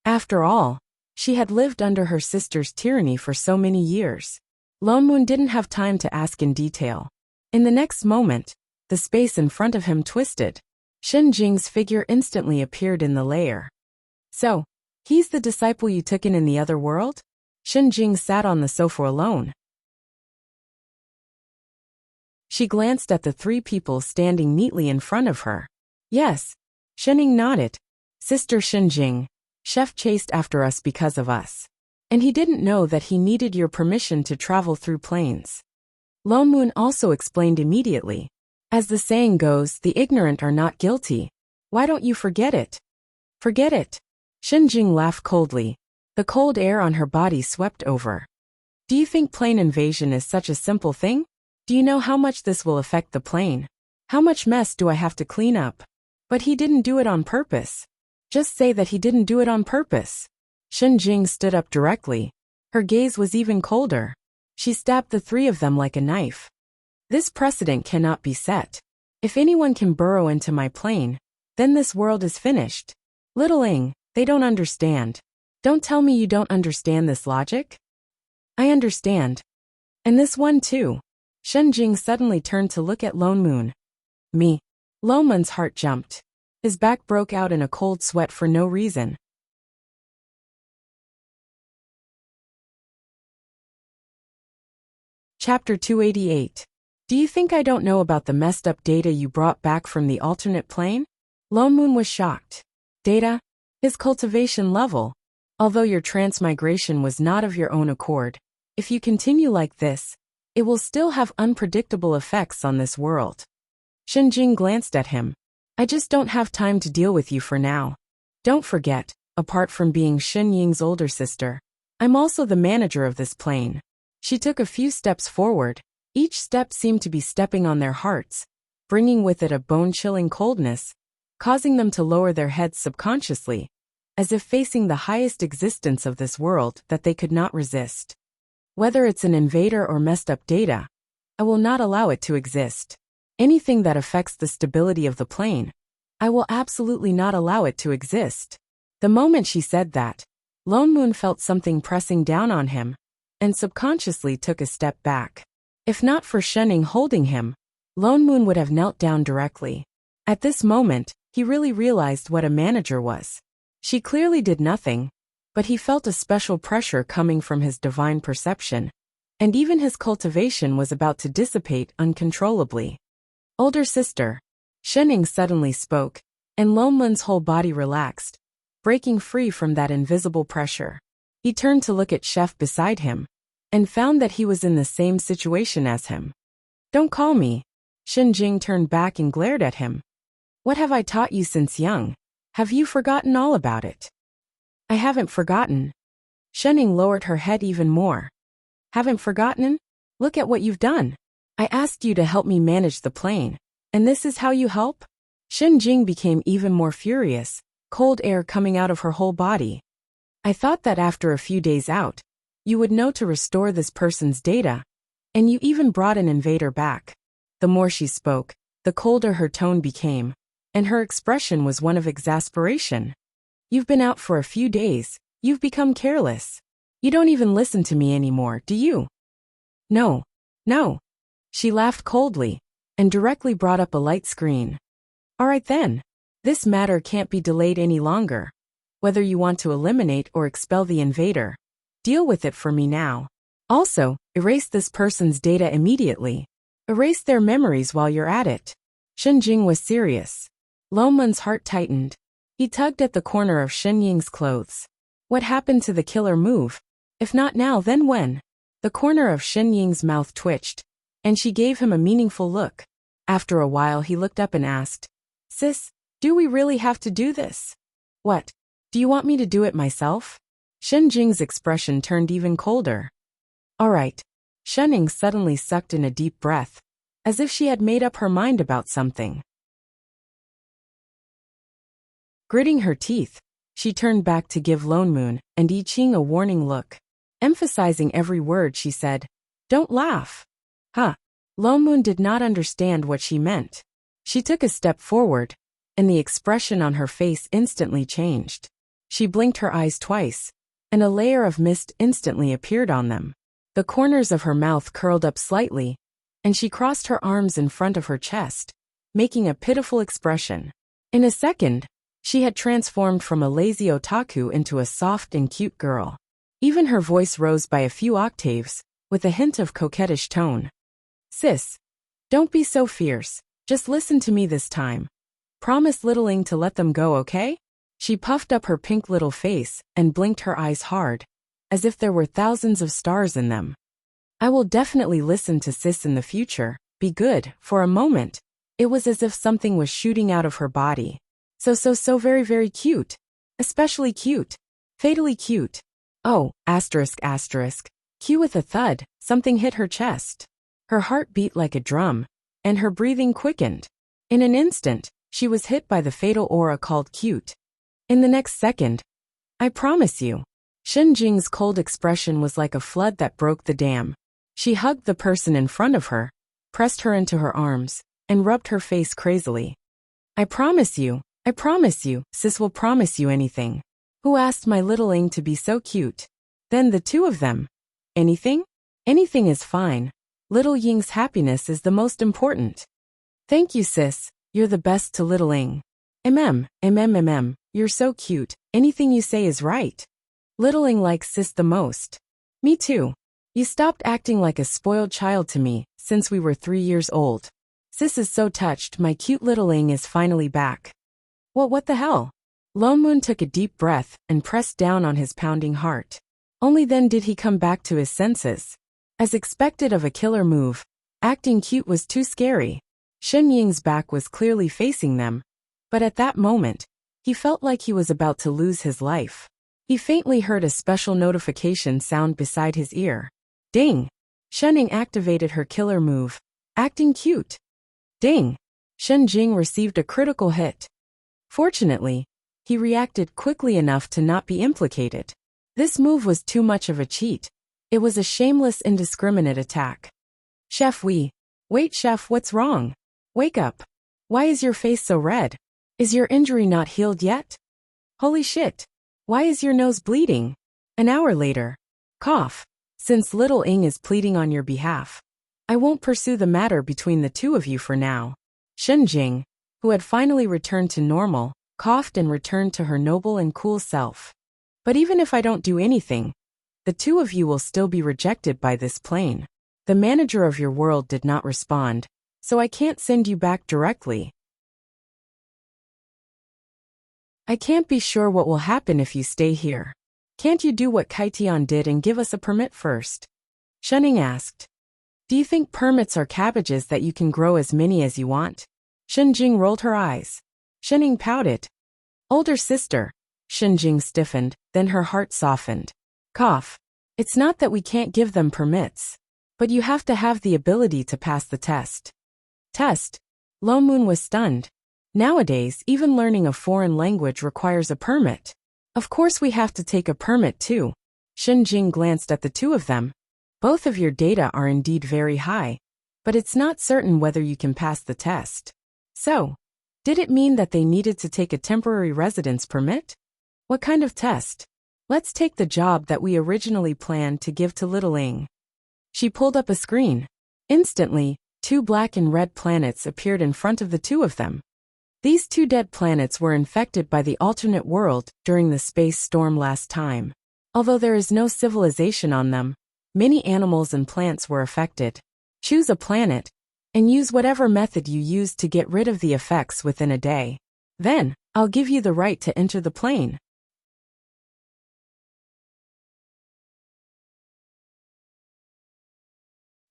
After all, she had lived under her sister's tyranny for so many years. Lone Moon didn't have time to ask in detail. In the next moment, the space in front of him twisted. Xinjing's figure instantly appeared in the layer. So, he's the disciple you took in the other world? Xinjing sat on the sofa alone. She glanced at the three people standing neatly in front of her. Yes. Shening nodded. Sister Xinjing, Chef chased after us because of us. And he didn't know that he needed your permission to travel through plains. Lone Moon also explained immediately. As the saying goes, the ignorant are not guilty. Why don't you forget it? Forget it. Xinjing laughed coldly. The cold air on her body swept over. Do you think plain invasion is such a simple thing? Do you know how much this will affect the plain? How much mess do I have to clean up? But he didn't do it on purpose. Just say that he didn't do it on purpose. Xinjing stood up directly. Her gaze was even colder. She stabbed the three of them like a knife. This precedent cannot be set. If anyone can burrow into my plane, then this world is finished. Littling, they don't understand. Don't tell me you don't understand this logic. I understand. And this one too. Xinjing suddenly turned to look at Lone Moon. Me. Lone Moon's heart jumped. His back broke out in a cold sweat for no reason. Chapter 288. Do you think I don't know about the messed up data you brought back from the alternate plane? Lone Moon was shocked. Data? His cultivation level. Although your transmigration was not of your own accord, if you continue like this, it will still have unpredictable effects on this world. Xinjing glanced at him. I just don't have time to deal with you for now. Don't forget, apart from being Xinying's older sister, I'm also the manager of this plane. She took a few steps forward. Each step seemed to be stepping on their hearts, bringing with it a bone-chilling coldness, causing them to lower their heads subconsciously, as if facing the highest existence of this world that they could not resist. Whether it's an invader or messed up data, I will not allow it to exist. Anything that affects the stability of the plane, I will absolutely not allow it to exist. The moment she said that, Lone Moon felt something pressing down on him, and subconsciously took a step back. If not for Shening holding him, Lone Moon would have knelt down directly. At this moment, he really realized what a manager was. She clearly did nothing, but he felt a special pressure coming from his divine perception, and even his cultivation was about to dissipate uncontrollably. Older sister. Shening suddenly spoke, and Lone Moon's whole body relaxed, breaking free from that invisible pressure. He turned to look at Chef beside him, and found that he was in the same situation as him. Don't call me. Xinjing turned back and glared at him. What have I taught you since young? Have you forgotten all about it? I haven't forgotten. Shening lowered her head even more. Haven't forgotten? Look at what you've done. I asked you to help me manage the plane, and this is how you help? Xinjing became even more furious, cold air coming out of her whole body. I thought that after a few days out, you would know to restore this person's data, and you even brought an invader back. The more she spoke, the colder her tone became, and her expression was one of exasperation. You've been out for a few days, you've become careless. You don't even listen to me anymore, do you? No. She laughed coldly, and directly brought up a light screen. All right then. This matter can't be delayed any longer. Whether you want to eliminate or expel the invader, deal with it for me now. Also, erase this person's data immediately. Erase their memories while you're at it. Xinjing was serious. Lone Moon's heart tightened. He tugged at the corner of Xinying's clothes. What happened to the killer move? If not now, then when? The corner of Xinying's mouth twitched, and she gave him a meaningful look. After a while he looked up and asked, Sis, do we really have to do this? What? Do you want me to do it myself? Xinjing's expression turned even colder. All right. Shening suddenly sucked in a deep breath. as if she had made up her mind about something. Gritting her teeth, she turned back to give Lone Moon and I Ching a warning look. Emphasizing every word, she said, "Don't laugh." Huh. Lone Moon did not understand what she meant. She took a step forward, and the expression on her face instantly changed. She blinked her eyes twice, and a layer of mist instantly appeared on them. The corners of her mouth curled up slightly, and she crossed her arms in front of her chest, making a pitiful expression. In a second, she had transformed from a lazy otaku into a soft and cute girl. Even her voice rose by a few octaves, with a hint of coquettish tone. "Sis, don't be so fierce, just listen to me this time. Promise littling to let them go, okay?" She puffed up her pink little face and blinked her eyes hard, as if there were thousands of stars in them. "I will definitely listen to sis in the future, be good." For a moment, it was as if something was shooting out of her body. So very, very cute. Especially cute. Fatally cute. Oh, ***. Cue with a thud, something hit her chest. Her heart beat like a drum, and her breathing quickened. In an instant, she was hit by the fatal aura called cute. In the next second, "I promise you." Shen Jing's cold expression was like a flood that broke the dam. She hugged the person in front of her, pressed her into her arms, and rubbed her face crazily. I promise you, sis will promise you anything." "Who asked my littling to be so cute?" "Then the two of them." "Anything?" "Anything is fine. Little Ying's happiness is the most important." "Thank you, sis, you're the best to littling." You're so cute, anything you say is right." "Littling likes sis the most." "Me too. You stopped acting like a spoiled child to me since we were 3 years old. Sis is so touched my cute littling is finally back." What the hell?" Lone Moon took a deep breath and pressed down on his pounding heart. Only then did he come back to his senses. As expected of a killer move, acting cute was too scary. Shen Ying's back was clearly facing them, but at that moment, he felt like he was about to lose his life. He faintly heard a special notification sound beside his ear. Ding! Shen Ying activated her killer move, acting cute. Ding! Shen Jing received a critical hit. Fortunately, he reacted quickly enough to not be implicated. This move was too much of a cheat. It was a shameless, indiscriminate attack. Wait, Chef, what's wrong? Wake up. Why is your face so red? Is your injury not healed yet? Holy shit. Why is your nose bleeding? An hour later. Cough. Since little Ing is pleading on your behalf, I won't pursue the matter between the two of you for now. Shen Jing, who had finally returned to normal, coughed and returned to her noble and cool self. But even if I don't do anything, the two of you will still be rejected by this plane. The manager of your world did not respond, so I can't send you back directly. I can't be sure what will happen if you stay here. Can't you do what Kaitian did and give us a permit first? Shen Ying asked. Do you think permits are cabbages that you can grow as many as you want? Shen Jing rolled her eyes. Shen Ying pouted. Older sister. Shen Jing stiffened, then her heart softened. Cough. It's not that we can't give them permits, but you have to have the ability to pass the test. Test? Lone Moon was stunned. Nowadays, even learning a foreign language requires a permit. Of course we have to take a permit too. Shen Jing glanced at the two of them. Both of your data are indeed very high, but it's not certain whether you can pass the test. So, did it mean that they needed to take a temporary residence permit? What kind of test? Let's take the job that we originally planned to give to little Ing. She pulled up a screen. Instantly, 2 black and red planets appeared in front of the two of them. These 2 dead planets were infected by the alternate world during the space storm last time. Although there is no civilization on them, many animals and plants were affected. Choose a planet, and use whatever method you use to get rid of the effects within a day. Then, I'll give you the right to enter the plane.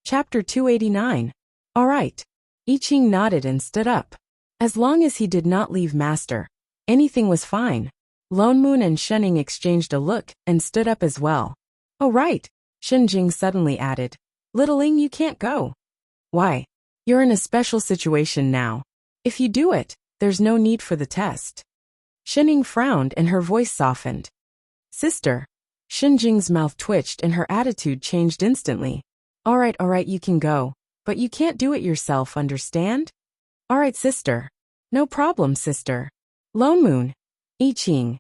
Chapter 289. Alright. I Ching nodded and stood up. As long as he did not leave Master, anything was fine. Lone Moon and Shen Ying exchanged a look and stood up as well. Oh right, Shen Jing suddenly added. Little Ing, you can't go. Why? You're in a special situation now. If you do it, there's no need for the test. Shining frowned and her voice softened. Sister. Xinjing's mouth twitched and her attitude changed instantly. All right, you can go. But you can't do it yourself, understand? All right, sister. No problem, sister. Lone Moon. I Ching.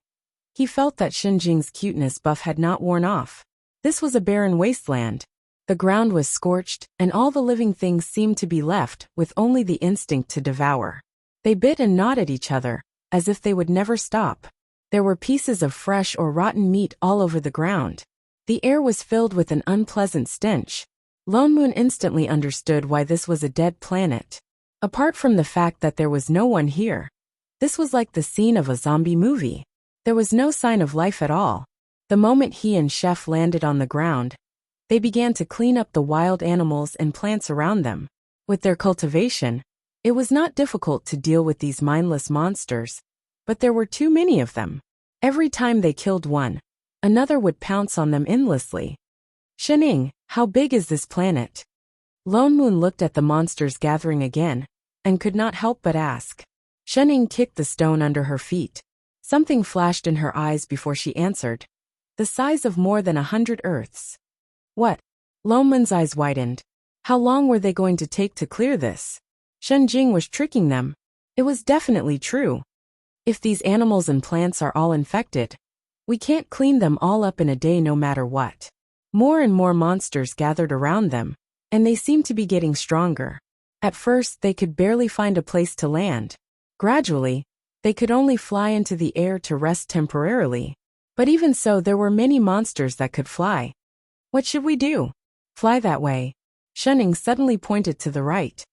He felt that Xinjing's cuteness buff had not worn off. This was a barren wasteland. The ground was scorched, and all the living things seemed to be left with only the instinct to devour. They bit and gnawed at each other, as if they would never stop. There were pieces of fresh or rotten meat all over the ground. The air was filled with an unpleasant stench. Lone Moon instantly understood why this was a dead planet. Apart from the fact that there was no one here, this was like the scene of a zombie movie. There was no sign of life at all. The moment he and Chef landed on the ground, they began to clean up the wild animals and plants around them. With their cultivation, it was not difficult to deal with these mindless monsters, but there were too many of them. Every time they killed one, another would pounce on them endlessly. Shining, how big is this planet? Lone Moon looked at the monsters gathering again, and could not help but ask. Shining kicked the stone under her feet. Something flashed in her eyes before she answered. The size of more than 100 Earths. What? Lone Moon's eyes widened. How long were they going to take to clear this? Xinjing was tricking them. It was definitely true. If these animals and plants are all infected, we can't clean them all up in a day no matter what. More and more monsters gathered around them, and they seemed to be getting stronger. At first, they could barely find a place to land. Gradually, they could only fly into the air to rest temporarily. But even so, there were many monsters that could fly. What should we do? Fly that way. Shining suddenly pointed to the right.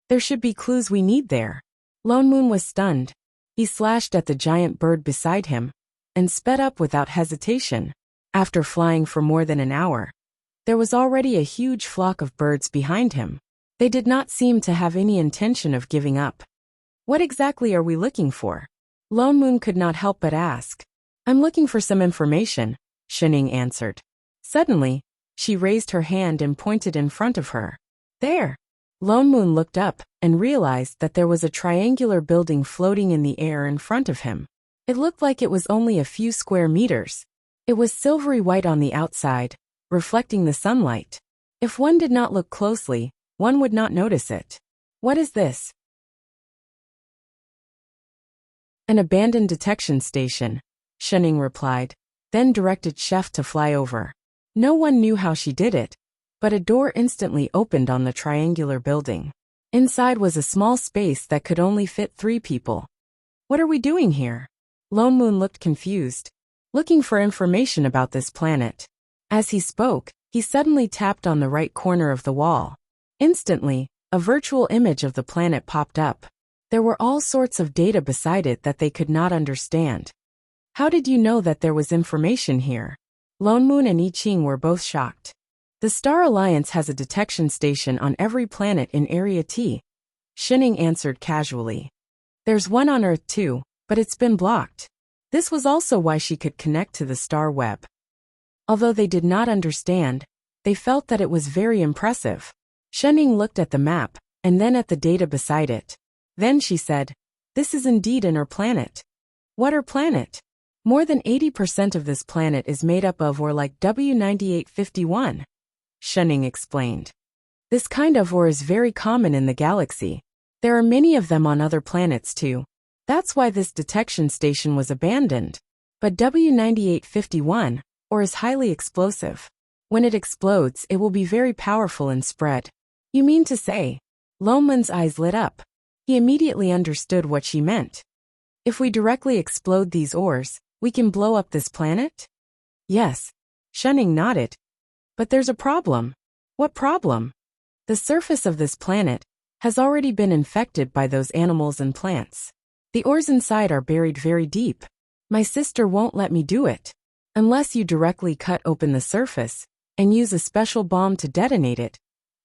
There should be clues we need there. Lone Moon was stunned. He slashed at the giant bird beside him, and sped up without hesitation. After flying for more than an hour, there was already a huge flock of birds behind him. They did not seem to have any intention of giving up. What exactly are we looking for? Lone Moon could not help but ask. I'm looking for some information, Shining answered. Suddenly, she raised her hand and pointed in front of her. There! Lone Moon looked up and realized that there was a triangular building floating in the air in front of him. It looked like it was only a few square meters. It was silvery white on the outside, reflecting the sunlight. If one did not look closely, one would not notice it. What is this? An abandoned detection station, Shining replied, then directed Chef to fly over. No one knew how she did it, but a door instantly opened on the triangular building. Inside was a small space that could only fit 3 people. What are we doing here? Lone Moon looked confused, looking for information about this planet. As he spoke, he suddenly tapped on the right corner of the wall. Instantly, a virtual image of the planet popped up. There were all sorts of data beside it that they could not understand. How did you know that there was information here? Lone Moon and I Ching were both shocked. The Star Alliance has a detection station on every planet in Area T. Shining answered casually. There's one on Earth too, but it's been blocked. This was also why she could connect to the star web. Although they did not understand, they felt that it was very impressive. Shining looked at the map, and then at the data beside it. Then she said, this is indeed an planet. What planet? More than 80% of this planet is made up of ore like W9851. Shining explained. This kind of ore is very common in the galaxy. There are many of them on other planets too. That's why this detection station was abandoned. But W9851, ore is highly explosive. When it explodes, it will be very powerful and spread. You mean to say? Lone Moon's eyes lit up. He immediately understood what she meant. If we directly explode these ores, we can blow up this planet? Yes. Shining nodded. But there's a problem. What problem? The surface of this planet has already been infected by those animals and plants. The ores inside are buried very deep. My sister won't let me do it. Unless you directly cut open the surface and use a special bomb to detonate it,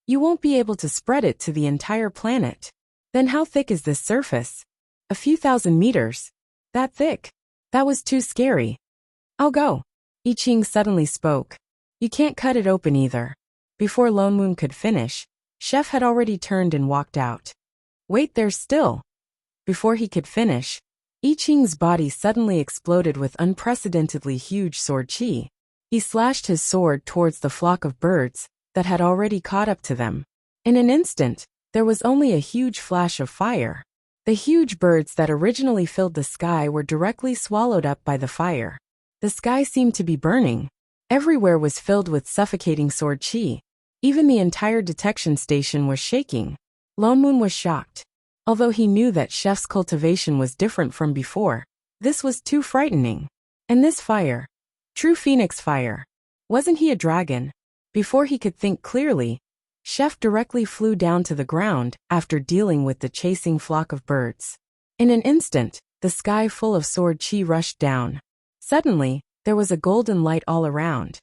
you won't be able to spread it to the entire planet. Then how thick is this surface? A few thousand meters. That thick? That was too scary. I'll go. I Ching suddenly spoke. You can't cut it open either. Before Lone Moon could finish, Chef had already turned and walked out. Wait there still. Before he could finish, I Ching's body suddenly exploded with unprecedentedly huge sword chi. He slashed his sword towards the flock of birds that had already caught up to them. In an instant, there was only a huge flash of fire. The huge birds that originally filled the sky were directly swallowed up by the fire. The sky seemed to be burning. Everywhere was filled with suffocating sword chi. Even the entire detection station was shaking. Longmoon was shocked. Although he knew that Chef's cultivation was different from before, this was too frightening. And this fire, true phoenix fire. Wasn't he a dragon? Before he could think clearly, Chef directly flew down to the ground after dealing with the chasing flock of birds. In an instant, the sky full of sword chi rushed down. Suddenly, there was a golden light all around.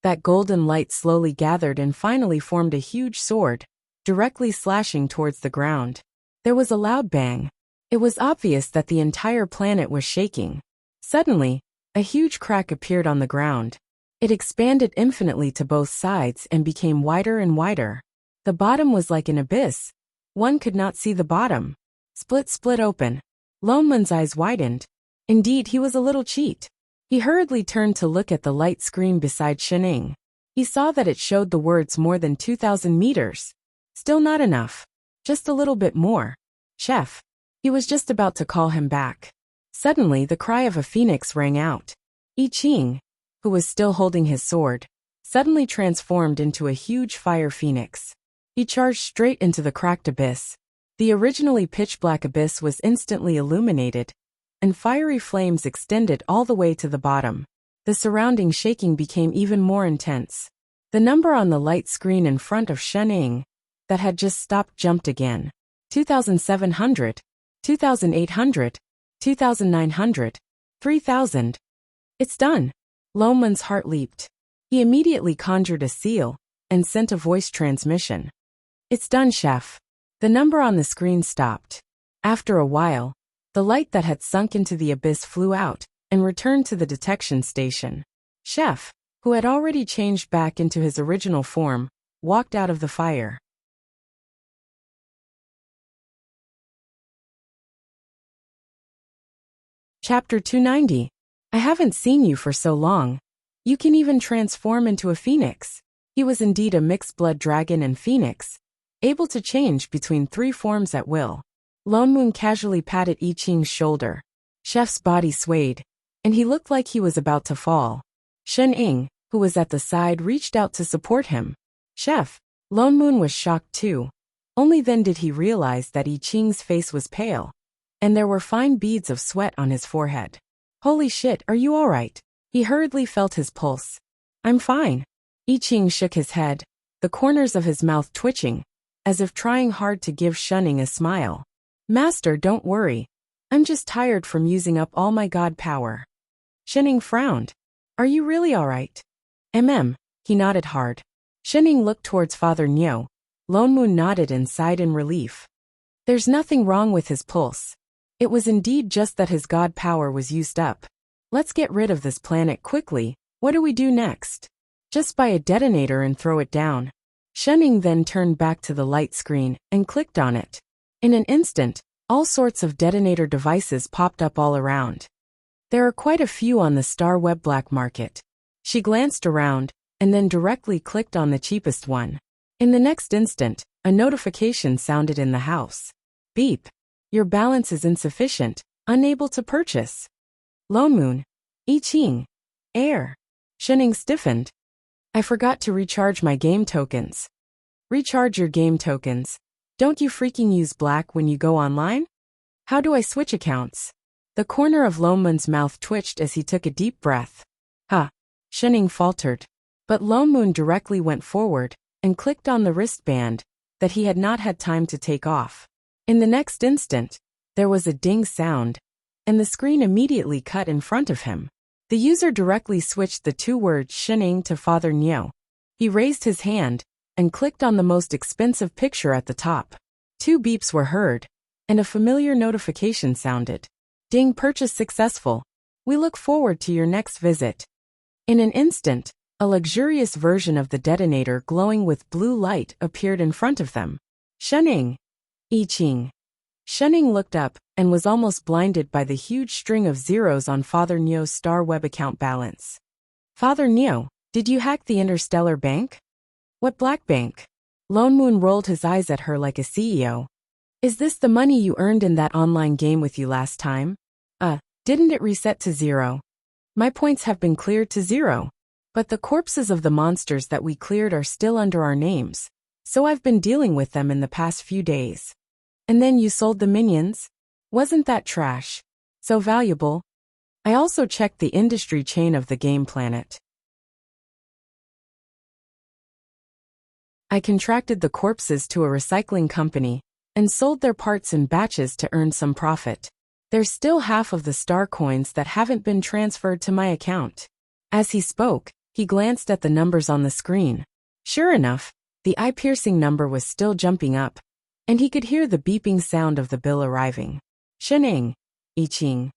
That golden light slowly gathered and finally formed a huge sword, directly slashing towards the ground. There was a loud bang. It was obvious that the entire planet was shaking. Suddenly, a huge crack appeared on the ground. It expanded infinitely to both sides and became wider and wider. The bottom was like an abyss. One could not see the bottom. Split open. Longmoon's eyes widened. Indeed, he was a little cheat. He hurriedly turned to look at the light screen beside Shening. He saw that it showed the words more than 2,000 meters. Still not enough. Just a little bit more. Chef. He was just about to call him back. Suddenly, the cry of a phoenix rang out. I Ching, who was still holding his sword, suddenly transformed into a huge fire phoenix. He charged straight into the cracked abyss. The originally pitch-black abyss was instantly illuminated, and fiery flames extended all the way to the bottom. The surrounding shaking became even more intense. The number on the light screen in front of Shening, that had just stopped, jumped again. 2,700, 2,800, 2,900, 3,000. It's done. Longmoon's heart leaped. He immediately conjured a seal and sent a voice transmission. It's done, Chef. The number on the screen stopped. After a while, the light that had sunk into the abyss flew out and returned to the detection station. Chef, who had already changed back into his original form, walked out of the fire. Chapter 290. I haven't seen you for so long. You can even transform into a phoenix. He was indeed a mixed-blood dragon and phoenix, able to change between 3 forms at will. Longmoon casually patted I Ching's shoulder. Chef's body swayed, and he looked like he was about to fall. Shening, who was at the side, reached out to support him. Chef. Longmoon was shocked too. Only then did he realize that I Ching's face was pale, and there were fine beads of sweat on his forehead. Holy shit, are you alright? He hurriedly felt his pulse. I'm fine. I Ching shook his head, the corners of his mouth twitching, as if trying hard to give Shening a smile. Master, don't worry. I'm just tired from using up all my god power. Shening frowned. Are you really alright? He nodded hard. Shening looked towards Father Nyo. Longmoon nodded and sighed in relief. There's nothing wrong with his pulse. It was indeed just that his god power was used up. Let's get rid of this planet quickly. What do we do next? Just buy a detonator and throw it down. Shening then turned back to the light screen and clicked on it. In an instant, all sorts of detonator devices popped up all around. There are quite a few on the Star Web black market. She glanced around, and then directly clicked on the cheapest one. In the next instant, a notification sounded in the house. Beep. Your balance is insufficient, unable to purchase. Longmoon. I Ching. Air. Shening stiffened. I forgot to recharge my game tokens. Recharge your game tokens. Don't you freaking use black when you go online? How do I switch accounts? The corner of Longmoon's mouth twitched as he took a deep breath. Shening faltered. But Longmoon directly went forward and clicked on the wristband that he had not had time to take off. In the next instant, there was a ding sound, and the screen immediately cut in front of him. The user directly switched the 2 words Shening to Father Nyo. He raised his hand and clicked on the most expensive picture at the top. 2 beeps were heard, and a familiar notification sounded. Ding, purchase successful. We look forward to your next visit. In an instant, A luxurious version of the detonator glowing with blue light appeared in front of them. Shenning! I Ching! Shenning looked up and was almost blinded by the huge string of zeros on Father Neo's Star Web account balance. Father Neo, did you hack the Interstellar Bank? What black bank? Lone Moon rolled his eyes at her like a CEO. Is this the money you earned in that online game with you last time? Didn't it reset to 0? My points have been cleared to 0. But the corpses of the monsters that we cleared are still under our names, so I've been dealing with them in the past few days. And then you sold the minions? Wasn't that trash? So valuable? I also checked the industry chain of the game planet. I contracted the corpses to a recycling company and sold their parts in batches to earn some profit. There's still half of the star coins that haven't been transferred to my account. As he spoke, he glanced at the numbers on the screen. Sure enough, the eye-piercing number was still jumping up, and he could hear the beeping sound of the bill arriving. Shenning! I Ching!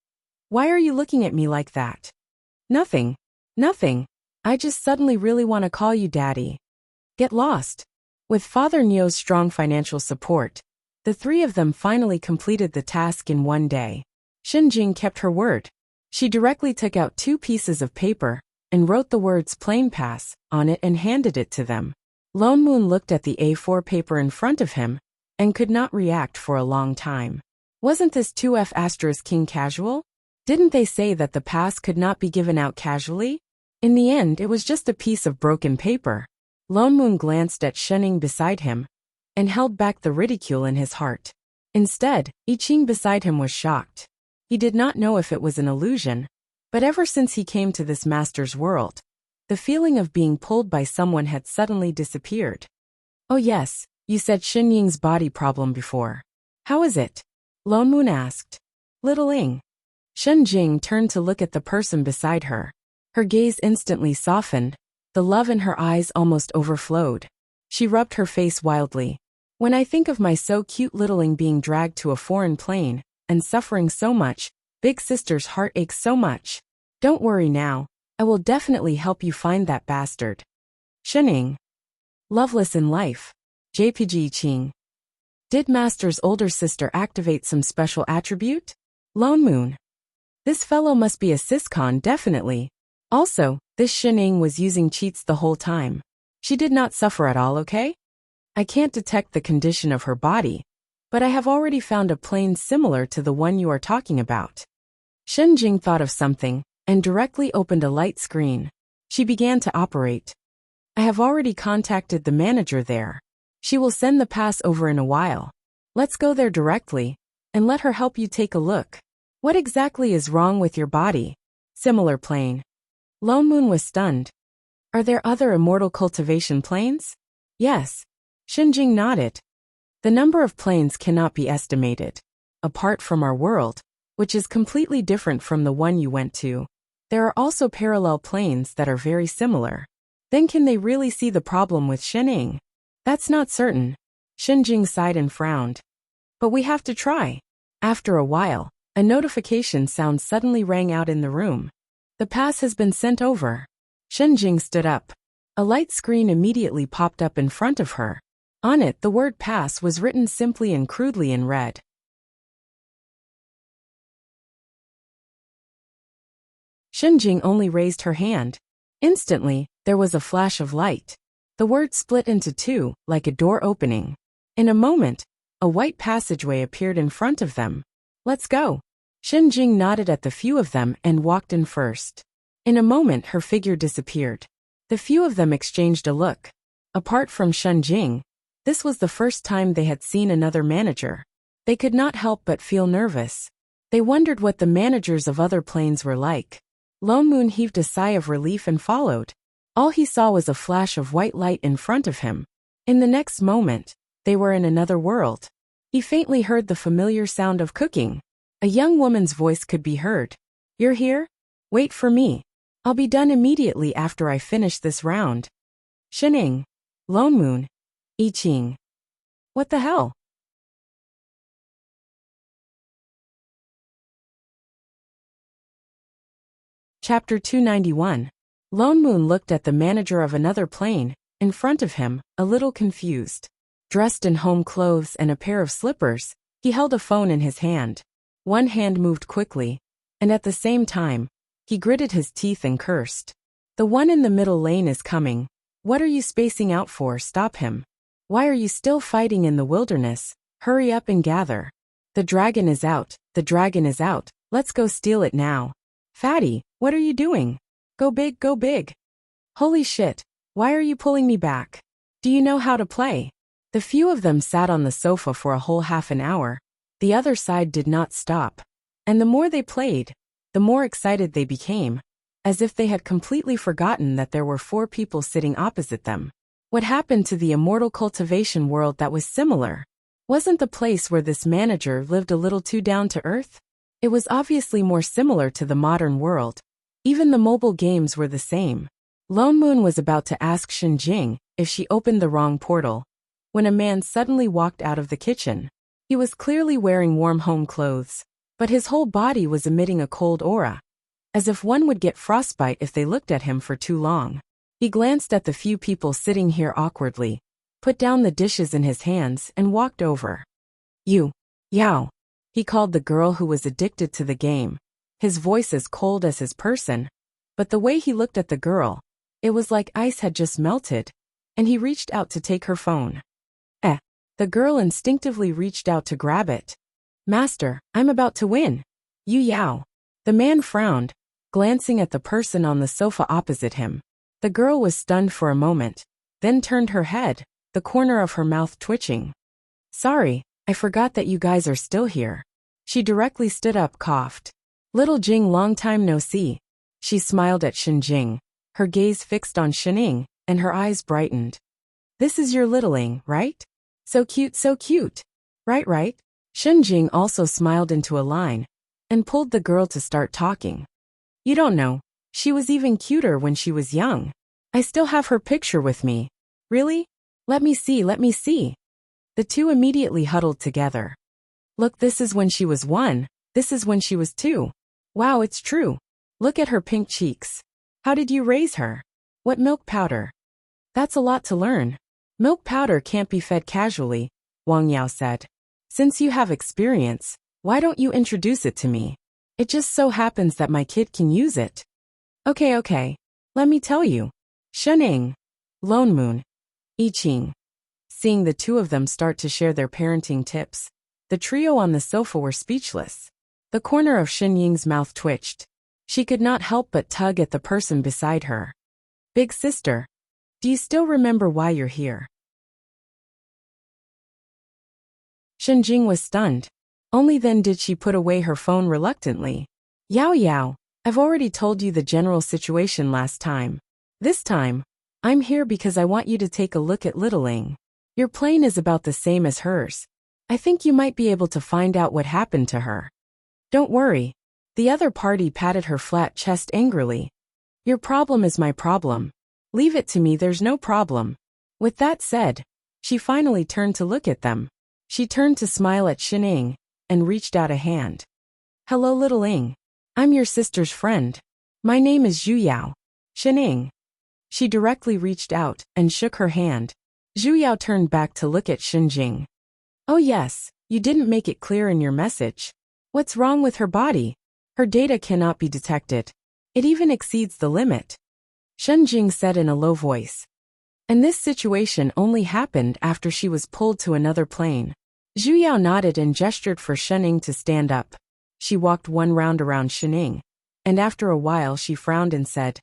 Why are you looking at me like that? Nothing. Nothing. I just suddenly really want to call you Daddy. Get lost. With Father Neo's strong financial support, the three of them finally completed the task in one day. Xinjing kept her word. She directly took out 2 pieces of paper and wrote the words "Plane Pass" on it and handed it to them. Lone Moon looked at the A4 paper in front of him and could not react for a long time. Wasn't this 2F** King casual? Didn't they say that the pass could not be given out casually? In the end, it was just a piece of broken paper. Lone Moon glanced at Shenning beside him and held back the ridicule in his heart. Instead, I Ching beside him was shocked. He did not know if it was an illusion, but ever since he came to this master's world, the feeling of being pulled by someone had suddenly disappeared. Oh yes, you said Xin Ying's body problem before. How is it? Lone Moon asked. Little Ing. Shen Jing turned to look at the person beside her. Her gaze instantly softened. The love in her eyes almost overflowed. She rubbed her face wildly. When I think of my so cute littling being dragged to a foreign plane and suffering so much, big sister's heart aches so much. Don't worry now. I will definitely help you find that bastard. Shening. Loveless in life. JPG Ching. Did Master's older sister activate some special attribute? Lone Moon. This fellow must be a syscon definitely. Also, this Shening was using cheats the whole time. She did not suffer at all, okay? I can't detect the condition of her body, but I have already found a plane similar to the one you are talking about. Shen Jing thought of something and directly opened a light screen. She began to operate. I have already contacted the manager there. She will send the pass over in a while. Let's go there directly and let her help you take a look. What exactly is wrong with your body? Similar plane. Lone Moon was stunned. Are there other immortal cultivation planes? Yes. Xinjing nodded. The number of planes cannot be estimated. Apart from our world, which is completely different from the one you went to, there are also parallel planes that are very similar. Then can they really see the problem with Shening? That's not certain. Xinjing sighed and frowned. But we have to try. After a while, a notification sound suddenly rang out in the room. The pass has been sent over. Xinjing stood up. A light screen immediately popped up in front of her. On it, the word pass was written simply and crudely in red. Xinjing only raised her hand. Instantly, there was a flash of light. The word split into 2, like a door opening. In a moment, a white passageway appeared in front of them. Let's go. Xinjing nodded at the few of them and walked in first. In a moment, her figure disappeared. The few of them exchanged a look. Apart from Xinjing, this was the first time they had seen another manager. They could not help but feel nervous. They wondered what the managers of other planes were like. Lone Moon heaved a sigh of relief and followed. All he saw was a flash of white light in front of him. In the next moment, they were in another world. He faintly heard the familiar sound of cooking. A young woman's voice could be heard. You're here? Wait for me. I'll be done immediately after I finish this round. Shening. Lone Moon. I Ching. What the hell? Chapter 291. Lone Moon looked at the manager of another plane, in front of him, a little confused. Dressed in home clothes and a pair of slippers, he held a phone in his hand. One hand moved quickly, and at the same time, he gritted his teeth and cursed. The one in the middle lane is coming. What are you spacing out for? Stop him. Why are you still fighting in the wilderness? Hurry up and gather. The dragon is out. The dragon is out. Let's go steal it now. Fatty, what are you doing? Go big, go big. Holy shit. Why are you pulling me back? Do you know how to play? The few of them sat on the sofa for a whole half an hour. The other side did not stop. And the more they played, the more excited they became, as if they had completely forgotten that there were 4 people sitting opposite them. What happened to the immortal cultivation world that was similar? Wasn't the place where this manager lived a little too down to earth? It was obviously more similar to the modern world. Even the mobile games were the same. Lone Moon was about to ask Xinjing if she opened the wrong portal, when a man suddenly walked out of the kitchen. He was clearly wearing warm home clothes, but his whole body was emitting a cold aura, as if one would get frostbite if they looked at him for too long. He glanced at the few people sitting here awkwardly, put down the dishes in his hands and walked over. You, Yao, he called the girl who was addicted to the game, his voice as cold as his person, but the way he looked at the girl, it was like ice had just melted, and he reached out to take her phone. The girl instinctively reached out to grab it. Master, I'm about to win. You Yao. The man frowned, glancing at the person on the sofa opposite him. The girl was stunned for a moment, then turned her head, the corner of her mouth twitching. Sorry, I forgot that you guys are still here. She directly stood up, coughed. Little Jing, long time no see. She smiled at Xinjing, her gaze fixed on Xining, and her eyes brightened. This is your littling, right? So cute, so cute. Right, right. Xinjing also smiled into a line, and pulled the girl to start talking. You don't know, she was even cuter when she was young. I still have her picture with me. Really? Let me see, let me see. The two immediately huddled together. Look, this is when she was 1, this is when she was 2. Wow, it's true. Look at her pink cheeks. How did you raise her? What milk powder? That's a lot to learn. Milk powder can't be fed casually, Wang Yao said. Since you have experience, why don't you introduce it to me? It just so happens that my kid can use it. Okay. Let me tell you. Xining, Lone Moon, I Ching. Seeing the two of them start to share their parenting tips, the trio on the sofa were speechless. The corner of Xinying's mouth twitched. She could not help but tug at the person beside her. Big sister, do you still remember why you're here? Xinjing was stunned. Only then did she put away her phone reluctantly. Yao, I've already told you the general situation last time. This time, I'm here because I want you to take a look at Littling. Your plane is about the same as hers. I think you might be able to find out what happened to her. Don't worry. The other party patted her flat chest angrily. Your problem is my problem. Leave it to me, there's no problem. With that said, she finally turned to look at them. She turned to smile at Xining, and reached out a hand. Hello Littling. I'm your sister's friend. My name is Zhu Yao. Xining. She directly reached out, and shook her hand. Zhu Yao turned back to look at Xinjing. Oh yes, you didn't make it clear in your message. What's wrong with her body? Her data cannot be detected. It even exceeds the limit. Xinjing said in a low voice. And this situation only happened after she was pulled to another plane. Zhu Yao nodded and gestured for Xining to stand up. She walked one round around Xining, and after a while she frowned and said,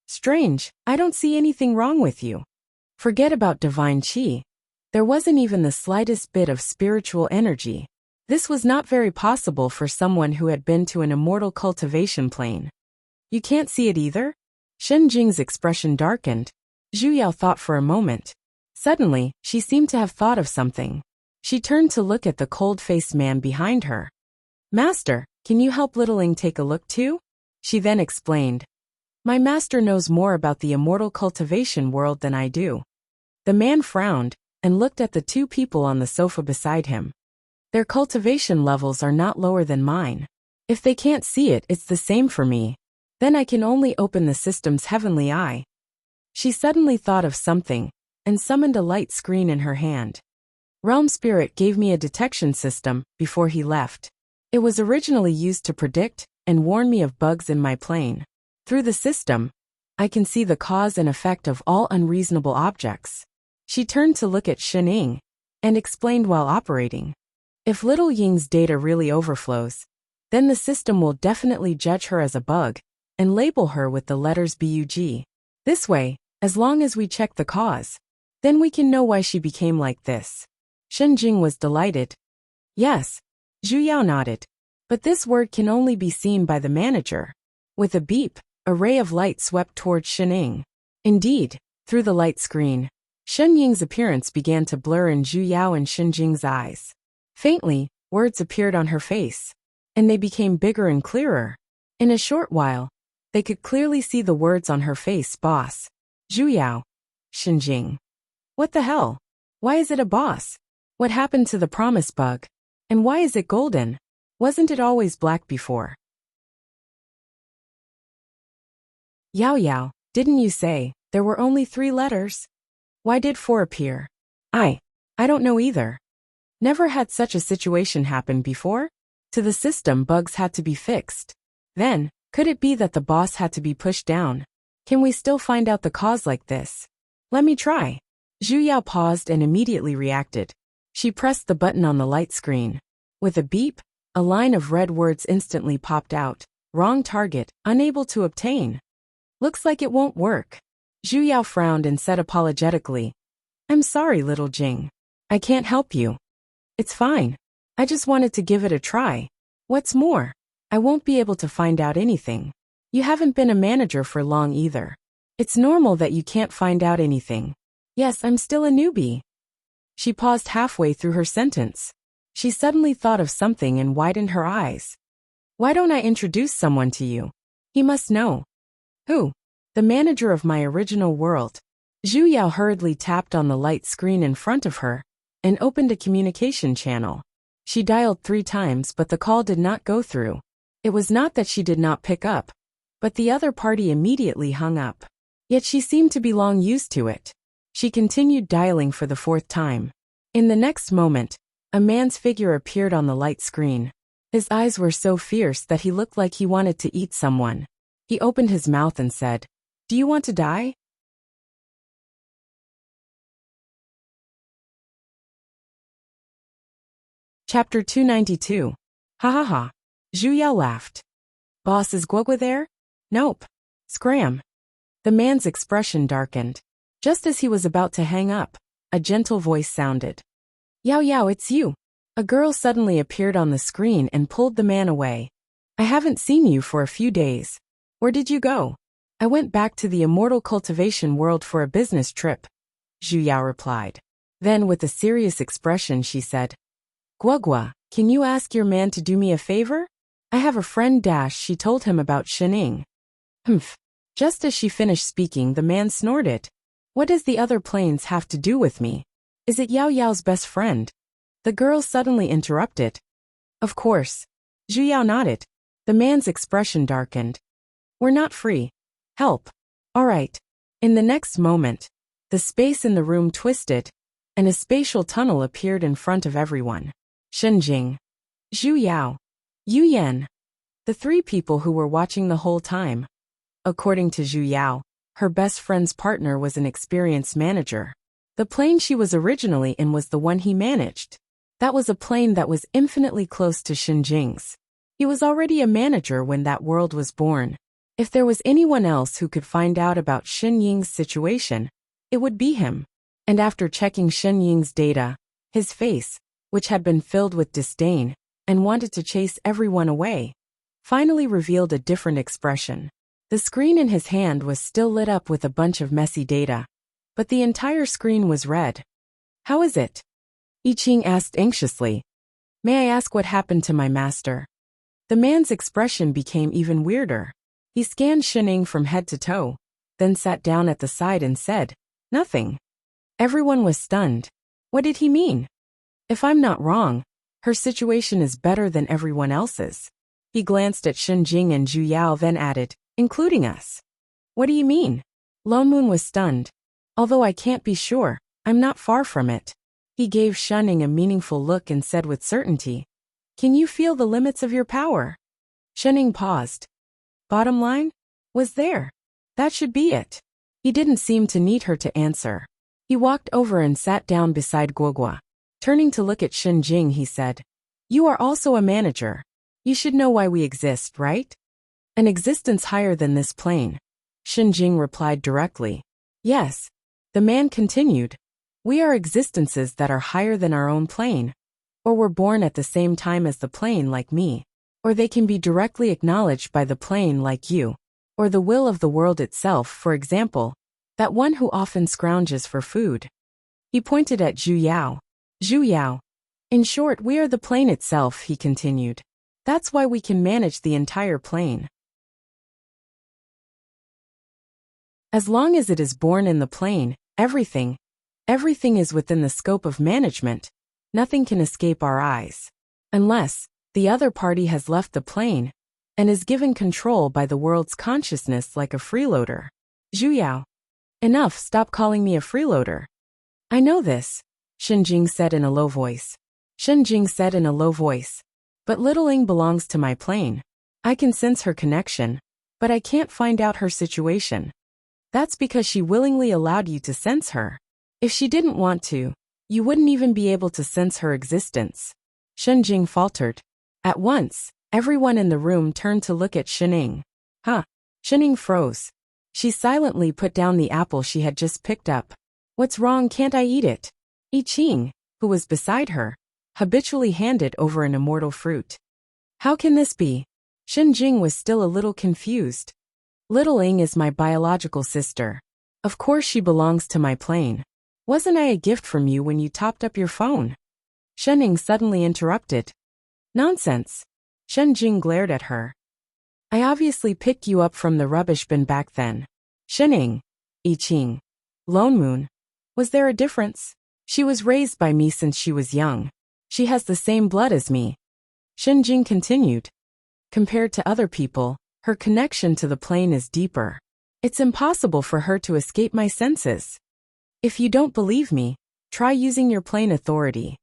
Strange, I don't see anything wrong with you. Forget about divine qi. There wasn't even the slightest bit of spiritual energy. This was not very possible for someone who had been to an immortal cultivation plane. You can't see it either? Xinjing's expression darkened. Zhu Yao thought for a moment. Suddenly, she seemed to have thought of something. She turned to look at the cold-faced man behind her. Master, can you help Littling take a look too? She then explained. My master knows more about the immortal cultivation world than I do. The man frowned, and looked at the two people on the sofa beside him. Their cultivation levels are not lower than mine. If they can't see it, it's the same for me. Then I can only open the system's heavenly eye. She suddenly thought of something and summoned a light screen in her hand. Realm Spirit gave me a detection system before he left. It was originally used to predict and warn me of bugs in my plane. Through the system, I can see the cause and effect of all unreasonable objects. She turned to look at Shen Ying and explained while operating. If little Ying's data really overflows, then the system will definitely judge her as a bug and label her with the letters BUG. This way, as long as we check the cause, then we can know why she became like this. Shen Jing was delighted. Yes, Zhu Yao nodded. But this word can only be seen by the manager. With a beep, a ray of light swept towards Shen Ying. Indeed, through the light screen, Shen Ying's appearance began to blur in Zhu Yao and Shen Jing's eyes. Faintly, words appeared on her face, and they became bigger and clearer. In a short while, they could clearly see the words on her face: boss. Zhu Yao. Shen Jing. What the hell? Why is it a boss? What happened to the promise bug? And why is it golden? Wasn't it always black before? Yao Yao, didn't you say there were only 3 letters? Why did 4 appear? I don't know either. Never had such a situation happen before? To the system, bugs had to be fixed. Then, could it be that the boss had to be pushed down? Can we still find out the cause like this? Let me try. Zhu Yao paused and immediately reacted. She pressed the button on the light screen. With a beep, a line of red words instantly popped out. Wrong target, unable to obtain. Looks like it won't work. Zhu Yao frowned and said apologetically, I'm sorry, little Jing. I can't help you. It's fine. I just wanted to give it a try. What's more, I won't be able to find out anything. You haven't been a manager for long either. It's normal that you can't find out anything. Yes, I'm still a newbie. She paused halfway through her sentence. She suddenly thought of something and widened her eyes. Why don't I introduce someone to you? He must know. Who? The manager of my original world. Zhu Yao hurriedly tapped on the light screen in front of her and opened a communication channel. She dialed 3 times, but the call did not go through. It was not that she did not pick up, but the other party immediately hung up. Yet she seemed to be long used to it. She continued dialing for the 4th time. In the next moment, a man's figure appeared on the light screen. His eyes were so fierce that he looked like he wanted to eat someone. He opened his mouth and said, Do you want to die? Chapter 292. Ha ha ha. Zhu Yao laughed. Boss, is Guogua there? Nope. Scram. The man's expression darkened. Just as he was about to hang up, a gentle voice sounded. Yao Yao, it's you. A girl suddenly appeared on the screen and pulled the man away. I haven't seen you for a few days. Where did you go? I went back to the immortal cultivation world for a business trip, Zhu Yao replied. Then with a serious expression she said, Guogua, can you ask your man to do me a favor? I have a friend she told him about Shen Ying. Humph. Just as she finished speaking, the man snorted. What does the other planes have to do with me? Is it Yao Yao's best friend? The girl suddenly interrupted. Of course. Zhu Yao nodded. The man's expression darkened. We're not free. Help. All right. In the next moment, the space in the room twisted, and a spatial tunnel appeared in front of everyone. Shen Jing, Zhu Yao, Yu Yan, the 3 people who were watching the whole time. According to Zhu Yao, her best friend's partner was an experienced manager. The plane she was originally in was the one he managed. That was a plane that was infinitely close to Shen Jing's. He was already a manager when that world was born. If there was anyone else who could find out about Shen Ying's situation, it would be him. And after checking Shen Ying's data, his face, which had been filled with disdain and wanted to chase everyone away, finally revealed a different expression. The screen in his hand was still lit up with a bunch of messy data, but the entire screen was red. How is it? I Ching asked anxiously. May I ask what happened to my master? The man's expression became even weirder. He scanned Shen Ying from head to toe, then sat down at the side and said, Nothing. Everyone was stunned. What did he mean? If I'm not wrong, her situation is better than everyone else's. He glanced at Shen Jing and Zhu Yao, then added, including us. What do you mean? Lone Moon was stunned. Although I can't be sure, I'm not far from it. He gave Shunning a meaningful look and said with certainty, can you feel the limits of your power? Shunning paused. Bottom line? Was there? That should be it. He didn't seem to need her to answer. He walked over and sat down beside Guogua. Turning to look at Shenjing, he said, you are also a manager. You should know why we exist, right? An existence higher than this plane. Shenjing replied directly. Yes. The man continued. We are existences that are higher than our own plane. Or were born at the same time as the plane like me. Or they can be directly acknowledged by the plane like you. Or the will of the world itself, for example, that one who often scrounges for food. He pointed at Zhu Yao. Zhu Yao. In short, we are the plane itself, he continued. That's why we can manage the entire plane. As long as it is born in the plane, everything is within the scope of management. Nothing can escape our eyes. Unless the other party has left the plane and is given control by the world's consciousness like a freeloader. Zhu Yao. Enough, stop calling me a freeloader. I know this, Shenjing said in a low voice. But Little Ing belongs to my plane. I can sense her connection, but I can't find out her situation. That's because she willingly allowed you to sense her. If she didn't want to, you wouldn't even be able to sense her existence. Shenjing faltered. At once, everyone in the room turned to look at Shening. Huh? Shening froze. She silently put down the apple she had just picked up. What's wrong, can't I eat it? I Ching, who was beside her, habitually handed over an immortal fruit. How can this be? Shenjing was still a little confused. Little Ing is my biological sister. Of course she belongs to my plane. Wasn't I a gift from you when you topped up your phone? Shening suddenly interrupted. Nonsense. Shenjing glared at her. I obviously picked you up from the rubbish bin back then. Shening. I Ching. Lone Moon. Was there a difference? She was raised by me since she was young. She has the same blood as me. Shenjing continued. Compared to other people, her connection to the plane is deeper. It's impossible for her to escape my senses. If you don't believe me, try using your plane authority.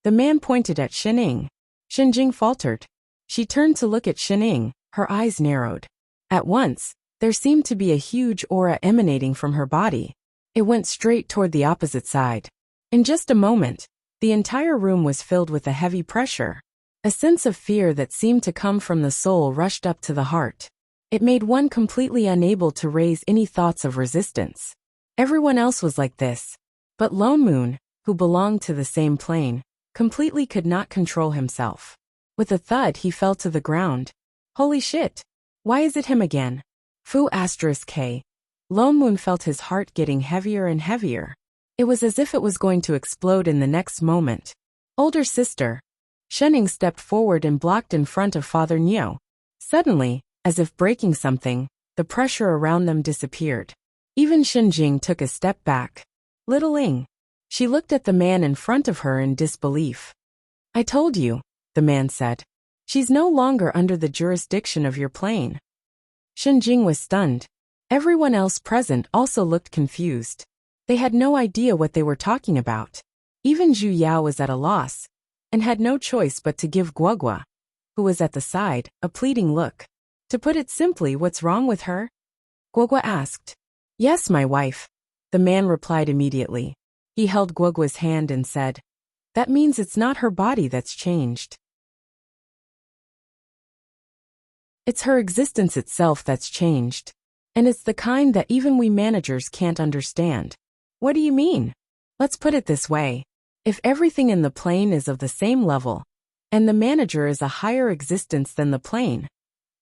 The man pointed at Shening. Shenjing faltered. She turned to look at Shening, her eyes narrowed. At once, there seemed to be a huge aura emanating from her body. It went straight toward the opposite side. In just a moment, the entire room was filled with a heavy pressure. A sense of fear that seemed to come from the soul rushed up to the heart. It made one completely unable to raise any thoughts of resistance. Everyone else was like this. But Lone Moon, who belonged to the same plane, completely could not control himself. With a thud, he fell to the ground. Holy shit! Why is it him again? Fu *K. Lone Moon felt his heart getting heavier and heavier. It was as if it was going to explode in the next moment. Older sister. Shening stepped forward and blocked in front of Father Niu. Suddenly, as if breaking something, the pressure around them disappeared. Even Shenjing took a step back. Little Ing. She looked at the man in front of her in disbelief. I told you, the man said. She's no longer under the jurisdiction of your plane. Shenjing was stunned. Everyone else present also looked confused. They had no idea what they were talking about. Even Zhu Yao was at a loss, and had no choice but to give Guogua, who was at the side, a pleading look. To put it simply, what's wrong with her? Guogua asked. Yes, my wife. The man replied immediately. He held Guogua's hand and said, that means it's not her body that's changed. It's her existence itself that's changed. And it's the kind that even we managers can't understand. What do you mean? Let's put it this way. If everything in the plane is of the same level, and the manager is a higher existence than the plane,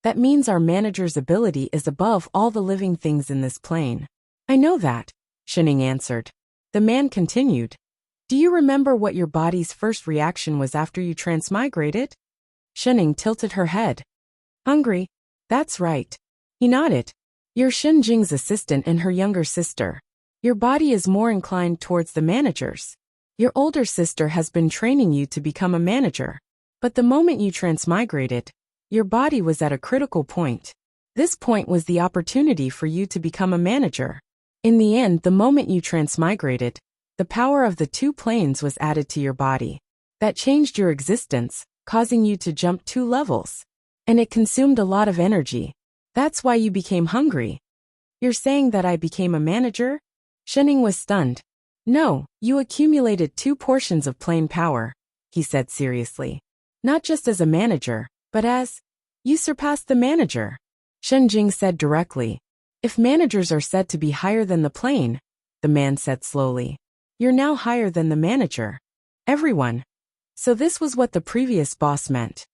that means our manager's ability is above all the living things in this plane. I know that, Shening answered. The man continued. Do you remember what your body's first reaction was after you transmigrated? Shening tilted her head. Hungry? That's right. He nodded. You're Shenjing's assistant and her younger sister. Your body is more inclined towards the managers. Your older sister has been training you to become a manager. But the moment you transmigrated, your body was at a critical point. This point was the opportunity for you to become a manager. In the end, the moment you transmigrated, the power of the two planes was added to your body. That changed your existence, causing you to jump 2 levels. And it consumed a lot of energy. That's why you became hungry. You're saying that I became a manager? Shenning was stunned. No, you accumulated 2 portions of plane power, he said seriously. Not just as a manager, but as, you surpassed the manager. Shen Jing said directly. If managers are said to be higher than the plane, the man said slowly, you're now higher than the manager. Everyone. So this was what the previous boss meant.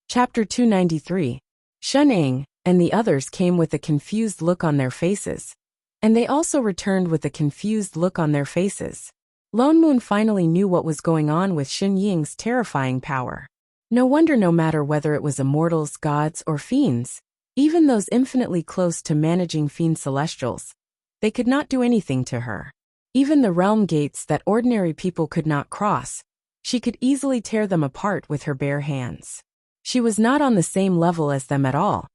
Chapter 293. Shen Ying and the others came with a confused look on their faces. And they also returned with a confused look on their faces. Lone Moon finally knew what was going on with Shen Ying's terrifying power. No wonder no matter whether it was immortals, gods, or fiends, even those infinitely close to managing fiend celestials, they could not do anything to her. Even the realm gates that ordinary people could not cross, she could easily tear them apart with her bare hands. She was not on the same level as them at all,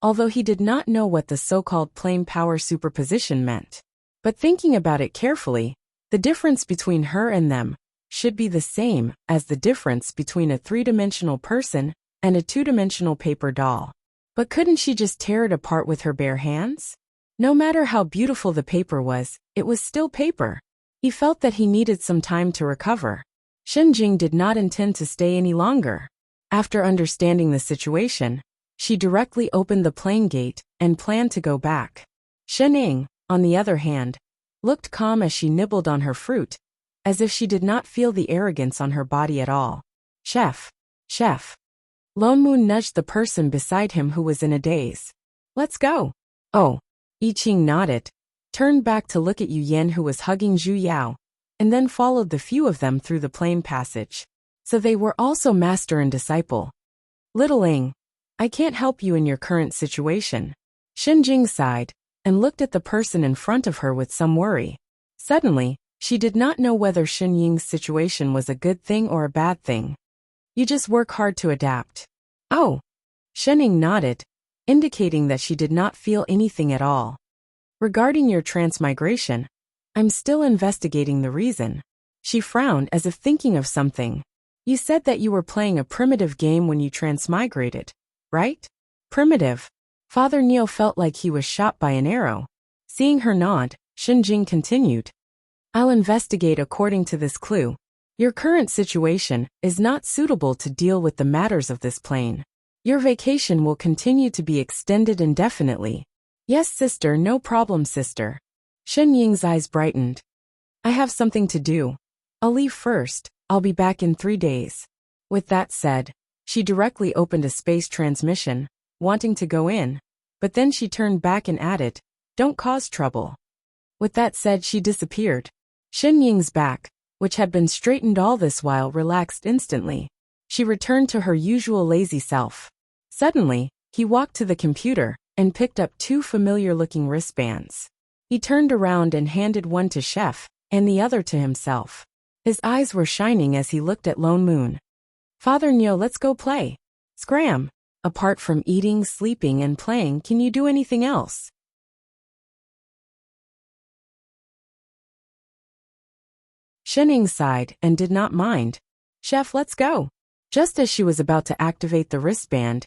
although he did not know what the so-called plane power superposition meant. But thinking about it carefully, the difference between her and them should be the same as the difference between a 3-dimensional person and a 2-dimensional paper doll. But couldn't she just tear it apart with her bare hands? No matter how beautiful the paper was, it was still paper. He felt that he needed some time to recover. Shen Jing did not intend to stay any longer. After understanding the situation, she directly opened the plane gate and planned to go back. Shen Ying, on the other hand, looked calm as she nibbled on her fruit, as if she did not feel the arrogance on her body at all. Chef. Lone Moon nudged the person beside him who was in a daze. Let's go. Oh. I Ching nodded, turned back to look at Yu Yan who was hugging Zhu Yao, and then followed the few of them through the plane passage. So they were also master and disciple. Little Ying, I can't help you in your current situation. Shen Jing sighed, and looked at the person in front of her with some worry. Suddenly, she did not know whether Shen Ying's situation was a good thing or a bad thing. You just work hard to adapt. Oh. Shen Ying nodded, indicating that she did not feel anything at all. Regarding your transmigration, I'm still investigating the reason. She frowned as if thinking of something. You said that you were playing a primitive game when you transmigrated, right? Primitive. Father Neo felt like he was shot by an arrow. Seeing her nod, Shen Jing continued. I'll investigate according to this clue. Your current situation is not suitable to deal with the matters of this plane. Your vacation will continue to be extended indefinitely. Yes, sister, no problem, sister. Shen Ying's eyes brightened. I have something to do. I'll leave first. I'll be back in 3 days. With that said, she directly opened a space transmission, wanting to go in, but then she turned back and added, don't cause trouble. With that said, she disappeared. Shen Ying's back, which had been straightened all this while, relaxed instantly. She returned to her usual lazy self. Suddenly, he walked to the computer and picked up 2 familiar-looking wristbands. He turned around and handed one to Chef and the other to himself. His eyes were shining as he looked at Lone Moon. Father Neo, let's go play. Scram. Apart from eating, sleeping, and playing, can you do anything else? Shen Ying sighed and did not mind. Chef, let's go. Just as she was about to activate the wristband,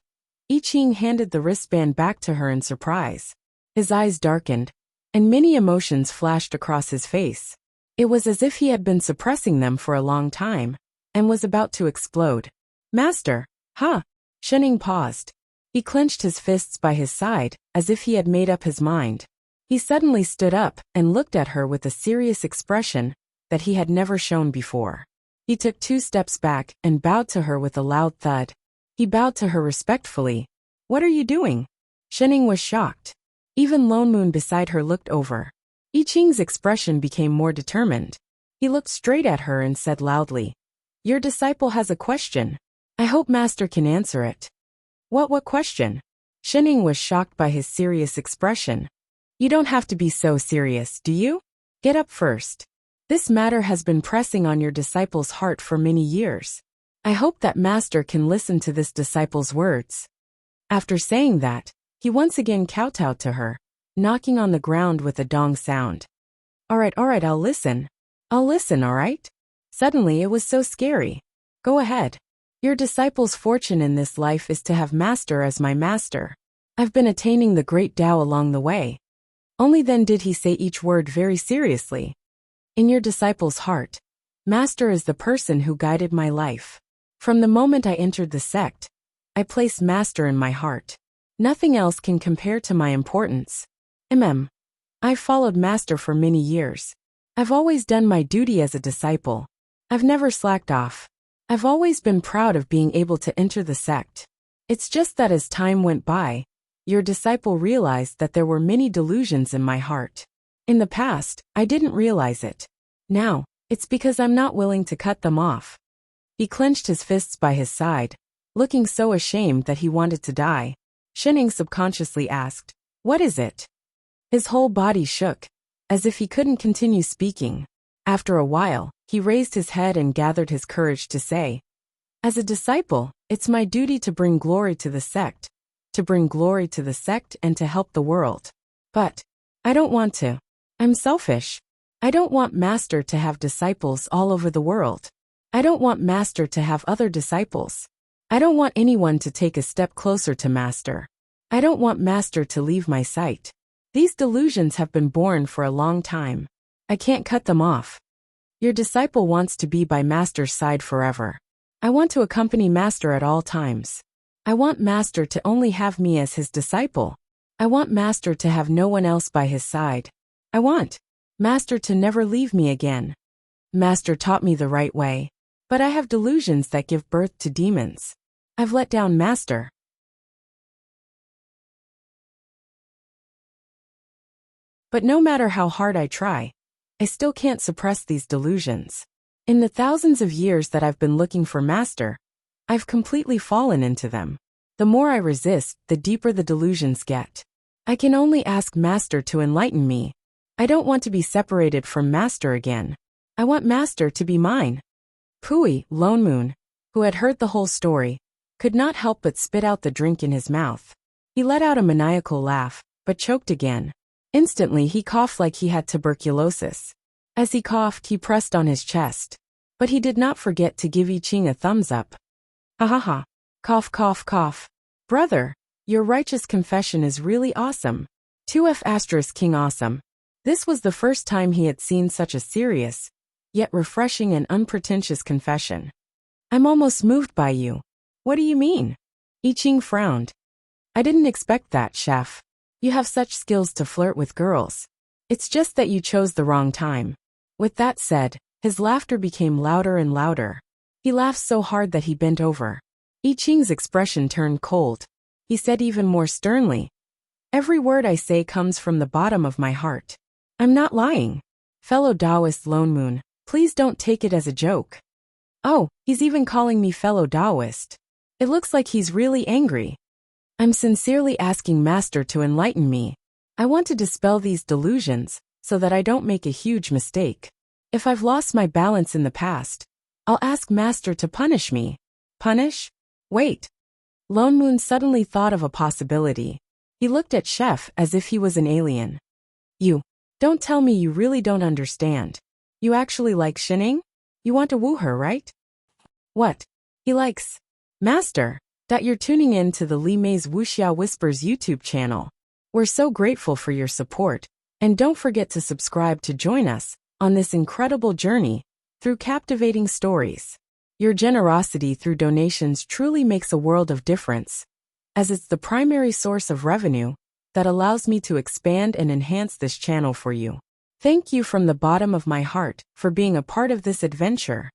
I Ching handed the wristband back to her in surprise. His eyes darkened, and many emotions flashed across his face. It was as if he had been suppressing them for a long time, and was about to explode. Master, huh? Shen Ying paused. He clenched his fists by his side, as if he had made up his mind. He suddenly stood up and looked at her with a serious expression that he had never shown before. He took 2 steps back and bowed to her with a loud thud. He bowed to her respectfully. What are you doing? Shen Ying was shocked. Even Lone Moon beside her looked over. I Ching's expression became more determined. He looked straight at her and said loudly, your disciple has a question. I hope Master can answer it. What question? Shen Ying was shocked by his serious expression. You don't have to be so serious, do you? Get up first. This matter has been pressing on your disciple's heart for many years. I hope that master can listen to this disciple's words." After saying that, he once again kowtowed to her, knocking on the ground with a dong sound. All right, I'll listen, alright? Suddenly it was so scary. Go ahead. Your disciple's fortune in this life is to have master as my master. I've been attaining the great Tao along the way. Only then did he say each word very seriously. In your disciple's heart, master is the person who guided my life. From the moment I entered the sect, I place master in my heart. Nothing else can compare to my importance. I've followed master for many years. I've always done my duty as a disciple. I've never slacked off. I've always been proud of being able to enter the sect. It's just that as time went by, your disciple realized that there were many delusions in my heart. In the past, I didn't realize it. Now, it's because I'm not willing to cut them off. He clenched his fists by his side, looking so ashamed that he wanted to die. Shining subconsciously asked, "What is it?" His whole body shook, as if he couldn't continue speaking. After a while, he raised his head and gathered his courage to say, "As a disciple, it's my duty to bring glory to the sect, and to help the world. But I don't want to. I'm selfish. I don't want master to have disciples all over the world. I don't want master to have other disciples. I don't want anyone to take a step closer to master. I don't want master to leave my sight. These delusions have been born for a long time. I can't cut them off. Your disciple wants to be by master's side forever. I want to accompany master at all times. I want master to only have me as his disciple. I want master to have no one else by his side. I want master to never leave me again. Master taught me the right way, but I have delusions that give birth to demons. I've let down master. But no matter how hard I try, I still can't suppress these delusions. In the thousands of years that I've been looking for master, I've completely fallen into them. The more I resist, the deeper the delusions get. I can only ask master to enlighten me. I don't want to be separated from master again. I want master to be mine." Pui, Lone Moon, who had heard the whole story, could not help but spit out the drink in his mouth. He let out a maniacal laugh, but choked again. Instantly he coughed like he had tuberculosis. As he coughed, he pressed on his chest. But he did not forget to give I Ching a thumbs up. "Ha ha ha. Cough cough cough. Brother, your righteous confession is really awesome. 2F** King awesome." This was the first time he had seen such a serious, yet refreshing and unpretentious confession. "I'm almost moved by you." "What do you mean?" I Ching frowned. "I didn't expect that, chef. You have such skills to flirt with girls. It's just that you chose the wrong time." With that said, his laughter became louder and louder. He laughed so hard that he bent over. I Ching's expression turned cold. He said even more sternly, "Every word I say comes from the bottom of my heart. I'm not lying. Fellow Taoist Lone Moon, please don't take it as a joke." "Oh, he's even calling me fellow Taoist. It looks like he's really angry. I'm sincerely asking master to enlighten me. I want to dispel these delusions, so that I don't make a huge mistake. If I've lost my balance in the past, I'll ask master to punish me." "Punish? Wait." Lone Moon suddenly thought of a possibility. He looked at Chef as if he was an alien. "You don't tell me you really don't understand. You actually like Shining? You want to woo her, right?" "What? He likes master." You're tuning in to the Li Mei's Wuxia Whispers YouTube channel. We're so grateful for your support, and don't forget to subscribe to join us on this incredible journey through captivating stories. Your generosity through donations truly makes a world of difference, as it's the primary source of revenue that allows me to expand and enhance this channel for you. Thank you from the bottom of my heart for being a part of this adventure.